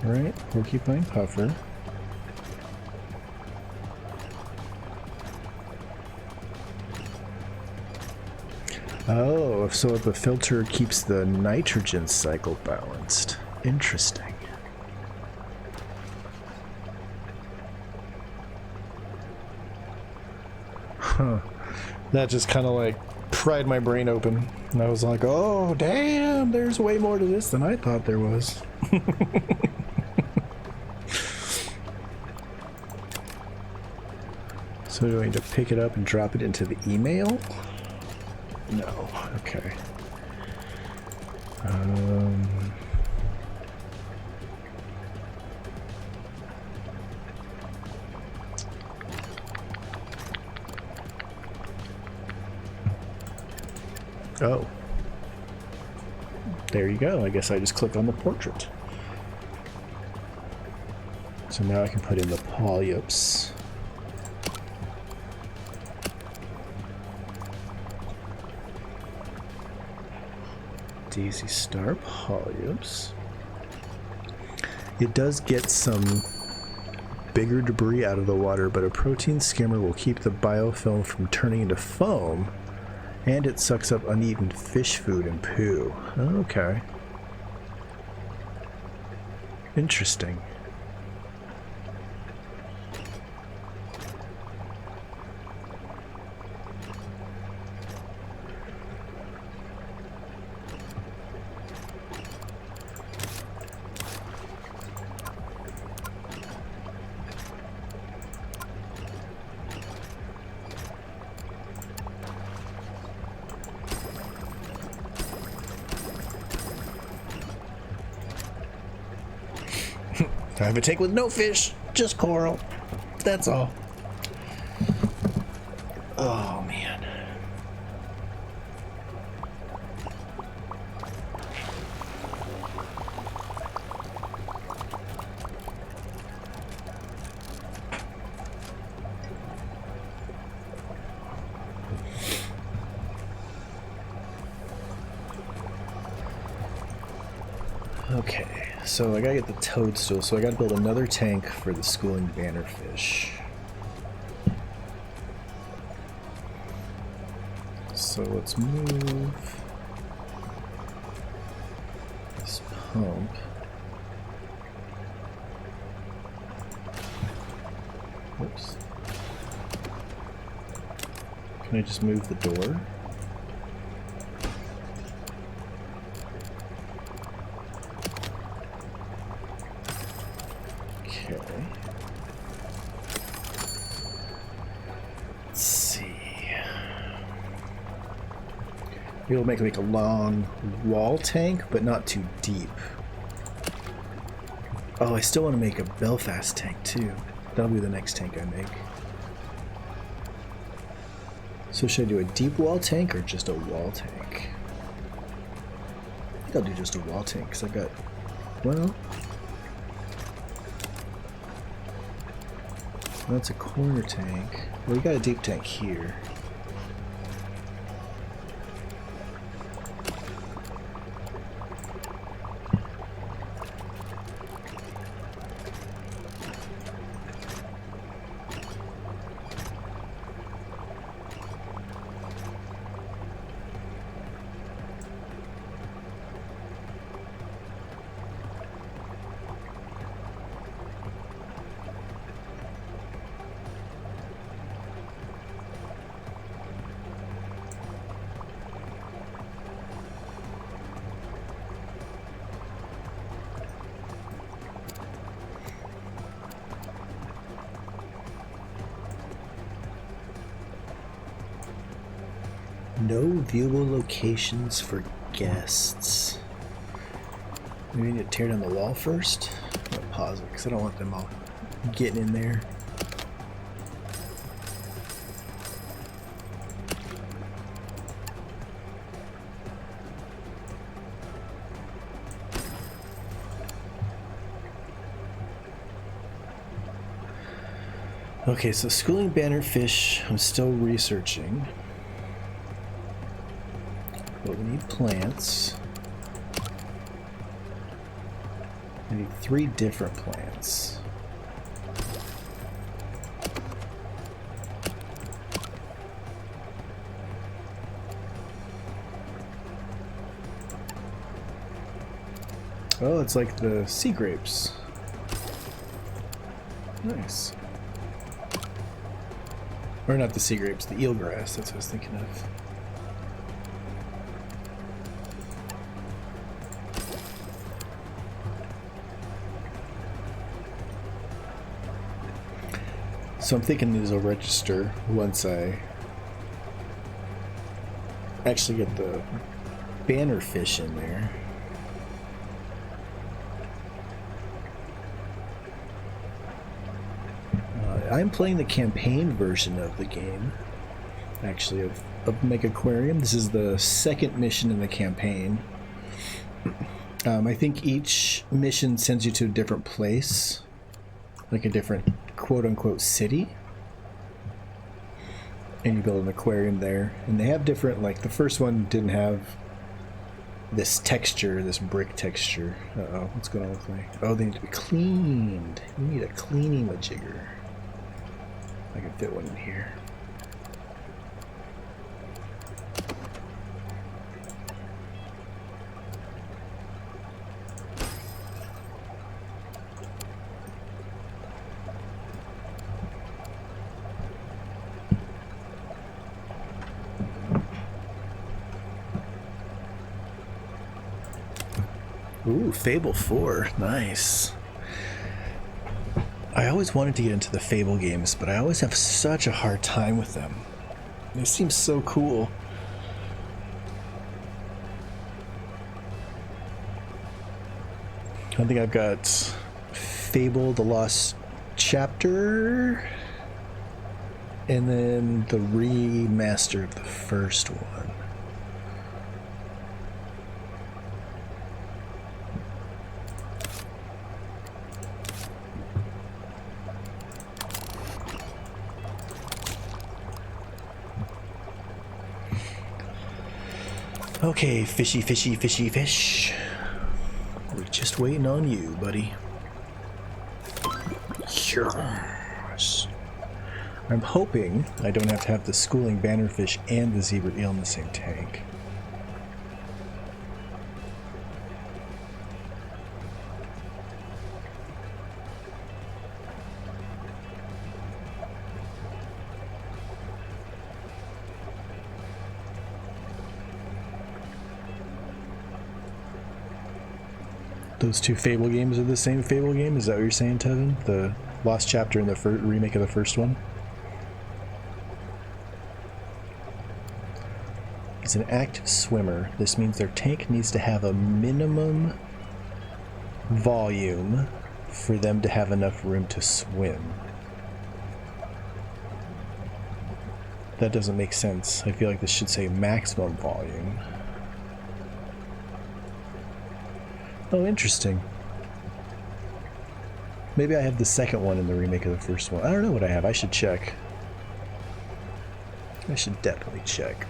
Alright, porcupine puffer. Oh, so the filter keeps the nitrogen cycle balanced. Interesting. Huh. That just kind of like pried my brain open. And I was like, oh, damn, there's way more to this than I thought there was. So do I need to pick it up and drop it into the email? No. Okay. Oh. There you go. I guess I just click on the portrait. So now I can put in the polyps. Daisy Star polyps. It does get some bigger debris out of the water, but a protein skimmer will keep the biofilm from turning into foam, and it sucks up uneaten fish food and poo. Okay. Interesting. I have a tank with no fish, just coral. That's all. Oh, man. Okay. So I gotta get the toadstool, so I gotta build another tank for the schooling bannerfish. So let's move this pump. Whoops. Can I just move the door? It'll make like a long wall tank, but not too deep. Oh, I still want to make a Belfast tank too. That'll be the next tank I make. So should I do a deep wall tank or just a wall tank? I think I'll do just a wall tank because I've got, well, that's a corner tank. Well, we got a deep tank here. No viewable locations for guests. Maybe we need to tear down the wall first. I'm gonna pause it because I don't want them all getting in there. Okay, so schooling bannerfish, I'm still researching. But we need plants. We need 3 different plants. Oh, it's like the sea grapes. Nice. Or not the sea grapes, the eelgrass, that's what I was thinking of. So I'm thinking there's a register once I actually get the banner fish in there. I'm playing the campaign version of the game, actually, of Megaquarium. This is the second mission in the campaign. I think each mission sends you to a different place, like a different quote-unquote city, and you build an aquarium there. And they have different, like the first one didn't have this texture, this brick texture. Uh-oh, what's going on with me? Oh, they need to be cleaned. We need a cleaning majigger. I can fit one in here. Ooh, Fable 4. Nice. I always wanted to get into the Fable games, but I always have such a hard time with them. They seem so cool. I think I've got Fable the Lost Chapter, and then the remaster of the first one. Okay, fishy, fishy, fishy, fish. We're just waiting on you, buddy. Yes. I'm hoping I don't have to have the schooling bannerfish and the zebra eel in the same tank. Those two Fable games are the same Fable game? Is that what you're saying, Tevin? The Lost Chapter and the remake of the first one? As an active swimmer, this means their tank needs to have a minimum volume for them to have enough room to swim. That doesn't make sense. I feel like this should say maximum volume. Oh, interesting. Maybe I have the second one in the remake of the first one. I don't know what I have. I should check. I should definitely check.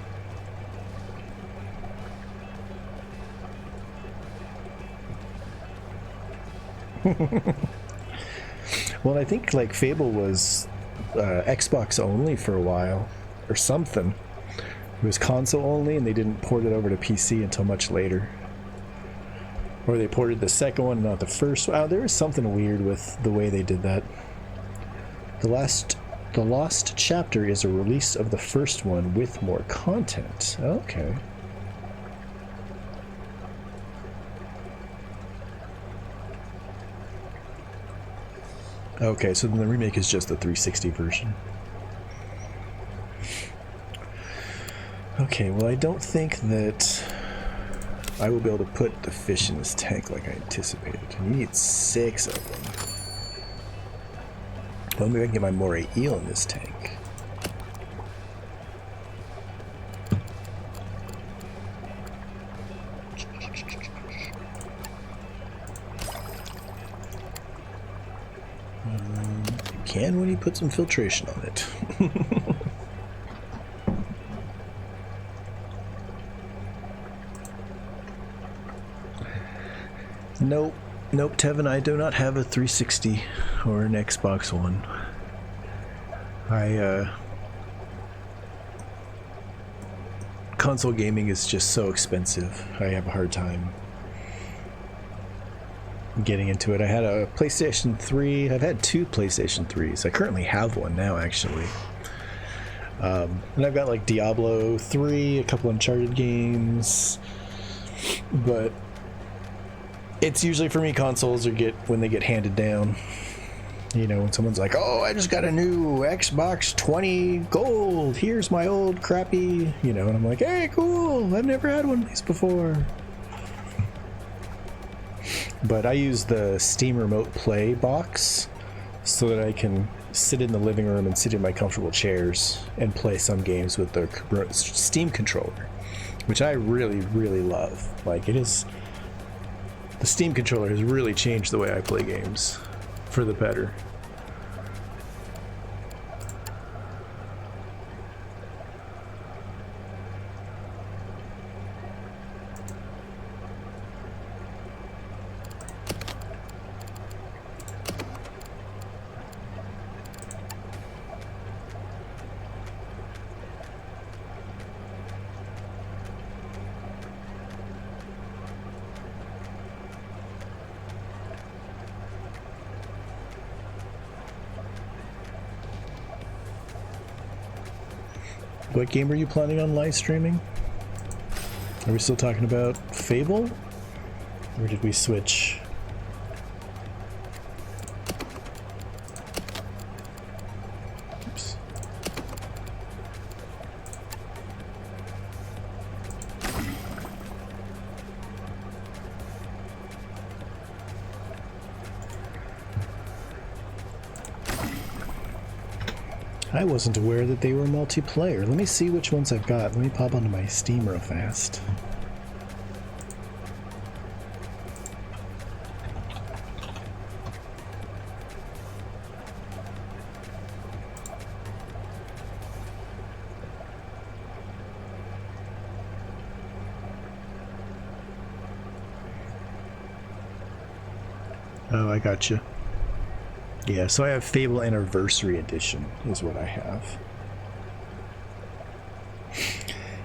Well, I think like Fable was Xbox only for a while or something. It was console only and they didn't port it over to PC until much later. Or they ported the second one, not the first one. Oh, there was something weird with the way they did that. The Lost Chapter is a release of the first one with more content. Okay. Okay, so then the remake is just the 360 version. Okay, well I don't think that I will be able to put the fish in this tank like I anticipated. You need 6 of them. Well, maybe I can get my moray eel in this tank. You can when you put some filtration on it. Nope. Nope, Tevin, I do not have a 360 or an Xbox One. Console gaming is just so expensive. I have a hard time getting into it. I had a PlayStation 3. I've had 2 PlayStation 3s. I currently have one now, actually. And I've got like Diablo 3, a couple Uncharted games, but it's usually for me consoles or when they get handed down. You know, when someone's like, "Oh, I just got a new Xbox 20 Gold. Here's my old crappy," you know, and I'm like, "Hey, cool. I've never had one of these before." But I use the Steam Remote Play box so that I can sit in the living room and sit in my comfortable chairs and play some games with the Steam controller, which I really, really love. Like, the Steam controller has really changed the way I play games for the better. What game are you planning on live streaming? Are we still talking about Fable? Or did we switch? Oops. I wasn't aware that they were multiplayer. Let me see which ones I've got. Let me pop onto my Steam real fast. Oh, I got you. Yeah, so I have Fable Anniversary Edition is what I have.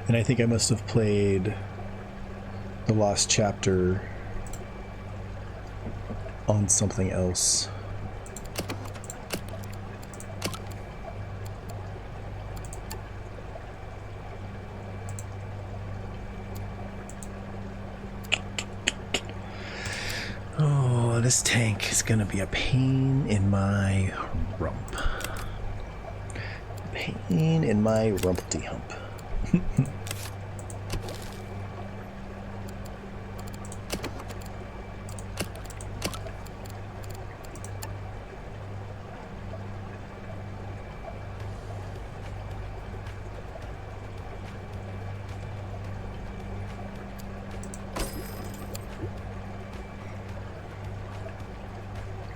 And I think I must have played the Lost Chapter on something else. Oh, this tank is gonna be a pain in my rump. Pain in my rumpty hump.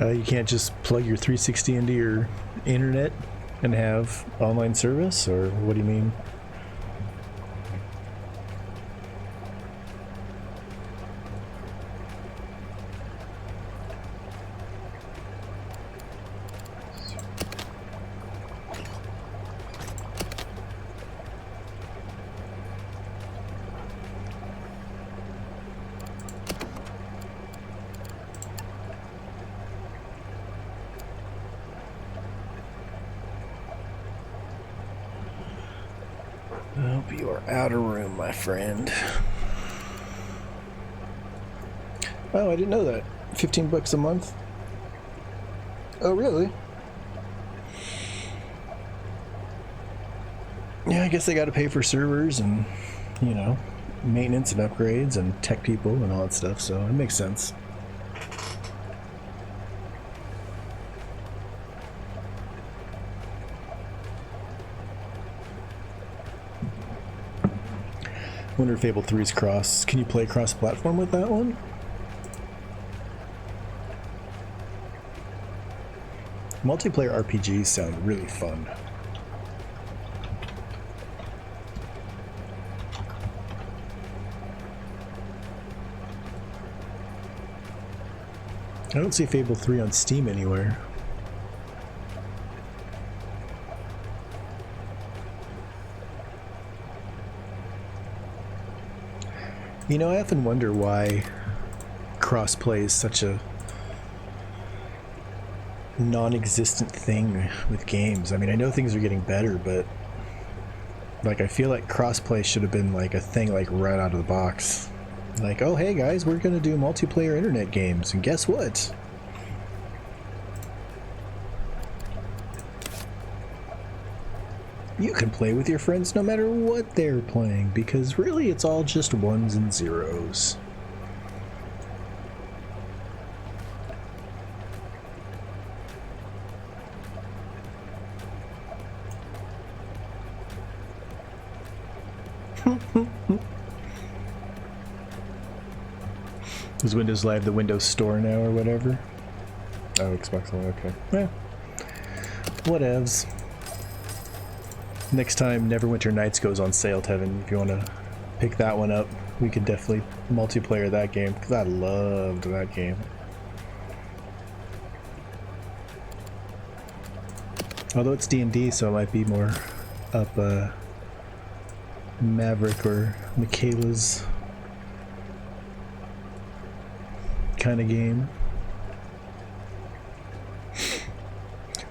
You can't just plug your 360 into your internet and have online service, or what do you mean? I hope you are out of room, my friend. Oh, I didn't know that. 15 bucks a month? Oh, really? Yeah, I guess they got to pay for servers and, you know, maintenance and upgrades and tech people and all that stuff, so it makes sense. I wonder if Fable 3's cross. Can you play cross-platform with that one? Multiplayer RPGs sound really fun. I don't see Fable 3 on Steam anywhere. You know, I often wonder why crossplay is such a non-existent thing with games. I mean, I know things are getting better, but like I feel like crossplay should have been like a thing like right out of the box. Like, oh hey guys, we're gonna do multiplayer internet games, and guess what? You can play with your friends no matter what they're playing, because really it's all just ones and zeros. Is Windows Live the Windows Store now or whatever? Oh, Xbox One, okay. Yeah. Whatevs. Next time Neverwinter Nights goes on sale, Tevin, if you want to pick that one up, we could definitely multiplayer that game, because I loved that game. Although it's D&D, so it might be more up Maverick or Michaela's kind of game.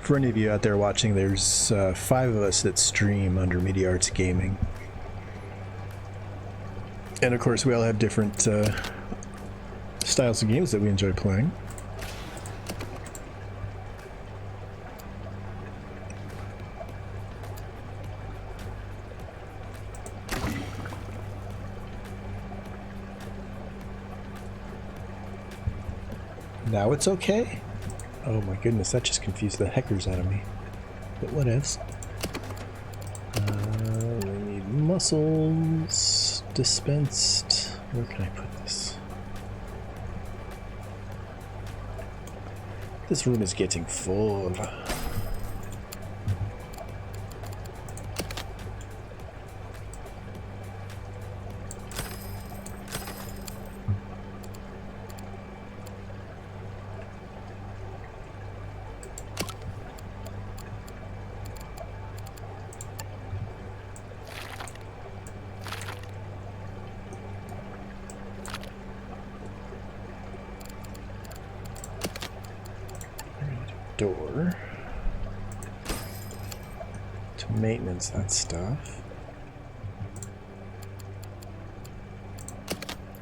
For any of you out there watching, there's 5 of us that stream under Media Arts Gaming. And of course we all have different styles of games that we enjoy playing. Now it's okay? Oh my goodness, that just confused the heckers out of me. But whatevs. We need muscles dispensed. Where can I put this? This room is getting full. Door to maintenance that stuff.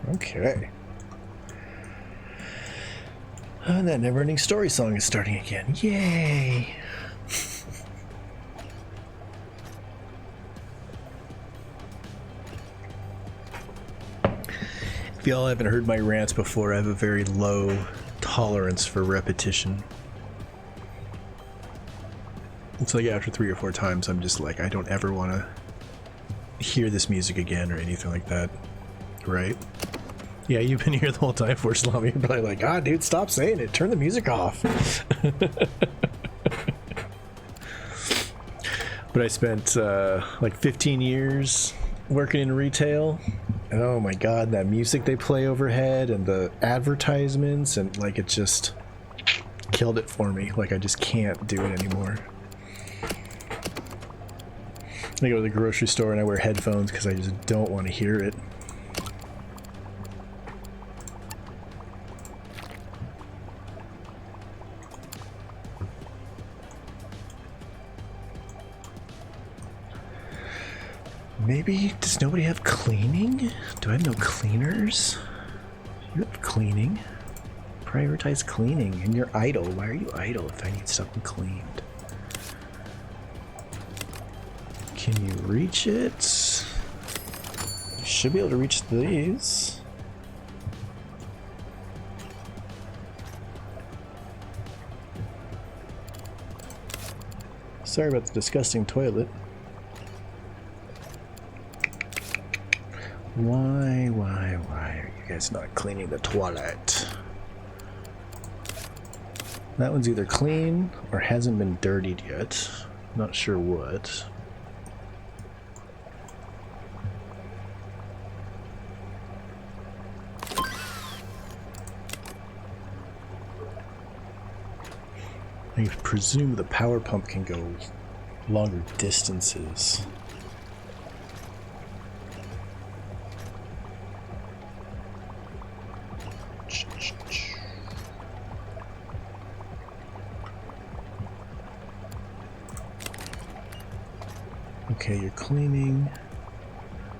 Okay. And that never-ending story song is starting again. Yay! If y'all haven't heard my rants before, I have a very low tolerance for repetition. It's like after 3 or 4 times, I'm just like, I don't ever want to hear this music again or anything like that. Right? Yeah, you've been here the whole time, for Salami. You're probably like, ah, dude, stop saying it. Turn the music off. But I spent like 15 years working in retail. And oh my god, that music they play overhead and the advertisements, and like it just killed it for me. Like I just can't do it anymore. I go to the grocery store and I wear headphones because I just don't want to hear it. Maybe, does nobody have cleaning? Do I have no cleaners? You have cleaning. Prioritize cleaning, and you're idle. Why are you idle if I need something cleaned? Can you reach it? You should be able to reach these. Sorry about the disgusting toilet. Why are you guys not cleaning the toilet? That one's either clean or hasn't been dirtied yet. Not sure what. I presume the power pump can go longer distances. Okay, you're cleaning.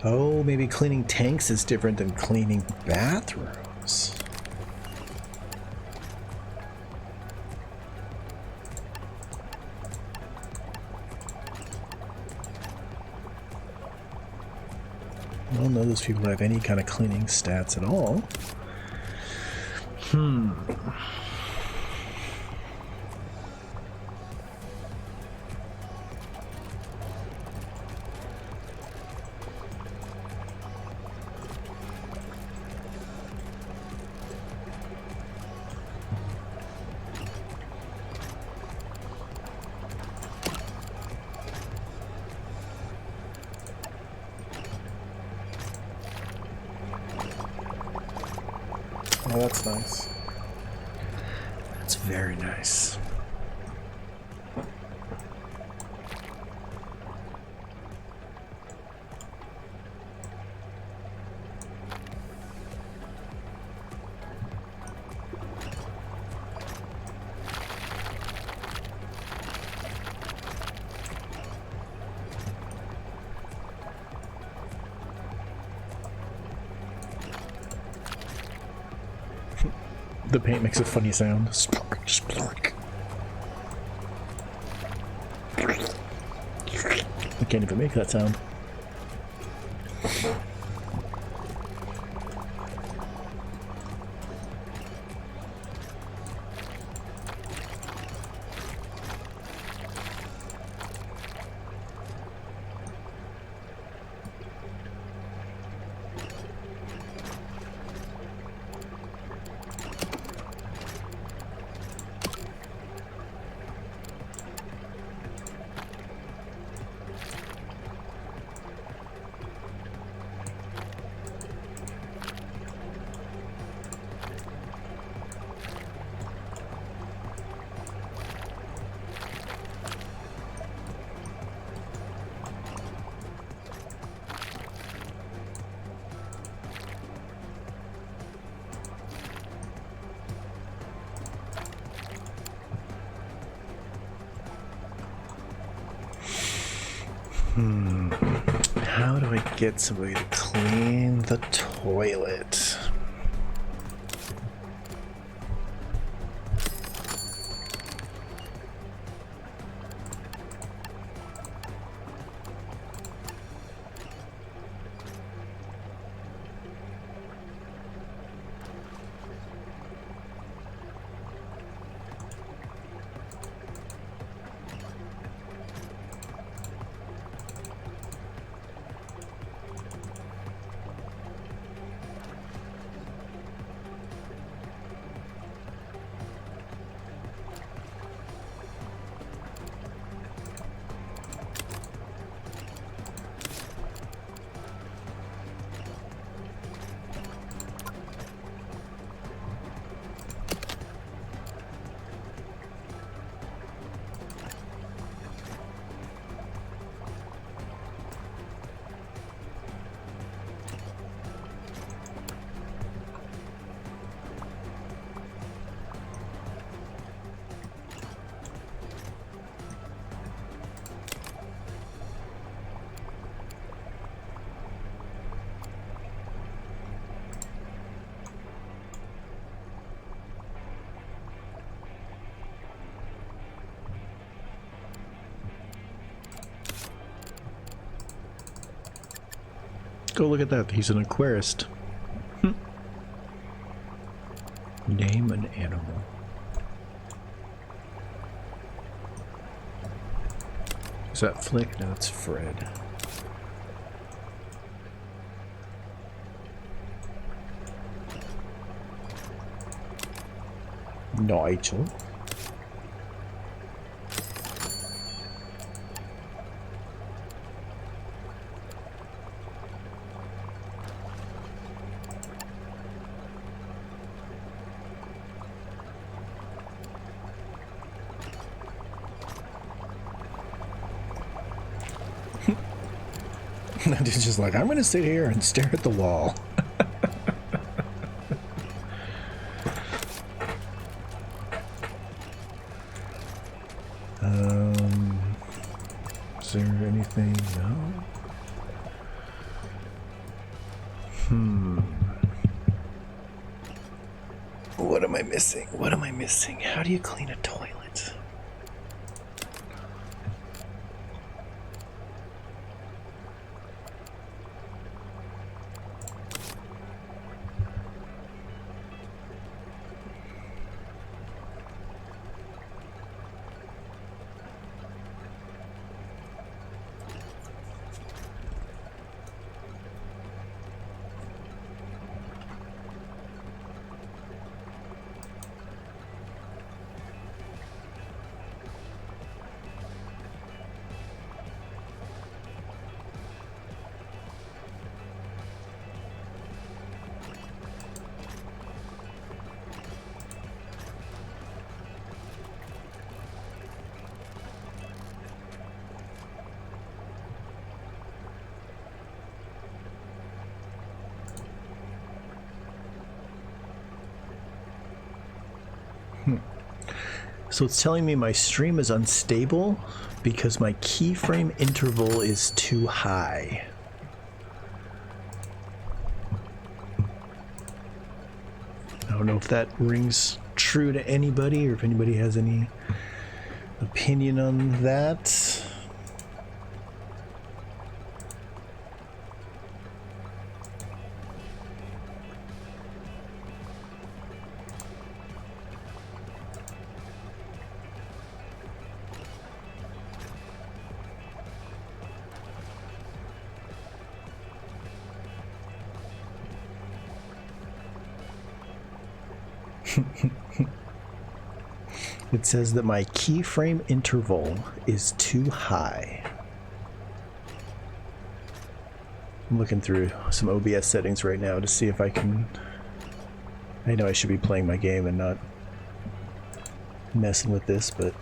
Oh, maybe cleaning tanks is different than cleaning bathrooms. Well, none of those people have any kind of cleaning stats at all. Oh, that's nice. That's very nice. The paint makes a funny sound. Splurk, splurk. I can't even make that sound. How do I get somebody to clean the toilet? Go look at that. He's an aquarist. Name an animal. Is that Flick? No, it's Fred. Nigel. That dude's just like, I'm gonna sit here and stare at the wall. there anything? No. What am I missing? What am I missing? How do you clean a toilet? So it's telling me my stream is unstable because my keyframe interval is too high. I don't know if that rings true to anybody or if anybody has any opinion on that. It says that my keyframe interval is too high. I'm looking through some OBS settings right now to see if I can... I know I should be playing my game and not messing with this, but...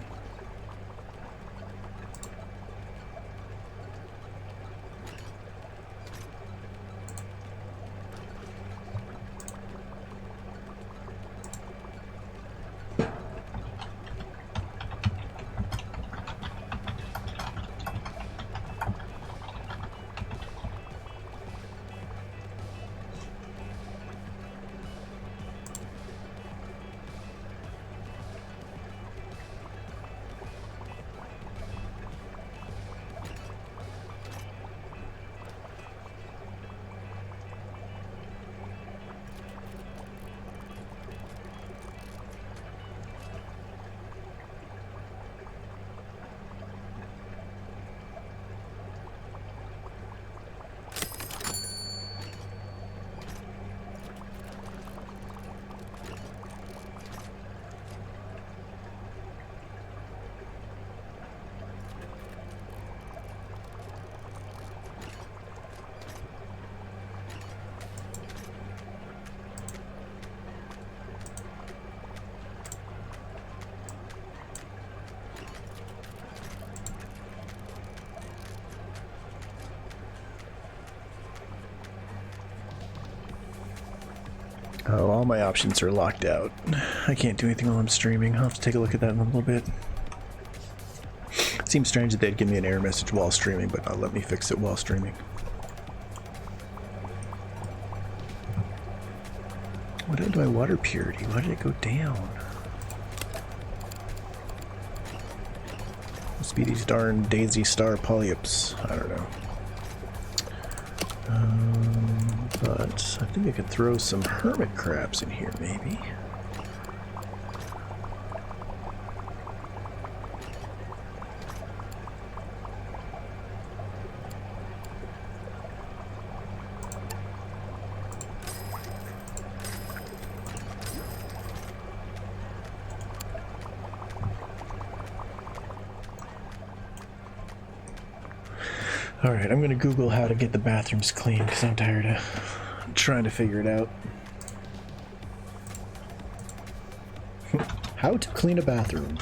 Oh, all my options are locked out. I can't do anything while I'm streaming. I'll have to take a look at that in a little bit. It seems strange that they'd give me an error message while streaming, but not let me fix it while streaming. What happened to my water purity? Why did it go down? Must be these darn Daisy Star polyps. I don't know. But I think I could throw some hermit crabs in here, maybe. Alright, I'm gonna Google how to get the bathrooms clean because I'm tired of trying to figure it out. How to clean a bathroom.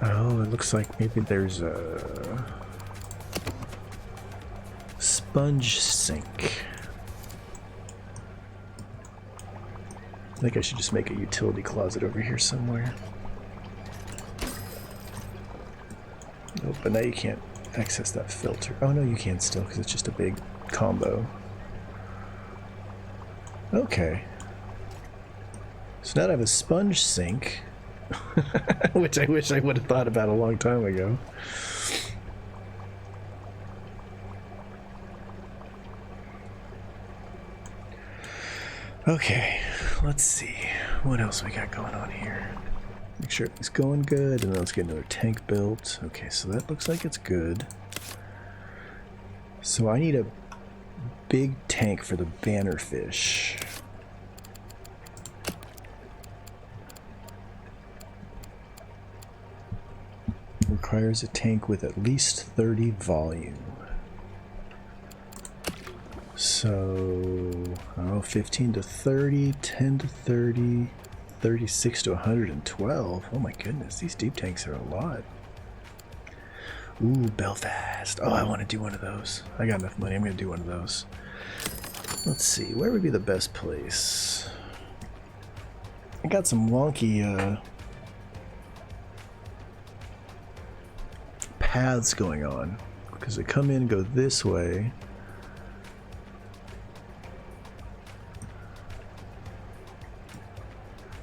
Oh, it looks like maybe there's a sponge sink. I think I should just make a utility closet over here somewhere. Oh, but now you can't access that filter. Oh no, you can still, because it's just a big combo. Okay. So now I have a sponge sink, which I wish I would have thought about a long time ago. Okay, let's see what else we got going on here. Make sure it's going good, and then let's get another tank built. Okay, so that looks like it's good. So I need a big tank for the bannerfish. Requires a tank with at least 30 volume. So, oh, 15 to 30, 10 to 30, 36 to 112. Oh my goodness, these deep tanks are a lot. Ooh, Belfast. Oh, I want to do one of those. I got enough money, I'm going to do one of those. Let's see, where would be the best place? I got some wonky paths going on, because they come in and go this way.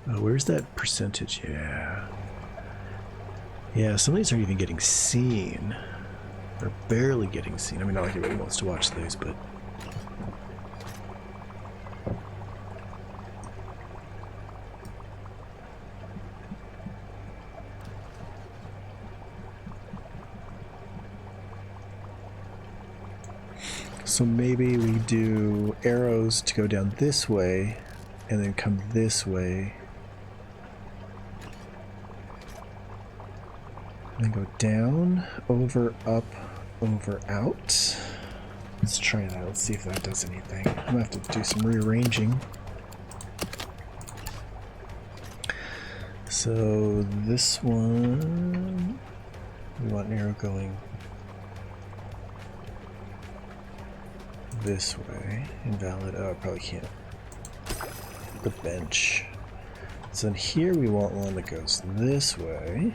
Oh, where's that percentage? Yeah. Yeah, some of these aren't even getting seen. They're barely getting seen. I mean, not like everybody wants to watch those, but... So maybe we do arrows to go down this way, and then come this way. And then go down, over, up, over, out. Let's try that. Let's see if that does anything. I'm gonna have to do some rearranging. So this one, we want an arrow going this way. Invalid. Oh, I probably can't. The bench. So in here we want one that goes this way.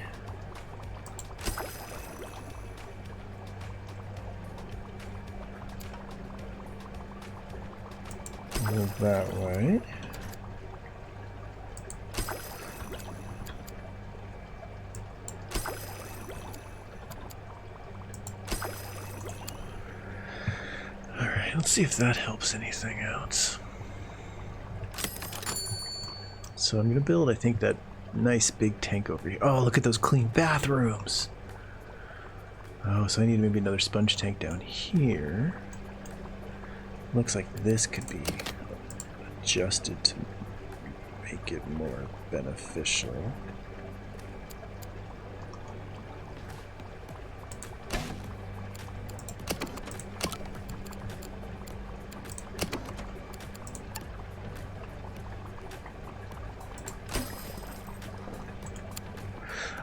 Go that way. Alright, let's see if that helps anything out. So I'm gonna build, I think, that nice big tank over here. Oh, look at those clean bathrooms! Oh, so I need maybe another sponge tank down here. Looks like this could be adjusted to make it more beneficial.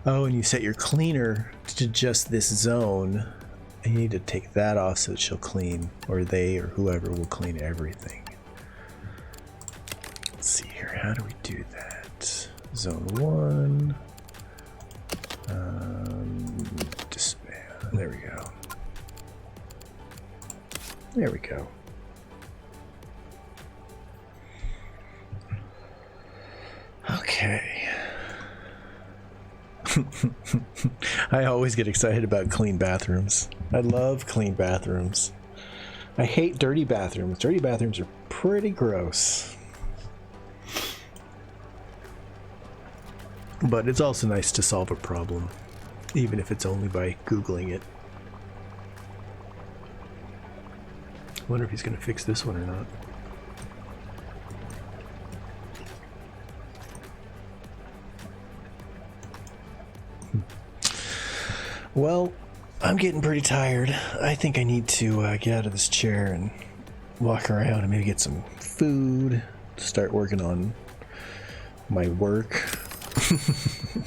Oh, and you set your cleaner to just this zone. And you need to take that off so that she'll clean, or they or whoever will clean everything. Let's see here, how do we do that? Zone 1. Disband. There we go. There we go. Okay. I always get excited about clean bathrooms. I love clean bathrooms. I hate dirty bathrooms. Dirty bathrooms are pretty gross. But it's also nice to solve a problem, even if it's only by Googling it. I wonder if he's going to fix this one or not. Well, I'm getting pretty tired. I think I need to get out of this chair and walk around and maybe get some food, start working on my work.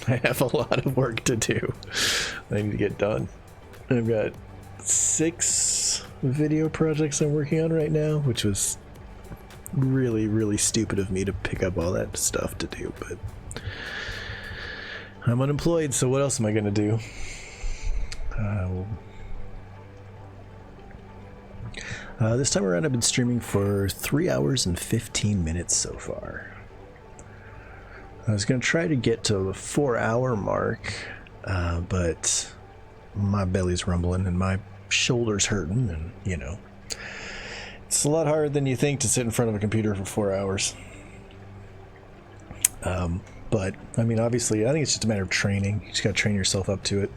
I have a lot of work to do. I need to get done. I've got 6 video projects I'm working on right now, which was really, really stupid of me to pick up all that stuff to do, but I'm unemployed, so what else am I gonna do? This time around I've been streaming for 3 hours and 15 minutes so far. I was gonna try to get to the 4-hour mark, but my belly's rumbling and my shoulder's hurting, and you know, it's a lot harder than you think to sit in front of a computer for 4 hours. But I mean, obviously, I think it's just a matter of training. You just gotta train yourself up to it.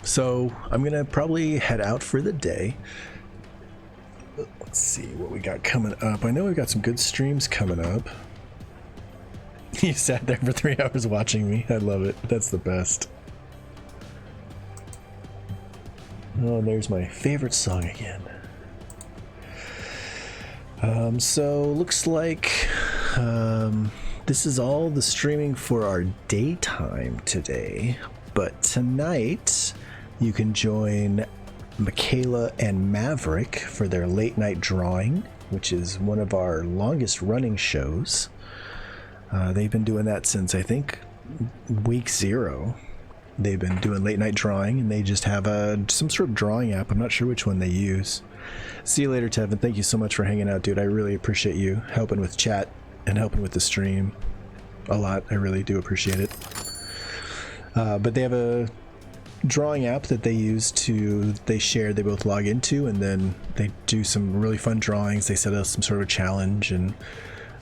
So I'm gonna probably head out for the day. Let's see what we got coming up. I know we've got some good streams coming up. You sat there for 3 hours watching me. I love it. That's the best. Oh, and there's my favorite song again. So looks like this is all the streaming for our daytime today, but tonight you can join Michaela and Maverick for their late night drawing, which is one of our longest running shows. They've been doing that since I think week 0. They've been doing late night drawing, and they just have some sort of drawing app. I'm not sure which one they use. See you later, Tevin. Thank you so much for hanging out, dude. I really appreciate you helping with chat and helping with the stream a lot. I really do appreciate it. But they have a drawing app that they share, they both log into, and then they do some really fun drawings. They set up some sort of challenge, and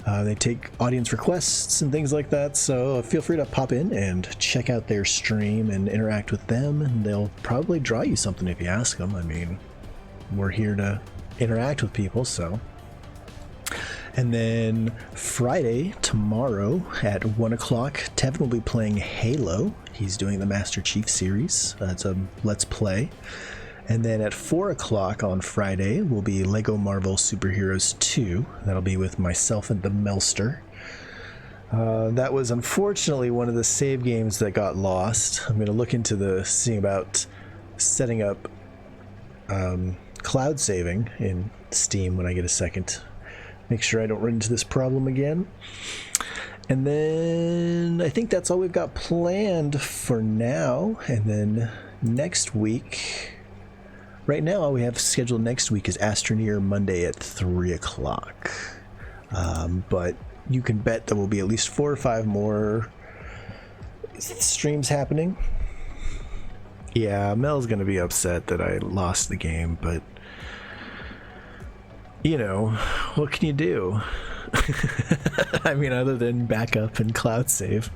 they take audience requests and things like that. So feel free to pop in and check out their stream and interact with them, and they'll probably draw you something if you ask them. I mean, we're here to interact with people, so. And then Friday, tomorrow at 1 o'clock, Tevin will be playing Halo. He's doing the Master Chief series. It's a Let's Play. And then at 4 o'clock on Friday will be Lego Marvel Superheroes 2. That'll be with myself and the Melster. That was unfortunately one of the save games that got lost. I'm going to look into seeing about setting up cloud saving in Steam when I get a second. Make sure I don't run into this problem again. And then I think that's all we've got planned for now. And then next week, right now all we have scheduled next week is Astroneer Monday at 3 o'clock. But you can bet there will be at least 4 or 5 more streams happening. Yeah, Mel's going to be upset that I lost the game, but you know, what can you do? I mean, other than backup and cloud save.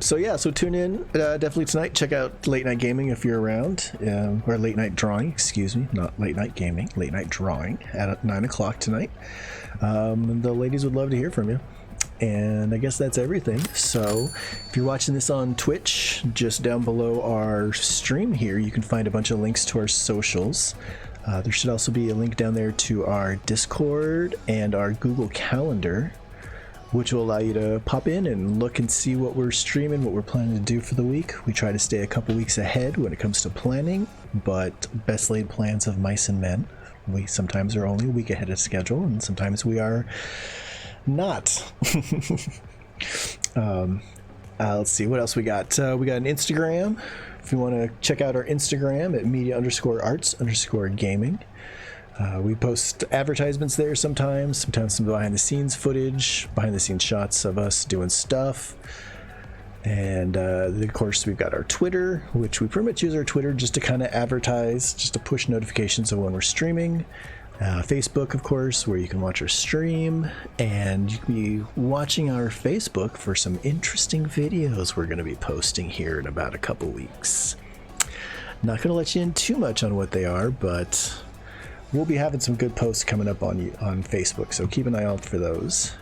So tune in definitely tonight. Check out Late Night Gaming if you're around, or Late Night Drawing, excuse me, not Late Night Gaming, Late Night Drawing at 9 o'clock tonight. The ladies would love to hear from you. And I guess that's everything. So if you're watching this on Twitch, just down below our stream here, you can find a bunch of links to our socials. There should also be a link down there to our Discord and our Google Calendar, which will allow you to pop in and look and see what we're streaming, what we're planning to do for the week. We try to stay a couple weeks ahead when it comes to planning, but best laid plans of mice and men. We sometimes are only a week ahead of schedule, and sometimes we are not. Let's see what else we got. We got an Instagram. If you want to check out our Instagram at media_arts_gaming. We post advertisements there sometimes some behind the scenes footage, behind the scenes shots of us doing stuff. And of course we've got our Twitter, which we pretty much use our Twitter just to kind of advertise, just to push notifications of when we're streaming. Facebook, of course, where you can watch our stream, and you can be watching our Facebook for some interesting videos we're going to be posting here in about a couple weeks. Not going to let you in too much on what they are, but we'll be having some good posts coming up on Facebook, so keep an eye out for those.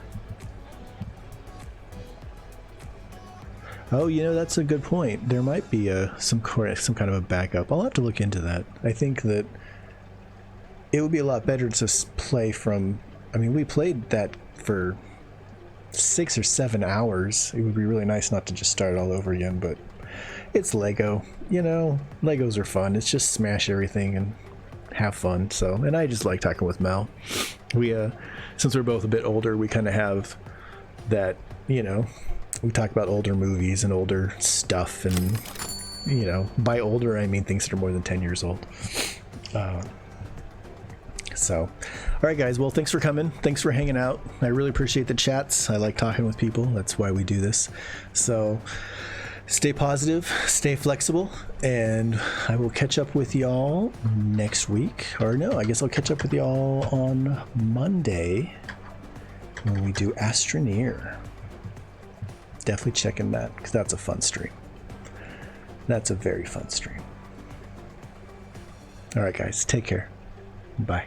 Oh, you know, that's a good point. There might be some kind of a backup. I'll have to look into that. I think that it would be a lot better to play from I mean, we played that for 6 or 7 hours. It would be really nice not to just start all over again, but it's Lego. You know, Legos are fun. It's just smash everything and have fun. So, and I just like talking with Mel. We, since we're both a bit older, we kind of have that, you know, we talk about older movies and older stuff, and, you know, by older, I mean things that are more than 10 years old. So, all right, guys. Well, thanks for coming. Thanks for hanging out. I really appreciate the chats. I like talking with people. That's why we do this. So stay positive, stay flexible, and I will catch up with y'all next week. Or no, I guess I'll catch up with y'all on Monday when we do Astroneer. Definitely checking that, because that's a fun stream. That's a very fun stream. All right, guys. Take care. Bye.